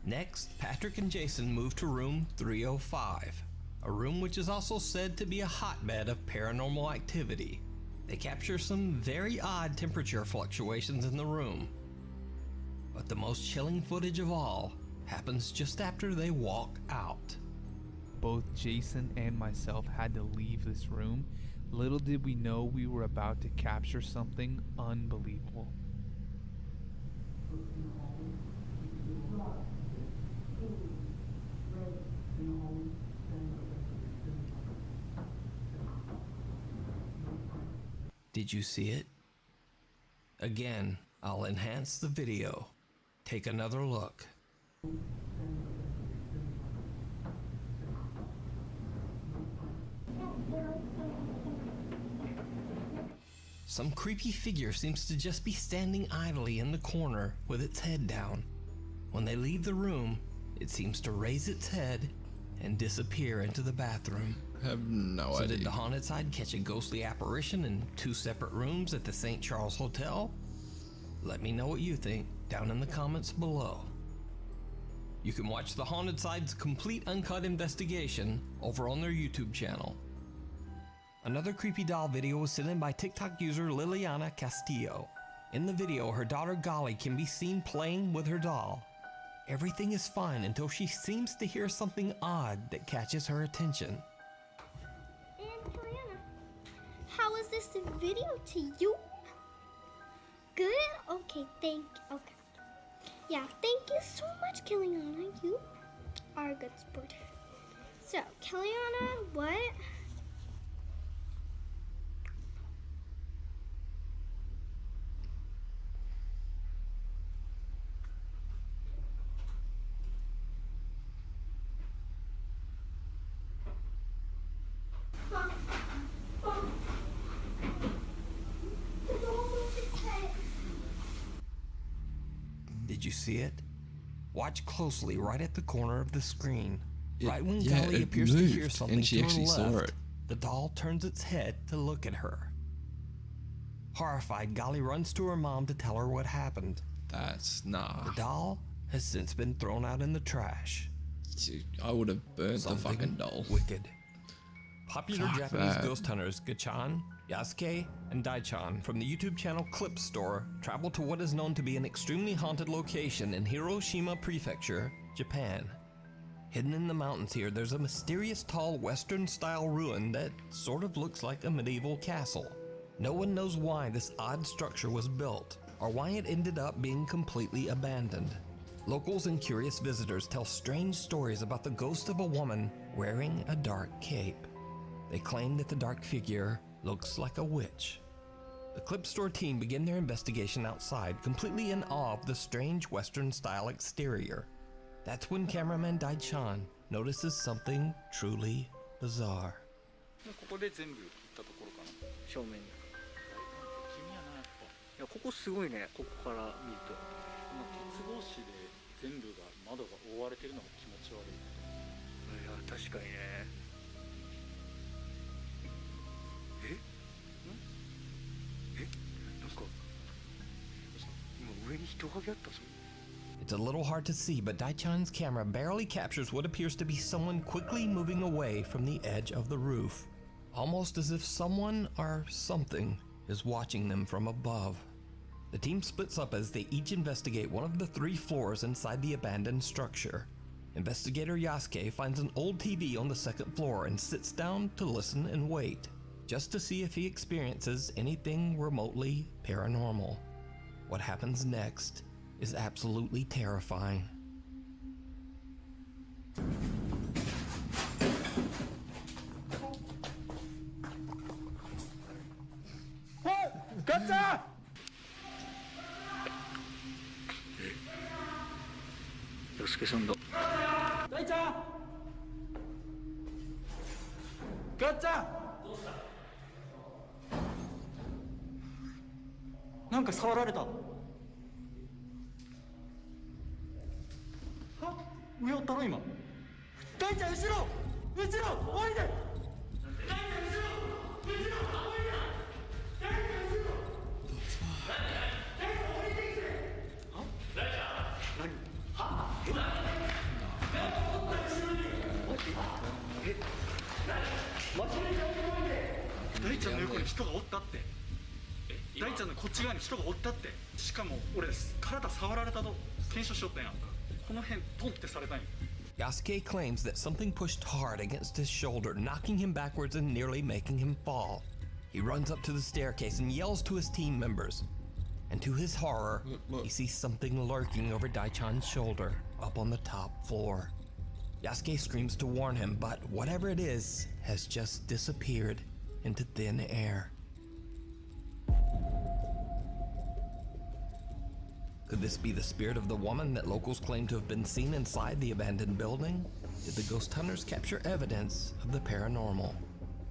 Next, Patrick and Jason move to room 305, a room which is also said to be a hotbed of paranormal activity. They capture some very odd temperature fluctuations in the room. But the most chilling footage of all happens just after they walk out. Both Jason and myself had to leave this room. Little did we know we were about to capture something unbelievable. Did you see it? Again, I'll enhance the video. Take another look. Some creepy figure seems to just be standing idly in the corner with its head down. When they leave the room, it seems to raise its head and disappear into the bathroom. I have no idea. So did the haunted side catch a ghostly apparition in 2 separate rooms at the St. Charles Hotel? Let me know what you think down in the comments below. You can watch the haunted side's complete uncut investigation over on their YouTube channel. Another creepy doll video was sent in by TikTok user Liliana Castillo. In the video, her daughter Golly can be seen playing with her doll. Everything is fine until she seems to hear something odd that catches her attention. And Kiliana, how was this video to you? Good? Okay, okay. Yeah, thank you so much, Kiliana. You are a good sport. So, Kiliana, what? Did you see it? Watch closely right at the corner of the screen. Right when yeah, Golly it appears to hear moved, something and she to her actually saw left, it. the doll turns its head to look at her. Horrified, Golly runs to her mom to tell her what happened. That's nah. The doll has since been thrown out in the trash. I would have burnt the fucking doll. Wicked. Popular Fuck Japanese that. ghost hunters Gachan, Yasuke, and Daichan from the YouTube channel Clip Store travel to what is known to be an extremely haunted location in Hiroshima Prefecture, Japan. Hidden in the mountains here, there's a mysterious tall Western-style ruin that sort of looks like a medieval castle. No one knows why this odd structure was built, or why it ended up being completely abandoned. Locals and curious visitors tell strange stories about the ghost of a woman wearing a dark cape. They claim that the dark figure looks like a witch. The Clip Store team begin their investigation outside, completely in awe of the strange Western-style exterior. That's when cameraman Daichan notices something truly bizarre. ここで全部行ったところかな。正面に。君やなやっぱ。いやここすごいね。ここから見ると。この鉄格子で全部が窓が覆われてるのが気持ち悪い。いや確かにね。え？なんか今上に人影あったぞ。 It's a little hard to see, but Daichan's camera barely captures what appears to be someone quickly moving away from the edge of the roof, almost as if someone or something is watching them from above. The team splits up as they each investigate one of the 3 floors inside the abandoned structure. Investigator Yasuke finds an old TV on the 2nd floor and sits down to listen and wait, just to see if he experiences anything remotely paranormal. What happens next is absolutely terrifying. Hey! Gotcha! 洋介さんだ。大ちゃん。ガッチャン。どうした？なんか触られた。 上をったろ今大ちゃん後ろ降りて大ちゃん後ろちゃんの横に人がおったって。大ちゃんのこっち側に人がおったって。しかも俺体触られたと検証しよったんやんか。この辺トンってされたんや。 Yasuke claims that something pushed hard against his shoulder, knocking him backwards and nearly making him fall. He runs up to the staircase and yells to his team members. And to his horror, he sees something lurking over Daichan's shoulder, up on the top floor. Yasuke screams to warn him, but whatever it is has just disappeared into thin air. Could this be the spirit of the woman that locals claim to have been seen inside the abandoned building? Did the ghost hunters capture evidence of the paranormal?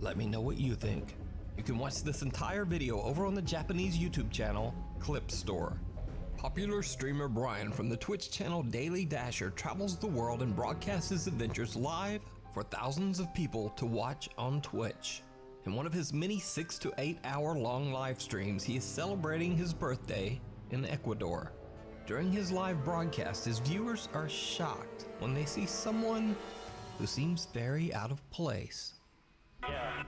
Let me know what you think. You can watch this entire video over on the Japanese YouTube channel, Clip Store. Popular streamer Brian from the Twitch channel Daily Dasher travels the world and broadcasts his adventures live for thousands of people to watch on Twitch. In one of his many 6 to 8 hour long live streams, he is celebrating his birthday in Ecuador. During his live broadcast, his viewers are shocked when they see someone who seems very out of place. Yeah,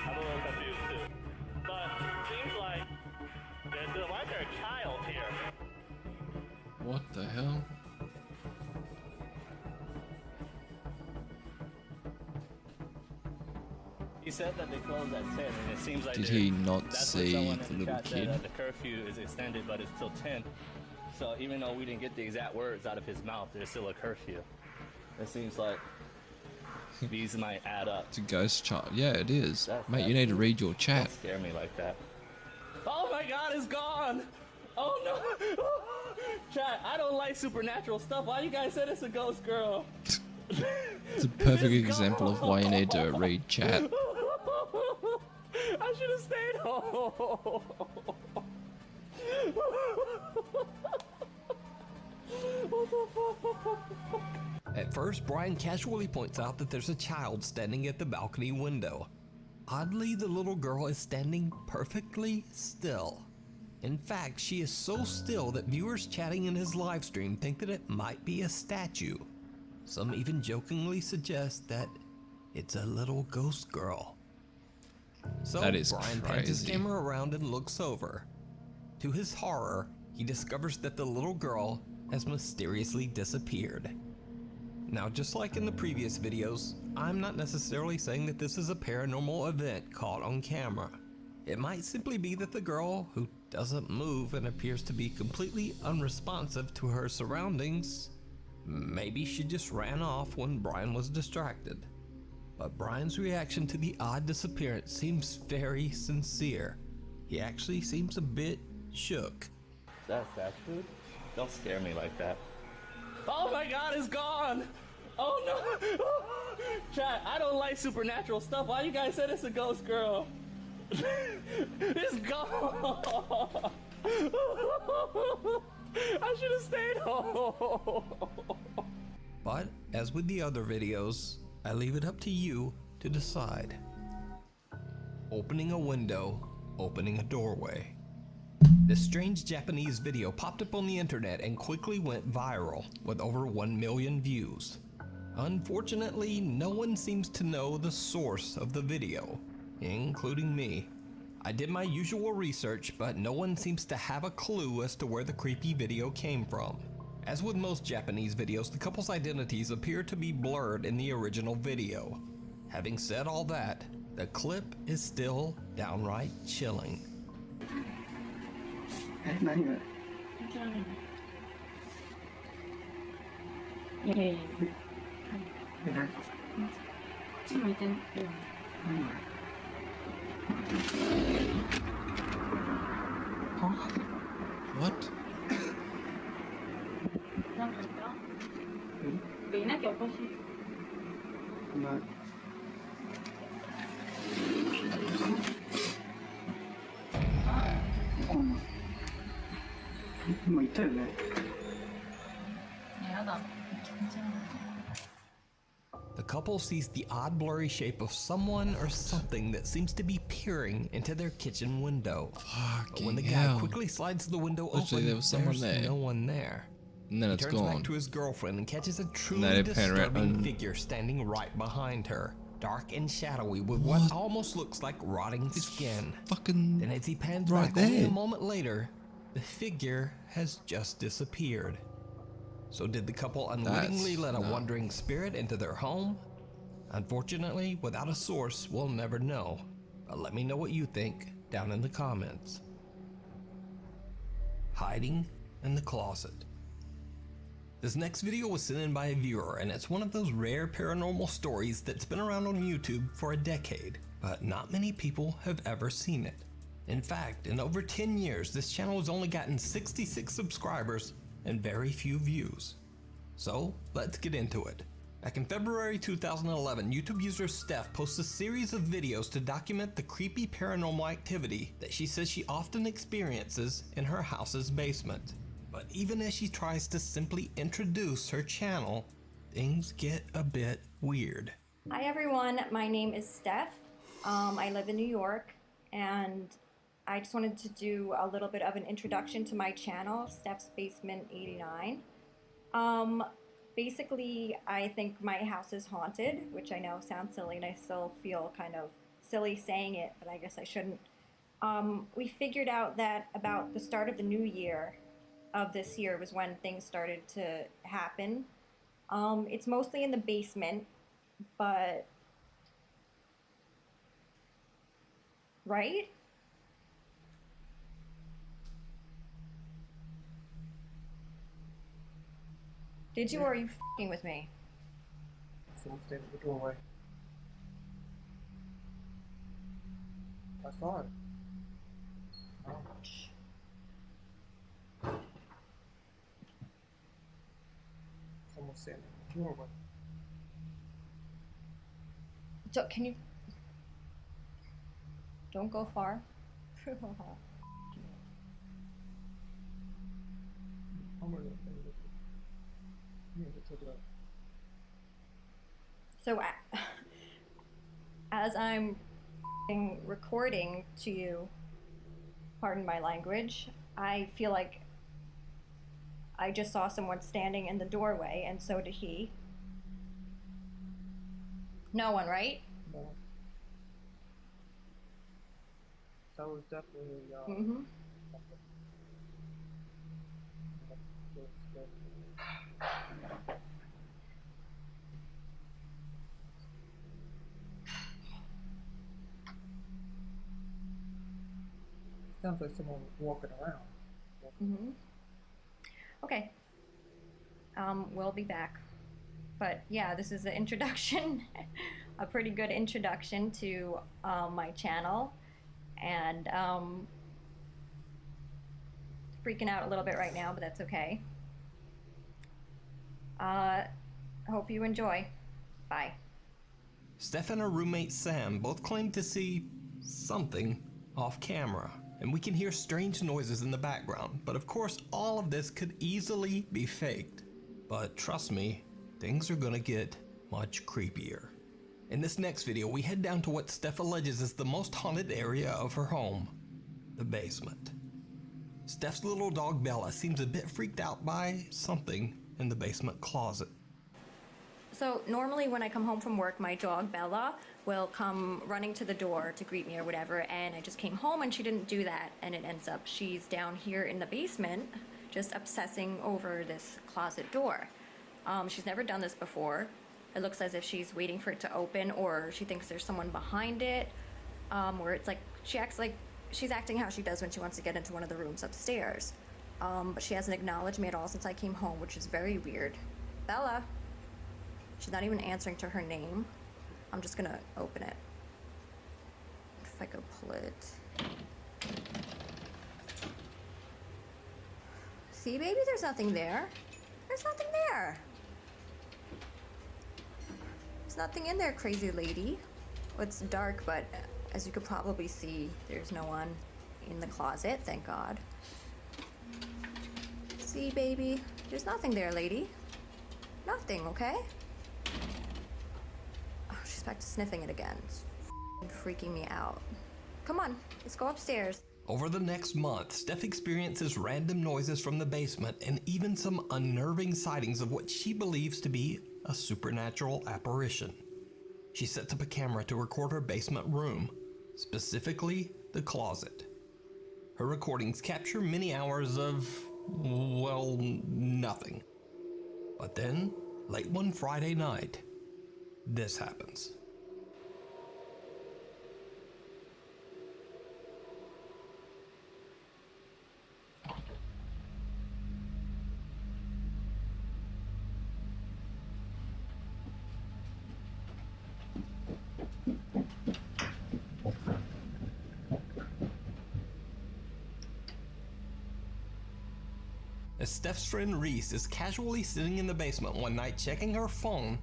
I'm a little confused too. But it seems like why is there a child here? What the hell? He said that they closed at 10, and it seems like Did he not see the little kid? The curfew is extended, but it's till 10. So even though we didn't get the exact words out of his mouth, there's still a curfew. It seems like these might add up. It's a ghost child. Yeah, it is. Mate, you need to read your chat. Don't scare me like that. Oh my god, it's gone! Oh no! Chat, I don't like supernatural stuff. Why you guys said it's a ghost girl? It's a perfect example of why you need to read chat. I should have stayed home. What the fuck? At first, Brian casually points out that there's a child standing at the balcony window. Oddly, the little girl is standing perfectly still. In fact, she is so still that viewers chatting in his live stream think that it might be a statue. Some even jokingly suggest that it's a little ghost girl. So That is Brian pans his crazy. camera around and looks over. To his horror, he discovers that the little girl has mysteriously disappeared. Now, just like in the previous videos, I'm not necessarily saying that this is a paranormal event caught on camera. It might simply be that the girl, who doesn't move and appears to be completely unresponsive to her surroundings, maybe she just ran off when Brian was distracted. But Brian's reaction to the odd disappearance seems very sincere. He actually seems a bit shook. That's that food? Don't scare me like that. Oh my god, it's gone! Oh no! Chat, I don't like supernatural stuff. Why you guys said it's a ghost girl? It's gone! I should have stayed home. But as with the other videos, I leave it up to you to decide. Opening a window, opening a doorway. This strange Japanese video popped up on the internet and quickly went viral with over 1 million views. Unfortunately, no one seems to know the source of the video, including me. I did my usual research, but no one seems to have a clue as to where the creepy video came from. As with most Japanese videos, the couple's identities appear to be blurred in the original video. Having said all that, the clip is still downright chilling. What? The couple sees the odd blurry shape of someone or something that seems to be peering into their kitchen window. But when the guy hell. quickly slides the window Literally, open, there was someone there's there. no one there. And then He it's turns back gone. to his girlfriend and catches a then truly they pan around disturbing and- figure standing right behind her. dark and shadowy with what almost looks like rotting skin. Fucking then as he pans right back only there. a moment later, the figure has just disappeared. So did the couple unwittingly let a wandering spirit into their home? Unfortunately, without a source, we'll never know. But let me know what you think down in the comments. Hiding in the closet. This next video was sent in by a viewer, and it's one of those rare paranormal stories that's been around on YouTube for a decade, but not many people have ever seen it. In fact, in over 10 years, this channel has only gotten 66 subscribers and very few views. So, let's get into it. Back in February 2011, YouTube user Steph posts a series of videos to document the creepy paranormal activity that she says she often experiences in her house's basement. But even as she tries to simply introduce her channel, things get a bit weird. Hi everyone, my name is Steph. I live in New York, and I just wanted to do a little bit of an introduction to my channel, Steph's Basement 89. Basically, I think my house is haunted, which I know sounds silly, and I still feel kind of silly saying it, but I guess I shouldn't. We figured out that about the start of the new year of this year was when things started to happen. It's mostly in the basement, but... Right? Did you, or are you f***ing with me? Someone standing at the doorway. I saw it. Ouch. Someone standing at the doorway. Can you... Don't go far. I'm gonna check it out. So, as I'm recording to you, pardon my language, I feel like I just saw someone standing in the doorway, and so did he. No one, right? No. That was definitely, Mm-hmm. Sounds like someone walking around. Mm-hmm. Okay. We'll be back. But yeah, this is an introduction, a pretty good introduction to my channel, and freaking out a little bit right now, but that's okay. Hope you enjoy. Bye. Steph and her roommate Sam both claim to see something off camera, and we can hear strange noises in the background, but of course all of this could easily be faked. But trust me, things are gonna get much creepier. In this next video, we head down to what Steph alleges is the most haunted area of her home, the basement. Steph's little dog Bella seems a bit freaked out by something in the basement closet. So normally when I come home from work, my dog Bella will come running to the door to greet me or whatever, and I just came home and she didn't do that, and it ends up she's down here in the basement just obsessing over this closet door. She's never done this before. It looks as if she's waiting for it to open, or she thinks there's someone behind it, where it's like she acts like she's acting how she does when she wants to get into one of the rooms upstairs. But she hasn't acknowledged me at all since I came home, which is very weird. Bella! She's not even answering to her name. I'm just gonna open it. If I could pull it. See, baby, there's nothing there. There's nothing there. There's nothing in there, crazy lady. Well, it's dark, but as you could probably see, there's no one in the closet, thank God. See, baby, there's nothing there, lady. Nothing, okay? Oh, she's back to sniffing it again. It's freaking me out. Come on, let's go upstairs. Over the next month, Steph experiences random noises from the basement and even some unnerving sightings of what she believes to be a supernatural apparition. she sets up a camera to record her basement room, specifically the closet. Her recordings capture many hours of, well, nothing. But then, late one Friday night, this happens. As Steph's friend Reese is casually sitting in the basement one night checking her phone,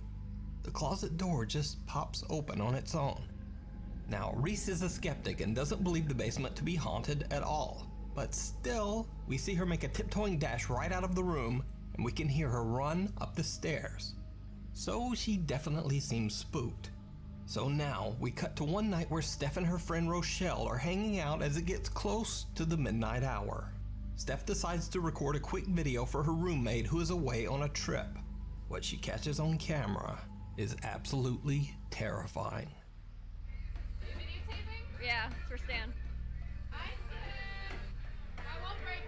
the closet door just pops open on its own. Now, Reese is a skeptic and doesn't believe the basement to be haunted at all, but still, we see her make a tiptoeing dash right out of the room, and we can hear her run up the stairs. So she definitely seems spooked. So now, we cut to one night where Steph and her friend Rochelle are hanging out as it gets close to the midnight hour. Steph decides to record a quick video for her roommate who is away on a trip. What she catches on camera is absolutely terrifying. Yeah, for Stan. I won't break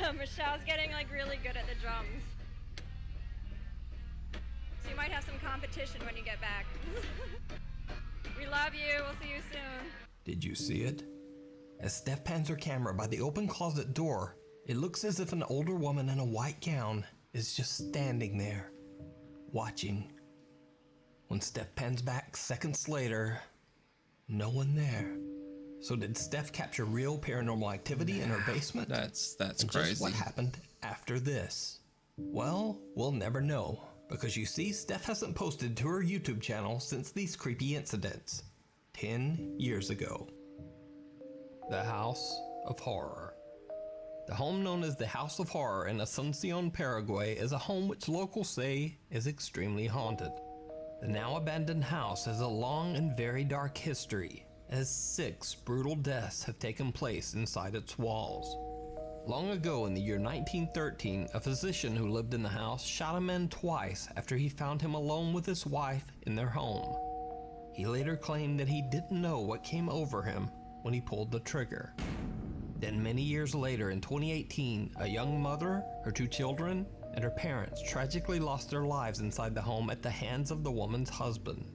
them. Michelle's getting like really good at the drums. So you might have some competition when you get back. We love you. We'll see you soon. Did you see it? As Steph pans her camera by the open closet door, it looks as if an older woman in a white gown is just standing there, watching. When Steph pans back seconds later, no one there. So did Steph capture real paranormal activity in her basement? That's and crazy. Just what happened after this? Well, we'll never know, because you see, Steph hasn't posted to her YouTube channel since these creepy incidents 10 years ago. The House of Horror. The home known as the House of Horror in Asuncion, Paraguay is a home which locals say is extremely haunted. The now abandoned house has a long and very dark history, as 6 brutal deaths have taken place inside its walls. Long ago in the year 1913, a physician who lived in the house shot a man twice after he found him alone with his wife in their home. He later claimed that he didn't know what came over him when he pulled the trigger. Then many years later in 2018, a young mother, her 2 children, and her parents tragically lost their lives inside the home at the hands of the woman's husband.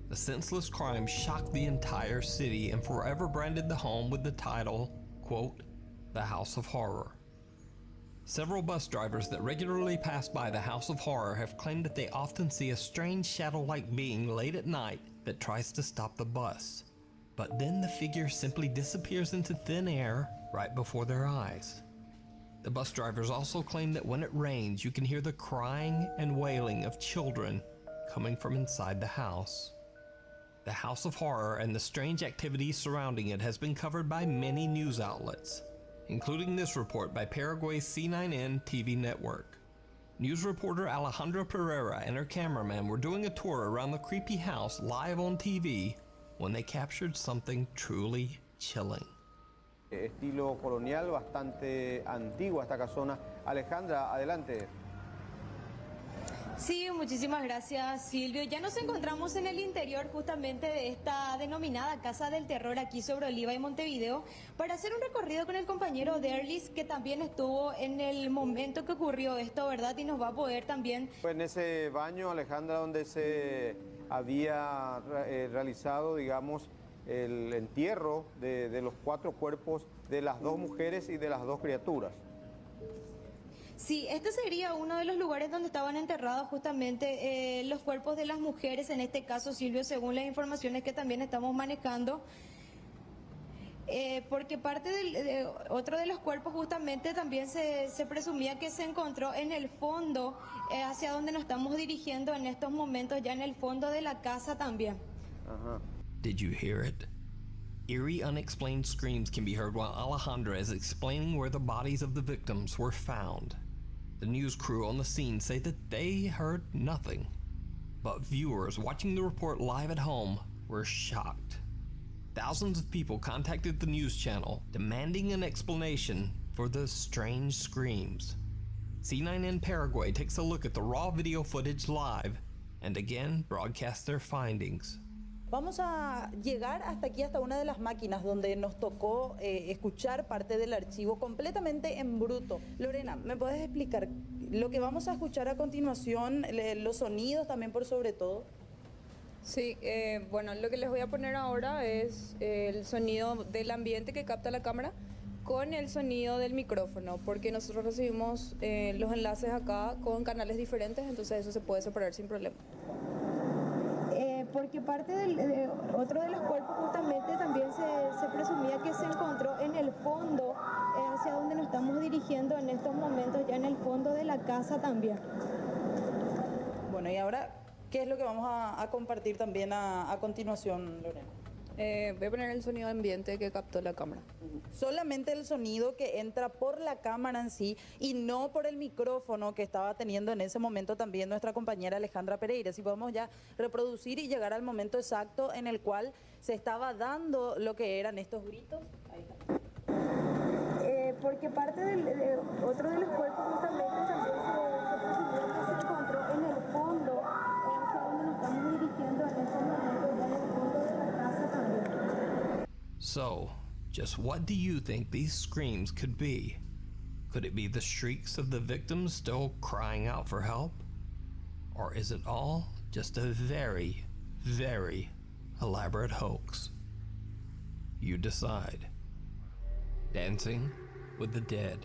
The senseless crime shocked the entire city and forever branded the home with the title, quote, The House of Horror. Several bus drivers that regularly pass by the House of Horror have claimed that they often see a strange shadow-like being late at night that tries to stop the bus. But then the figure simply disappears into thin air right before their eyes. The bus drivers also claim that when it rains, you can hear the crying and wailing of children coming from inside the house. The House of Horror and the strange activities surrounding it has been covered by many news outlets, including this report by Paraguay's C9N TV network. News reporter Alejandra Pereira and her cameraman were doing a tour around the creepy house live on TV when they captured something truly chilling. Estilo colonial, bastante antigua esta casona. Alejandra, adelante. Sí, muchísimas gracias, Silvio. Ya nos encontramos en el interior justamente de esta denominada Casa del Terror aquí sobre Oliva y Montevideo para hacer un recorrido con el compañero Derlis, que también estuvo en el momento que ocurrió esto, ¿verdad? Y nos va a poder también... Fue en ese baño, Alejandra, donde se había realizado, digamos, el entierro de los 4 cuerpos de las 2 mujeres y de las 2 criaturas. Sí, este sería uno de los lugares donde estaban enterrados justamente los cuerpos de las mujeres, en este caso, Silvio, según las informaciones que también estamos manejando. Porque parte de otro de los cuerpos justamente también se presumía que se encontró en el fondo, hacia donde nos estamos dirigiendo en estos momentos, ya en el fondo de la casa también. Did you hear it? Eerie, unexplained screams can be heard while Alejandra is explaining where the bodies of the victims were found. The news crew on the scene say that they heard nothing, but viewers watching the report live at home were shocked. Thousands of people contacted the news channel demanding an explanation for the strange screams. C9N Paraguay takes a look at the raw video footage live and again broadcast their findings. Vamos a llegar hasta aquí, hasta una de las máquinas donde nos tocó escuchar parte del archivo completamente en bruto. Lorena, ¿me puedes explicar lo que vamos a escuchar a continuación, los sonidos también por sobre todo? Sí, bueno, lo que les voy a poner ahora es el sonido del ambiente que capta la cámara con el sonido del micrófono, porque nosotros recibimos los enlaces acá con canales diferentes, entonces eso se puede separar sin problema. Porque parte de otro de los cuerpos justamente también se presumía que se encontró en el fondo, hacia donde nos estamos dirigiendo en estos momentos, ya en el fondo de la casa también. Bueno, y ahora, ¿qué es lo que vamos a compartir también a continuación, Lorena? Voy a poner el sonido ambiente que captó la cámara. Solamente el sonido que entra por la cámara en sí y no por el micrófono que estaba teniendo en ese momento también nuestra compañera Alejandra Pereira. Si podemos ya reproducir y llegar al momento exacto en el cual se estaba dando lo que eran estos gritos. Ahí está. Porque parte de otro de los cuerpos justamente también se presumía que se encontró en el fondo, hacia donde nos estamos dirigiendo en estos momentos, ya en el fondo de la casa también. So, just what do you think these screams could be? Could it be the shrieks of the victims still crying out for help? Or is it all just a very, very elaborate hoax? You decide. Dancing with the Dead.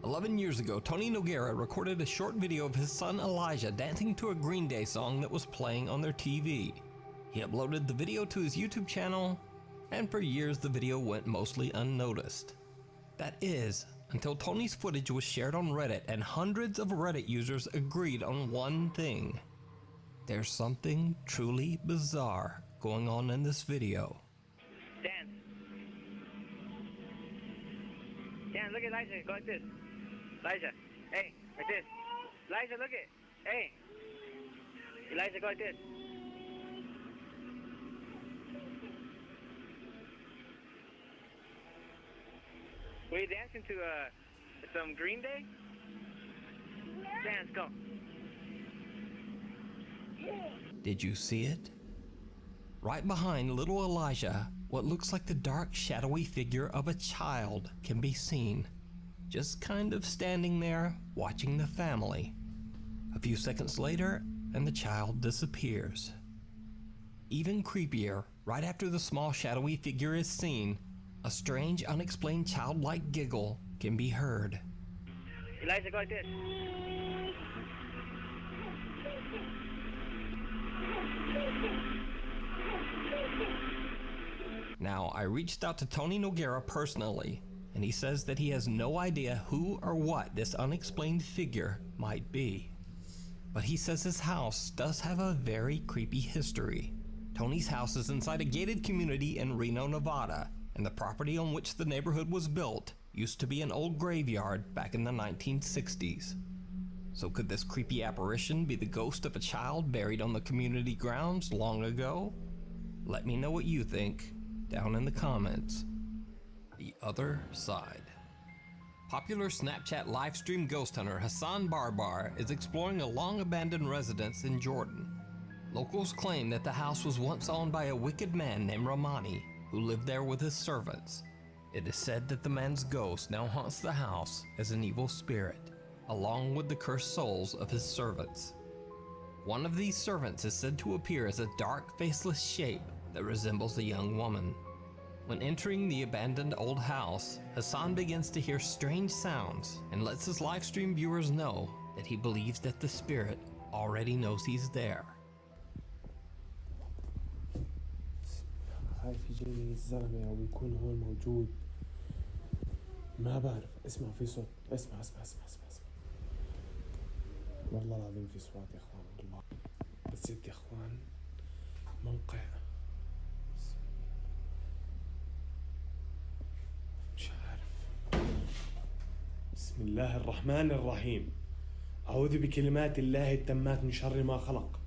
11 years ago, Tony Noguera recorded a short video of his son Elijah dancing to a Green Day song that was playing on their TV. He uploaded the video to his YouTube channel, and for years the video went mostly unnoticed. That is, until Tony's footage was shared on Reddit and hundreds of Reddit users agreed on one thing. There's something truly bizarre going on in this video. Dance. Dance, look at Elijah, go like this. Elijah, hey, like this. Elijah, look at, hey. Elijah, go like this. Were you dancing to some Green Day? Dance, go. Did you see it? Right behind little Elijah, what looks like the dark, shadowy figure of a child can be seen, just kind of standing there, watching the family. A few seconds later, and the child disappears. Even creepier, right after the small, shadowy figure is seen, a strange, unexplained childlike giggle can be heard. Elijah, go like this. Now, I reached out to Tony Noguera personally, and he says that he has no idea who or what this unexplained figure might be. But he says his house does have a very creepy history. Tony's house is inside a gated community in Reno, Nevada, and the property on which the neighborhood was built used to be an old graveyard back in the 1960s. So could this creepy apparition be the ghost of a child buried on the community grounds long ago? Let me know what you think down in the comments. The other side. Popular Snapchat livestream ghost hunter Hassan Barbar is exploring a long-abandoned residence in Jordan. Locals claim that the house was once owned by a wicked man named Romani, who lived there with his servants. It is said that the man's ghost now haunts the house as an evil spirit, along with the cursed souls of his servants. One of these servants is said to appear as a dark, faceless shape that resembles a young woman. When entering the abandoned old house, Hassan begins to hear strange sounds and lets his livestream viewers know that he believes that the spirit already knows he's there. خايف يجيني الزلمة أو يكون هون موجود. ما بعرف. اسمع في صوت. اسمع. والله العظيم في صوت يا اخوان والله. بس يا اخوان موقع مش عارف. بسم الله الرحمن الرحيم. أعوذ بكلمات الله التامات من شر ما خلق.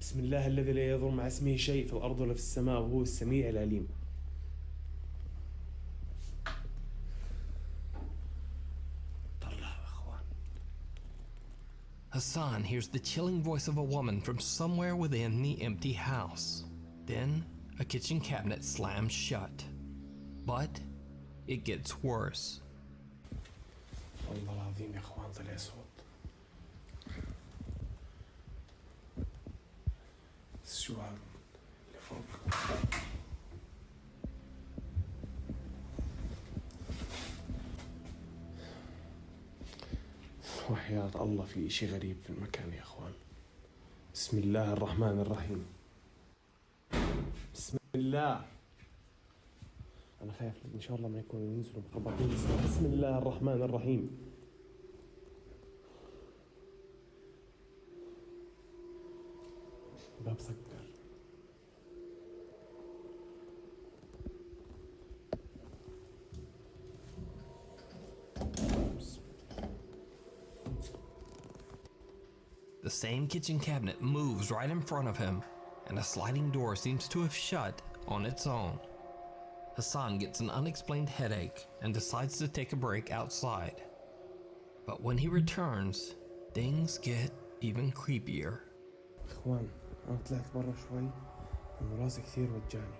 بسم الله الذي لا يضر مع اسمه شيء في الأرض ولا في السماء وهو السميع العليم. Hassan hears the chilling voice of a woman from somewhere within the empty house. Then, a kitchen cabinet slams shut. But it gets worse. والله العظيم يا اخوان طلع صوت. شو هذا اللي فوق؟ وحياة الله في اشي غريب في المكان يا اخوان. بسم الله الرحمن الرحيم. بسم الله. أنا خايف إن شاء الله ما يكونوا ينزلوا مخبطين. بسم الله الرحمن الرحيم. باب سكر. The same kitchen cabinet moves right in front of him, and a sliding door seems to have shut on its own. Hassan gets an unexplained headache and decides to take a break outside. But when he returns, things get even creepier. إخوان أنا طلعت برا شوي إنه راسي كثير وجعني.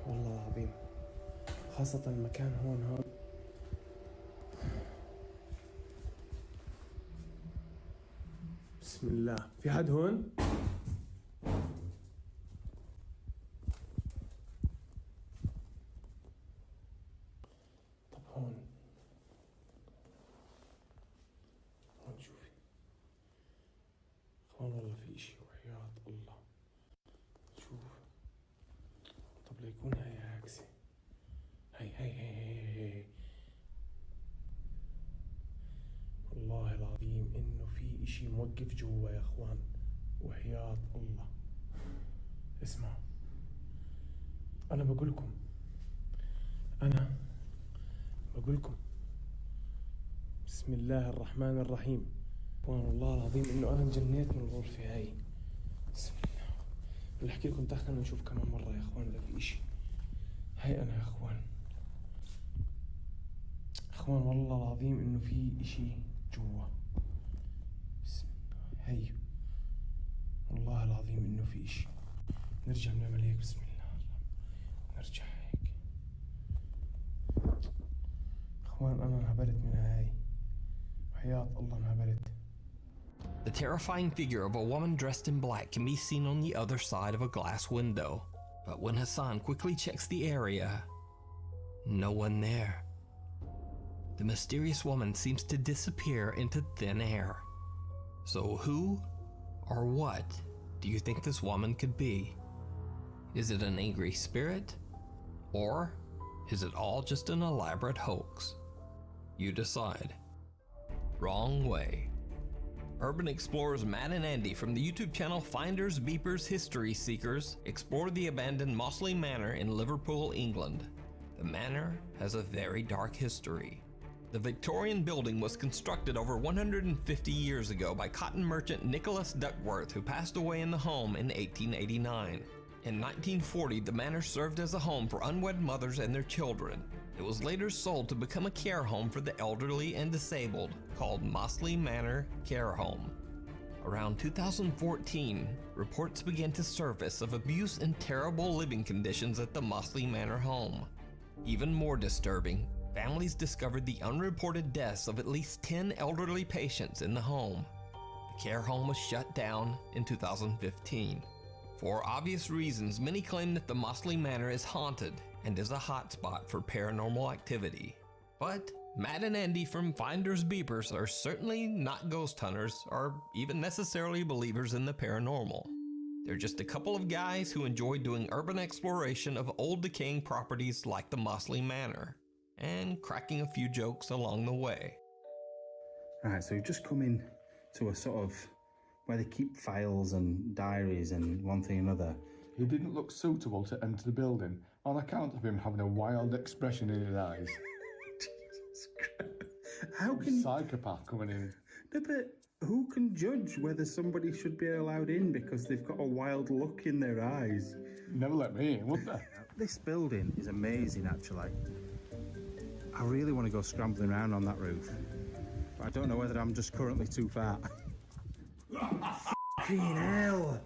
والله العظيم خاصة المكان هون هذا. بسم الله. في حد هون؟ طب هون شوفي. إخوان والله في إشي وحياة الله. شوف. طب ليكون هاي عكسي. هاي. والله العظيم إنه في إشي موقف جوا يا إخوان وحياة الله. اسمعوا، أنا بقولكم بسم الله الرحمن الرحيم. إخوان والله العظيم إنه أنا انجنيت من الغرفة هاي. بسم الله. بدي أحكي لكم خلينا نشوف كمان مرة يا إخوان إذا في إشي. هاي أنا يا إخوان والله العظيم إنه في إشي جوا. بسم الله. هي والله العظيم إنه في إشي. نرجع بنعمل هيك. بسم الله. نرجع هيك. إخوان أنا انهبلت من هاي. وحياة الله انهبلت. The terrifying figure of a woman dressed in black can be seen on the other side of a glass window. But when Hassan quickly checks the area, no one there. The mysterious woman seems to disappear into thin air. So who or what do you think this woman could be? Is it an angry spirit? Or is it all just an elaborate hoax? You decide. Wrong way. Urban explorers Matt and Andy from the YouTube channel Finders Beepers History Seekers explore the abandoned Mossley Manor in Liverpool, England. The manor has a very dark history. The Victorian building was constructed over 150 years ago by cotton merchant Nicholas Duckworth, who passed away in the home in 1889. In 1940, the manor served as a home for unwed mothers and their children. It was later sold to become a care home for the elderly and disabled, called Mossley Manor Care Home. Around 2014, reports began to surface of abuse and terrible living conditions at the Mossley Manor home. Even more disturbing, families discovered the unreported deaths of at least 10 elderly patients in the home. The care home was shut down in 2015. For obvious reasons, many claim that the Mossley Manor is haunted and is a hotspot for paranormal activity. But Matt and Andy from Finders Beepers are certainly not ghost hunters or even necessarily believers in the paranormal. They're just a couple of guys who enjoy doing urban exploration of old decaying properties like the Mossley Manor, and cracking a few jokes along the way. Right, so you've just come in to a sort of where they keep files and diaries and one thing and another. He didn't look suitable to enter the building on account of him having a wild expression in his eyes. Jesus Christ. How can... Psychopath coming in. No, but who can judge whether somebody should be allowed in because they've got a wild look in their eyes? Never let me in, would they? This building is amazing, actually. I really want to go scrambling around on that roof. I don't know whether I'm just currently too fat. Fucking hell!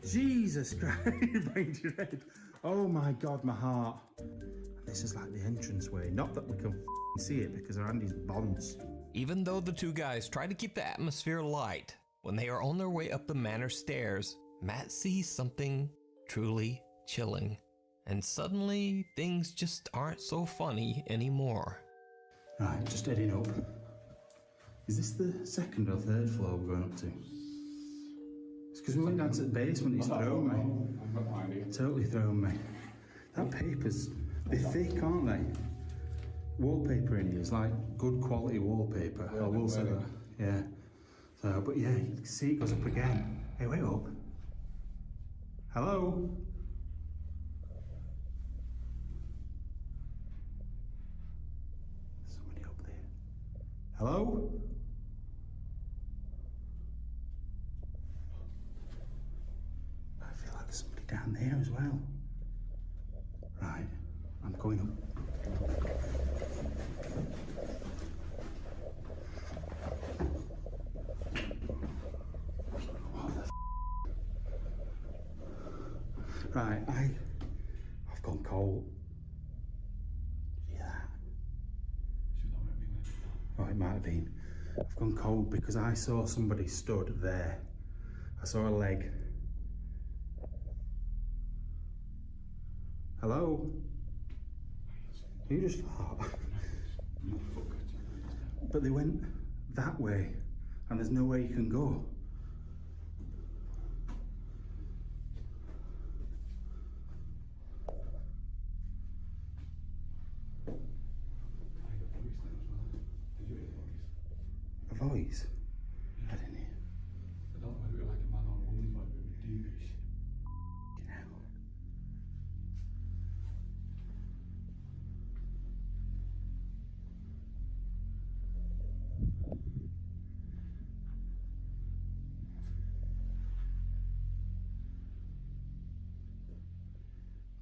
Jesus Christ, brain your head. Oh my God, my heart. And this is like the entranceway. Not that we can see it because of Andy's bonds. Even though the two guys try to keep the atmosphere light, when they are on their way up the manor stairs, Matt sees something truly chilling. And suddenly, things just aren't so funny anymore. Right, just heading up. Is this the second or third floor we're going up to? It's because we went down to the basement, it's thrown me. Totally thrown me. That paper's, they're thick, aren't they? Wallpaper in here is like good quality wallpaper. I will say that. Yeah. So, but yeah, you can see it goes up again. Hey, wait up. Hello? Somebody up there. Hello? I feel like there's somebody down there as well. Right, I'm going up. Right, I've gone cold. Yeah. Oh, it might have been. I've gone cold because I saw somebody stood there. I saw a leg. Hello? You just fart. But they went that way, and there's nowhere you can go. A voice? I didn't hear. I don't know whether it was like a man or a woman's voice, but it was deepish.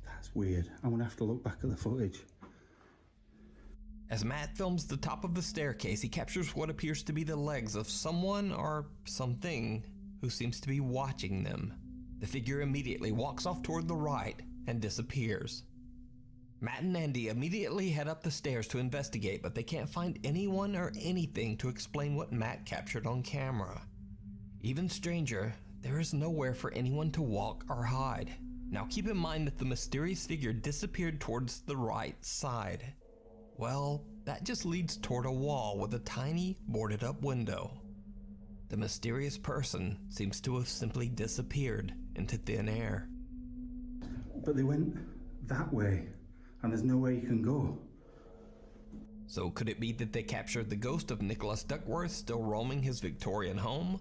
That's weird. I'm gonna have to look back at the footage. As Matt films the top of the staircase, he captures what appears to be the legs of someone or something who seems to be watching them. The figure immediately walks off toward the right and disappears. Matt and Andy immediately head up the stairs to investigate, but they can't find anyone or anything to explain what Matt captured on camera. Even stranger, there is nowhere for anyone to walk or hide. Now keep in mind that the mysterious figure disappeared towards the right side. Well, that just leads toward a wall with a tiny boarded up window. The mysterious person seems to have simply disappeared into thin air. But they went that way, and there's nowhere you can go. So could it be that they captured the ghost of Nicholas Duckworth still roaming his Victorian home?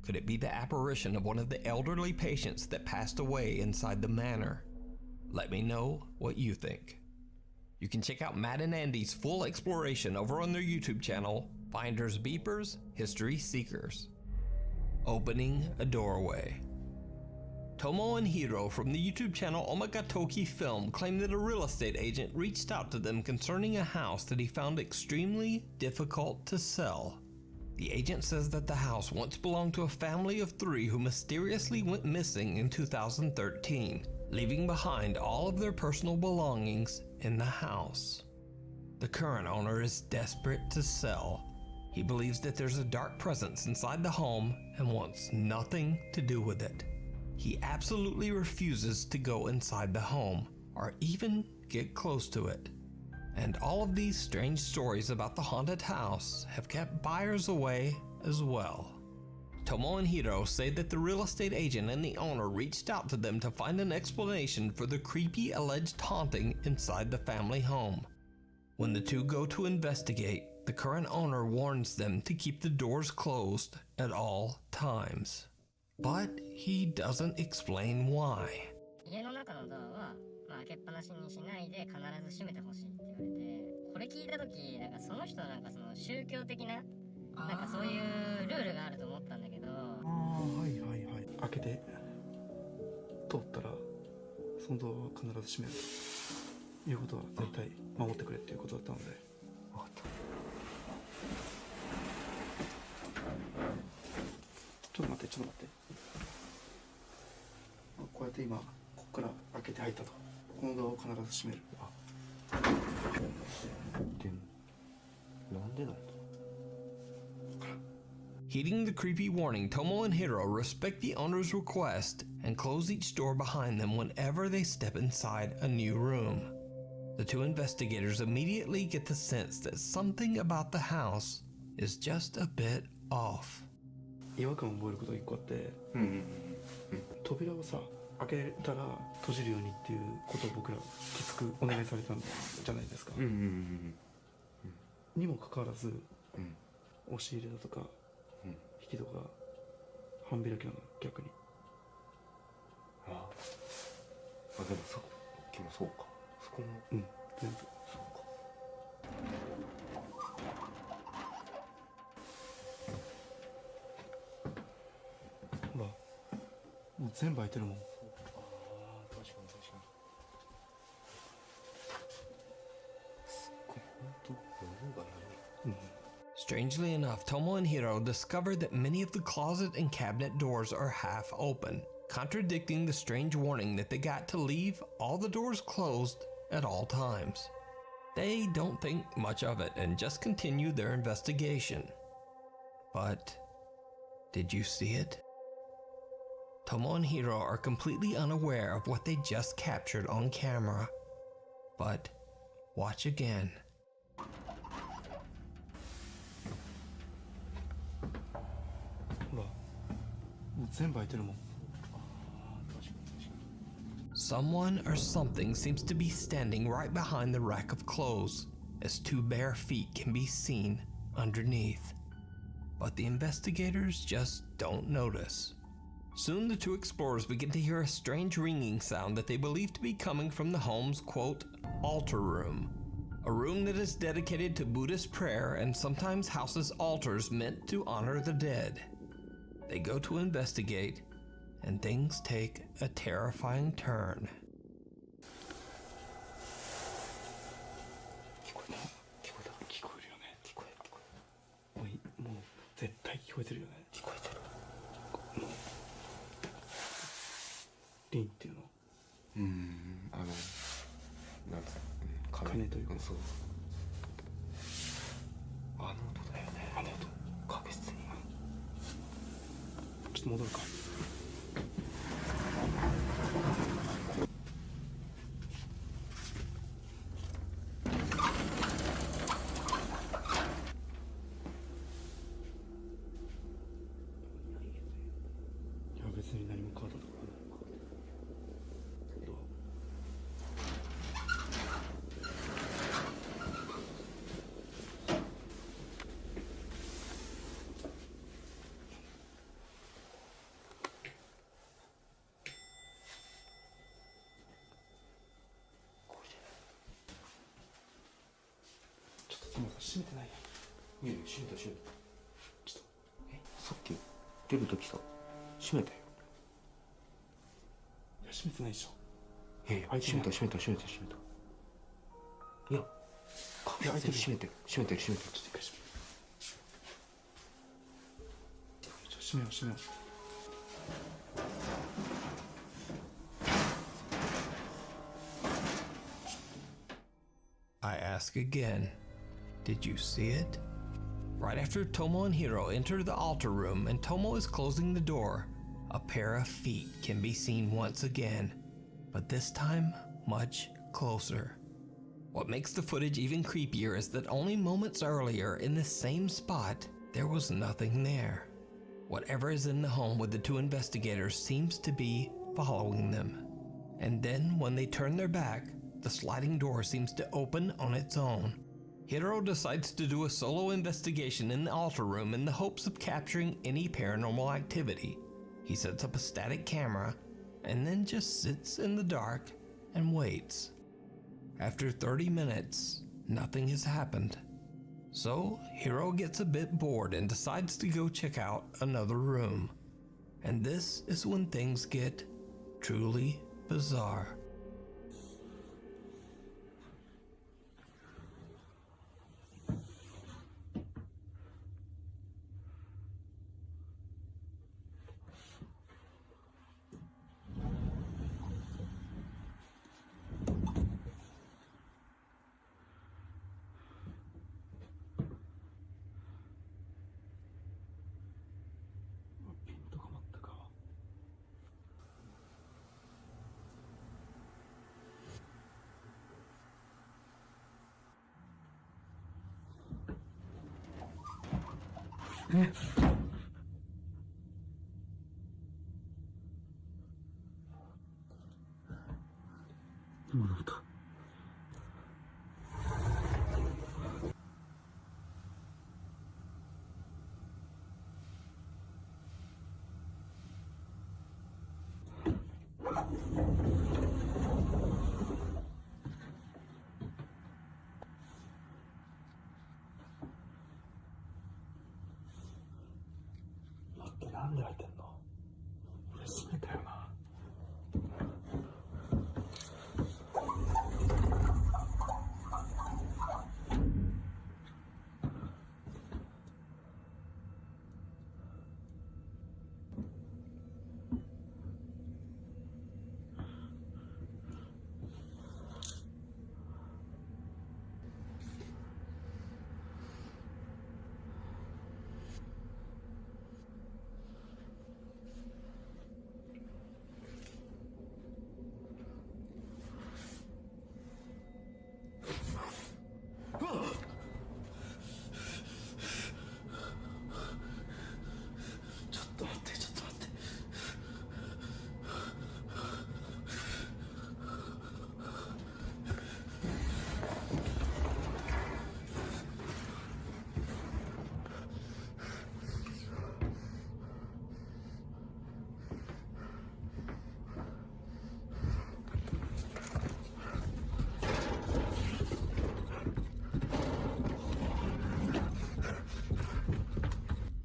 Could it be the apparition of one of the elderly patients that passed away inside the manor? Let me know what you think. You can check out Matt and Andy's full exploration over on their YouTube channel, Finders Beepers, History Seekers. Opening a doorway. Tomo and Hiro from the YouTube channel Omagatoki Film claim that a real estate agent reached out to them concerning a house that he found extremely difficult to sell. The agent says that the house once belonged to a family of 3 who mysteriously went missing in 2013, leaving behind all of their personal belongings in the house. The current owner is desperate to sell. He believes that there's a dark presence inside the home and wants nothing to do with it. He absolutely refuses to go inside the home or even get close to it. And all of these strange stories about the haunted house have kept buyers away as well. Tomo and Hiro say that the real estate agent and the owner reached out to them to find an explanation for the creepy alleged haunting inside the family home. When the two go to investigate, the current owner warns them to keep the doors closed at all times. But he doesn't explain why. 家の中のドアは、開けっぱなしにしないで必ず閉めてほしいって言われて、これ聞いた時なんかその人はその宗教的なそういうルールがあると思ったんだけど。はいはいはい。開けて通ったらそのドアは必ず閉めるということは絶対守ってくれっていうことだったので。分かった。ちょっと待って。こうやって今ここから開けて入ったと。このドアを必ず閉める。でもなんでだよ。Heeding the creepy warning, Tomo and Hiro respect the owner's request and close each door behind them whenever they step inside a new room. The two investigators immediately get the sense that something about the house is just a bit off. 違和感を覚えることが一個あって、扉をさ開けたら閉じるようにっていうことを僕らきつくお願いされたんじゃないですか。にもかかわらず、押し入れだとか、引き戸が半開きなの逆に。でもそうか。そこも全部そうか。ほら、もう全部開いてるもん。確かに。すっごい本当夜がやる。Strangely enough, Tomo and Hiro discover that many of the closet and cabinet doors are half open, contradicting the strange warning that they got to leave all the doors closed at all times. They don't think much of it and just continue their investigation. But did you see it? Tomo and Hiro are completely unaware of what they just captured on camera. But watch again. ほら、もう全部開いてるもん。Someone or something seems to be standing right behind the rack of clothes, as two bare feet can be seen underneath. But the investigators just don't notice. Soon the two explorers begin to hear a strange ringing sound that they believe to be coming from the home's, quote, altar room. A room that is dedicated to Buddhist prayer and sometimes houses altars meant to honor the dead. They go to investigate, and things take a terrifying turn. 聞こえるよね。もう絶対聞こえてるよね。聞こえてる。リンっていうの。なんか鐘というか。そう。あの音だよね。あの音。確実に。ちょっと戻るか。別に何も変わったところない。ちょっとトモさん閉めてないやん。いや閉めた。ちょっとさっき出るときさ閉めたよ。いや閉めてないでしょ。閉めた。いや確実に閉めてる。ちょっと一回閉めよう。閉めよう。I ask again, did you see it? Right after Tomo and Hiro enter the altar room and Tomo is closing the door, a pair of feet can be seen once again, but this time much closer. What makes the footage even creepier is that only moments earlier in this same spot, there was nothing there. Whatever is in the home with the two investigators seems to be following them. And then when they turn their back, the sliding door seems to open on its own. Hiro decides to do a solo investigation in the altar room in the hopes of capturing any paranormal activity. He sets up a static camera and then just sits in the dark and waits. After 30 minutes, nothing has happened. So Hiro gets a bit bored and decides to go check out another room. And this is when things get truly bizarre. なんで開いてんの？俺閉めたよな。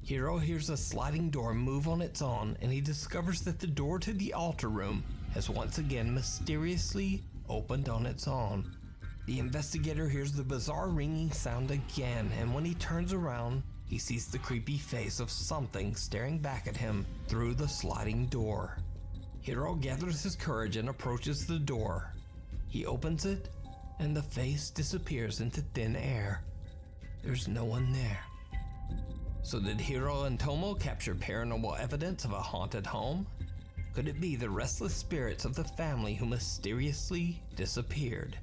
Hiro hears a sliding door move on its own, and he discovers that the door to the altar room has once again mysteriously opened on its own. The investigator hears the bizarre ringing sound again, and when he turns around, he sees the creepy face of something staring back at him through the sliding door. Hiro gathers his courage and approaches the door. He opens it, and the face disappears into thin air. There's no one there. So did Hiro and Tomo capture paranormal evidence of a haunted home? Could it be the restless spirits of the family who mysteriously disappeared?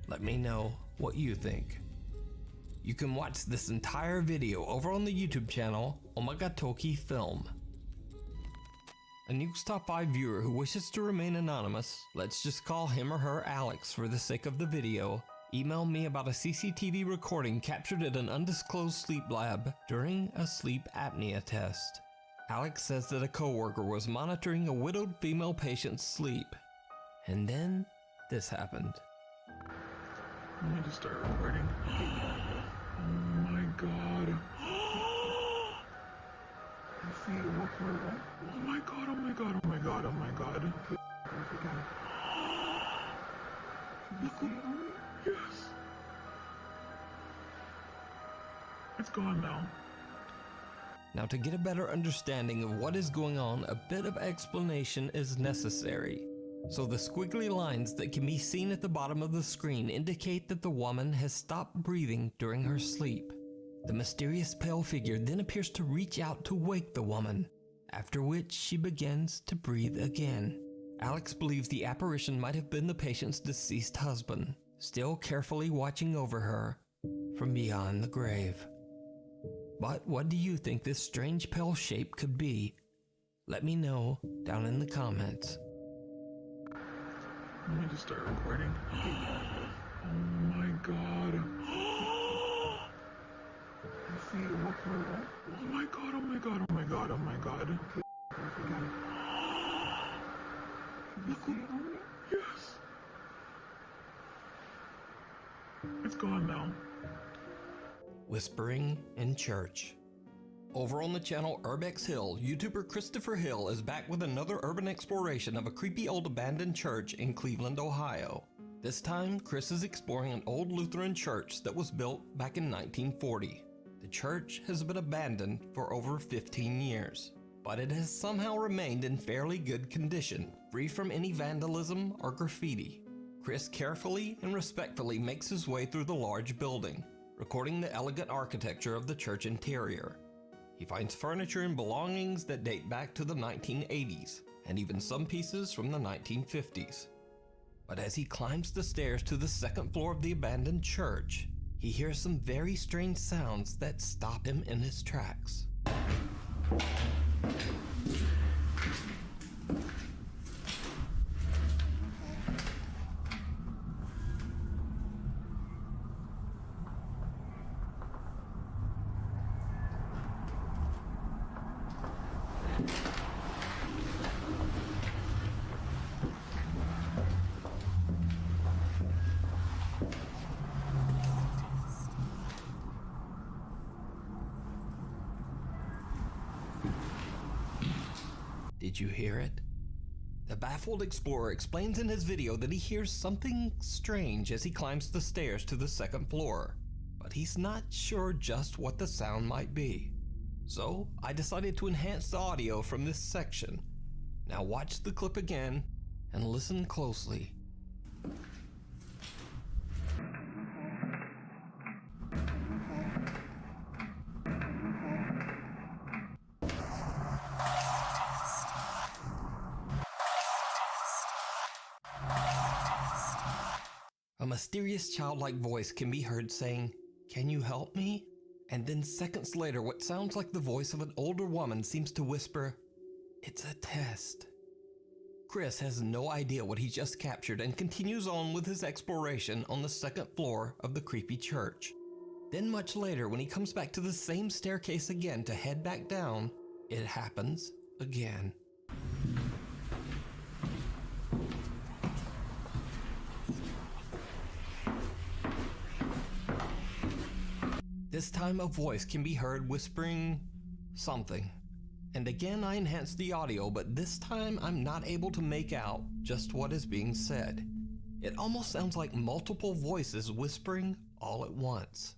Let me know what you think. You can watch this entire video over on the YouTube channel Omagatoki Film. A Nuke's Top 5 viewer who wishes to remain anonymous, let's just call him or her Alex for the sake of the video, emailed me about a CCTV recording captured at an undisclosed sleep lab during a sleep apnea test. Alex says that a coworker was monitoring a widowed female patient's sleep. And then this happened. Let me just start recording. Oh my god. I see it. Oh my god, oh my god, oh my god, oh my god. Yes. It's gone now. Now, to get a better understanding of what is going on, a bit of explanation is necessary. So the squiggly lines that can be seen at the bottom of the screen indicate that the woman has stopped breathing during her sleep. The mysterious pale figure then appears to reach out to wake the woman, after which she begins to breathe again. Alex believes the apparition might have been the patient's deceased husband, still carefully watching over her from beyond the grave. But what do you think this strange pale shape could be? Let me know down in the comments. Let me just start recording. Oh my god. I see it. Oh my god, oh my god, oh my god, oh my god. Yes. It's gone now. Whispering in Church. Over on the channel Urbex Hill, YouTuber Christopher Hill is back with another urban exploration of a creepy old abandoned church in Cleveland, Ohio. This time, Chris is exploring an old Lutheran church that was built back in 1940. The church has been abandoned for over 15 years, but it has somehow remained in fairly good condition, free from any vandalism or graffiti. Chris carefully and respectfully makes his way through the large building, recording the elegant architecture of the church interior. He finds furniture and belongings that date back to the 1980s, and even some pieces from the 1950s. But as he climbs the stairs to the second floor of the abandoned church, he hears some very strange sounds that stop him in his tracks. Did you hear it? The baffled explorer explains in his video that he hears something strange as he climbs the stairs to the second floor, but he's not sure just what the sound might be. So I decided to enhance the audio from this section. Now watch the clip again and listen closely. A mysterious childlike voice can be heard saying, "Can you help me?" And then seconds later, what sounds like the voice of an older woman seems to whisper, "It's a test." Chris has no idea what he just captured and continues on with his exploration on the second floor of the creepy church. Then much later, when he comes back to the same staircase again to head back down, it happens again. This time a voice can be heard whispering something. And again I enhanced the audio, but this time I'm not able to make out just what is being said. It almost sounds like multiple voices whispering all at once.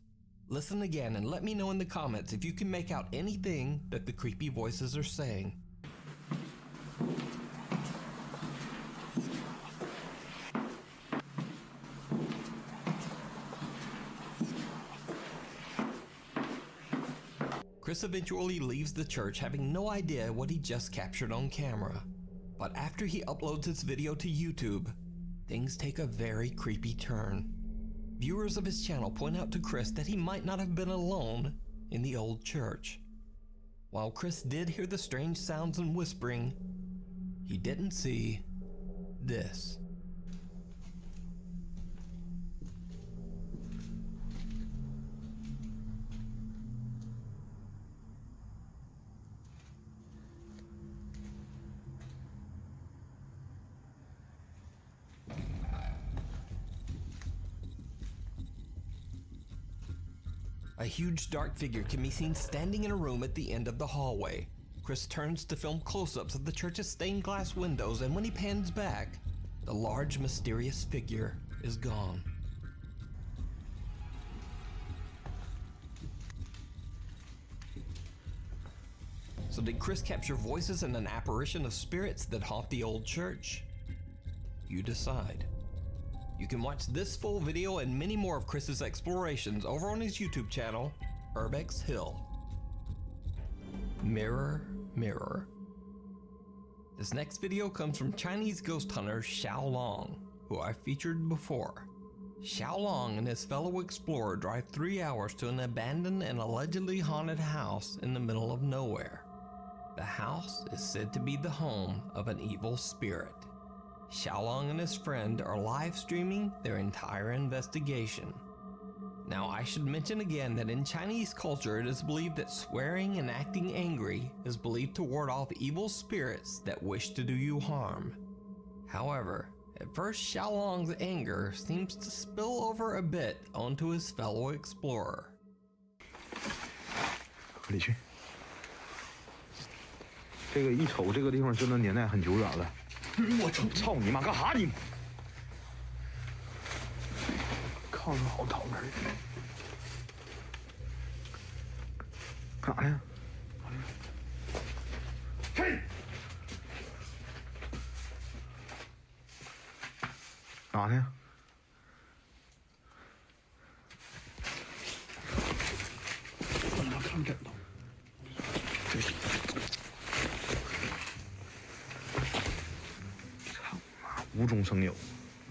Listen again and let me know in the comments if you can make out anything that the creepy voices are saying. Chris eventually leaves the church having no idea what he just captured on camera. But after he uploads his video to YouTube, things take a very creepy turn. Viewers of his channel point out to Chris that he might not have been alone in the old church. While Chris did hear the strange sounds and whispering, he didn't see this. A huge dark figure can be seen standing in a room at the end of the hallway. Chris turns to film close-ups of the church's stained glass windows, and when he pans back, the large mysterious figure is gone. So did Chris capture voices and an apparition of spirits that haunt the old church? You decide. You can watch this full video and many more of Chris's explorations over on his YouTube channel, Urbex Hill. Mirror, mirror. This next video comes from Chinese ghost hunter Xiao Long, who I featured before. Xiao Long and his fellow explorer drive 3 hours to an abandoned and allegedly haunted house in the middle of nowhere. The house is said to be the home of an evil spirit. Xiaolong and his friend are live streaming their entire investigation. Now I should mention again that in Chinese culture it is believed that swearing and acting angry is believed to ward off evil spirits that wish to do you harm. However, at first Xiaolong's anger seems to spill over a bit onto his fellow explorer. 里去。这个一瞅这个地方真的年代很久远了。 我操你妈！干哈你？炕上好躺着呢。干啥呢？嘿！干啥呢？我他妈看枕头。这是。 无中生有，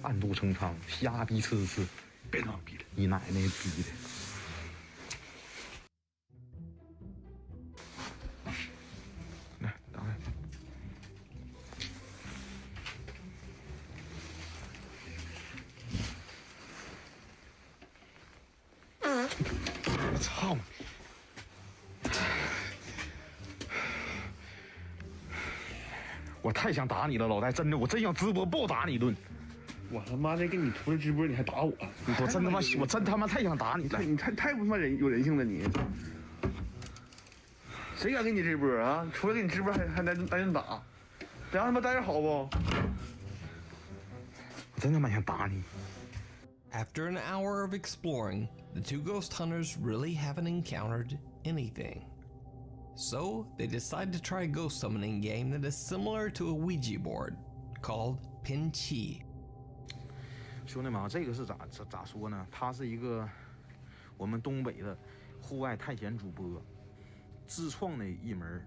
暗度陈仓，瞎逼呲呲，别他妈逼了！你奶奶逼的！来，打开。我操！我太想打你了，老戴，真的，我真想直播暴打你一顿。我他妈的给你图了直播，你还打我？我真他妈太想打你了！你太不他妈有人性了你！谁敢给你直播啊？除了给你直播还来人打，得让他妈待着好不？我真他妈想打你！ After an hour of exploring, the two ghost hunters really haven't encountered anything. So they decide to try a ghost summoning game that is similar to a Ouija board, called Pin Chi. 兄弟们啊，这个是咋说呢？他是一个我们东北的户外探险主播自创的一门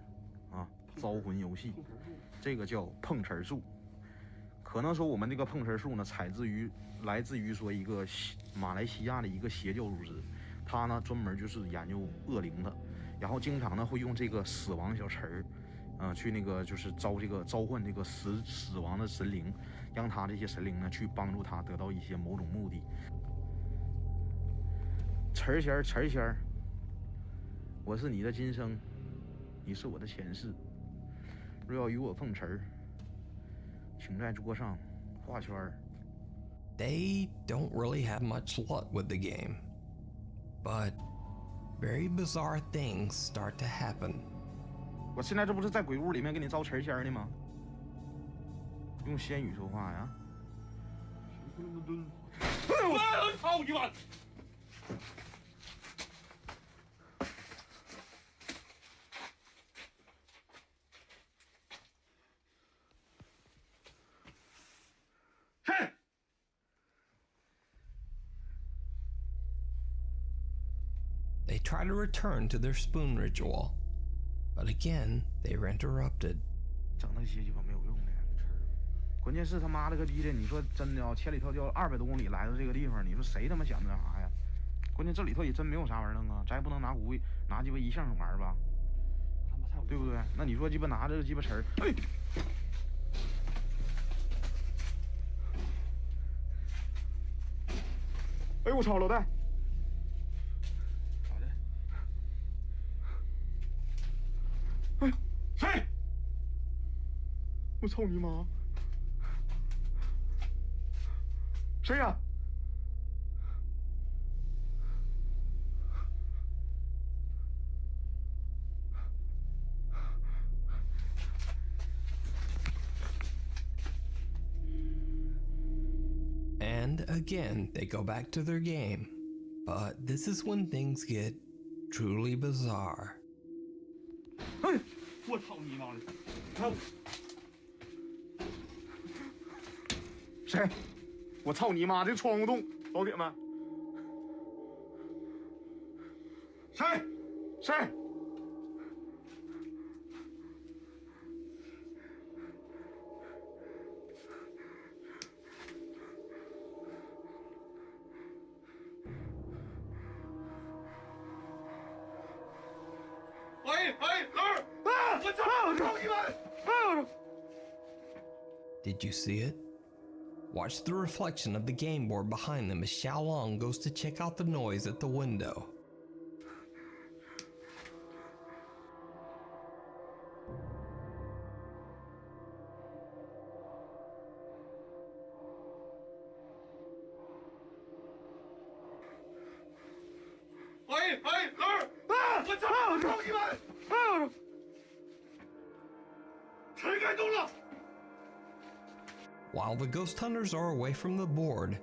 招魂游戏，这个叫碰瓷术。可能说我们这个碰瓷术呢，来自于说一个马来西亚的一个邪教组织，他呢专门就是研究恶灵的，然后经常呢会用这个死亡小词儿，去那个就是召唤这个死亡的神灵，让他这些神灵呢去帮助他得到一些某种目的。词儿仙儿，我是你的今生，你是我的前世，若要与我碰瓷儿，请在桌上画圈儿。They don't really have much luck with the game, but very bizarre things start to happen. 我现在这不是在鬼屋里面给你招词儿仙儿呢吗？用仙语说话呀！我操你妈！They try to return to their spoon ritual, but again they are interrupted. 整那些鸡巴没有用的，关键是他妈了个逼的！你说真的啊，千里迢迢200多公里来到这个地方，你说谁他妈想那啥呀？关键这里头也真没有啥玩意儿弄啊，咱也不能拿鸡巴一项玩吧，对不对？那你说鸡巴拿着鸡巴词儿，哎，哎我操，老戴！哎，谁？我操你妈！谁呀？ And again, they go back to their game. But this is when things get truly bizarre. 哎，我操你妈的！看，谁？我操你妈！这窗户洞，老铁们，谁？谁？ Did you see it? Watch the reflection of the game board behind them as Xiaolong goes to check out the noise at the window. While the ghost hunters are away from the board,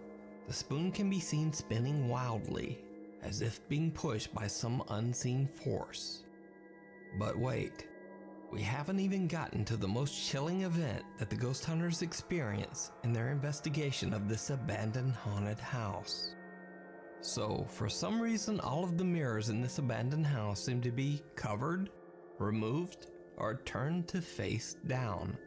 the spoon can be seen spinning wildly, as if being pushed by some unseen force. But wait, we haven't even gotten to the most chilling event that the ghost hunters experience in their investigation of this abandoned haunted house. So, for some reason, all of the mirrors in this abandoned house seem to be covered, removed, or turned to face down.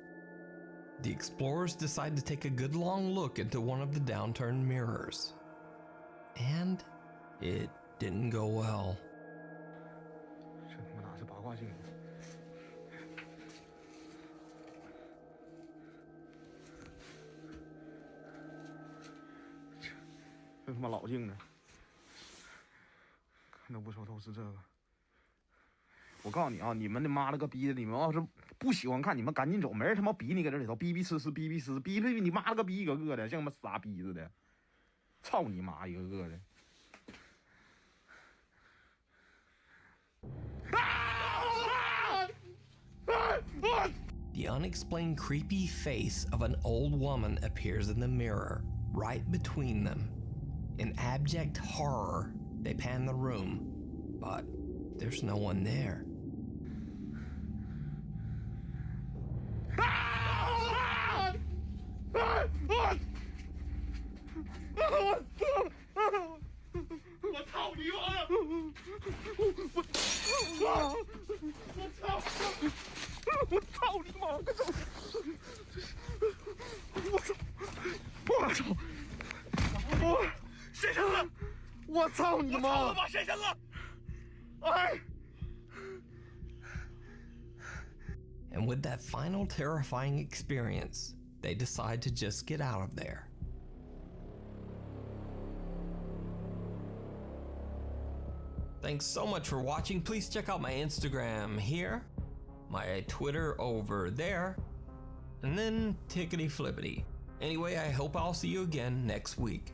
The explorers decide to take a good long look into one of the downturned mirrors. And It didn't go well. 这他妈哪是八卦镜？这他妈老镜呢？看都不说都是这个。我告诉你啊，你们的妈了个逼的！你们要是不喜欢看，你们赶紧走，没人他妈逼你搁这里头逼逼呲呲逼逼呲逼逼你妈了个逼一个个的，像他妈傻逼似的，操你妈一个个的！ The unexplained creepy face of an old woman appears in the mirror, right between them. In abject horror, they pan the room, but there's no one there. And with that final terrifying experience, they decide to just get out of there. Thanks so much for watching. Please check out my Instagram here, my Twitter over there, and then tickety flippity. Anyway, I hope I'll see you again next week.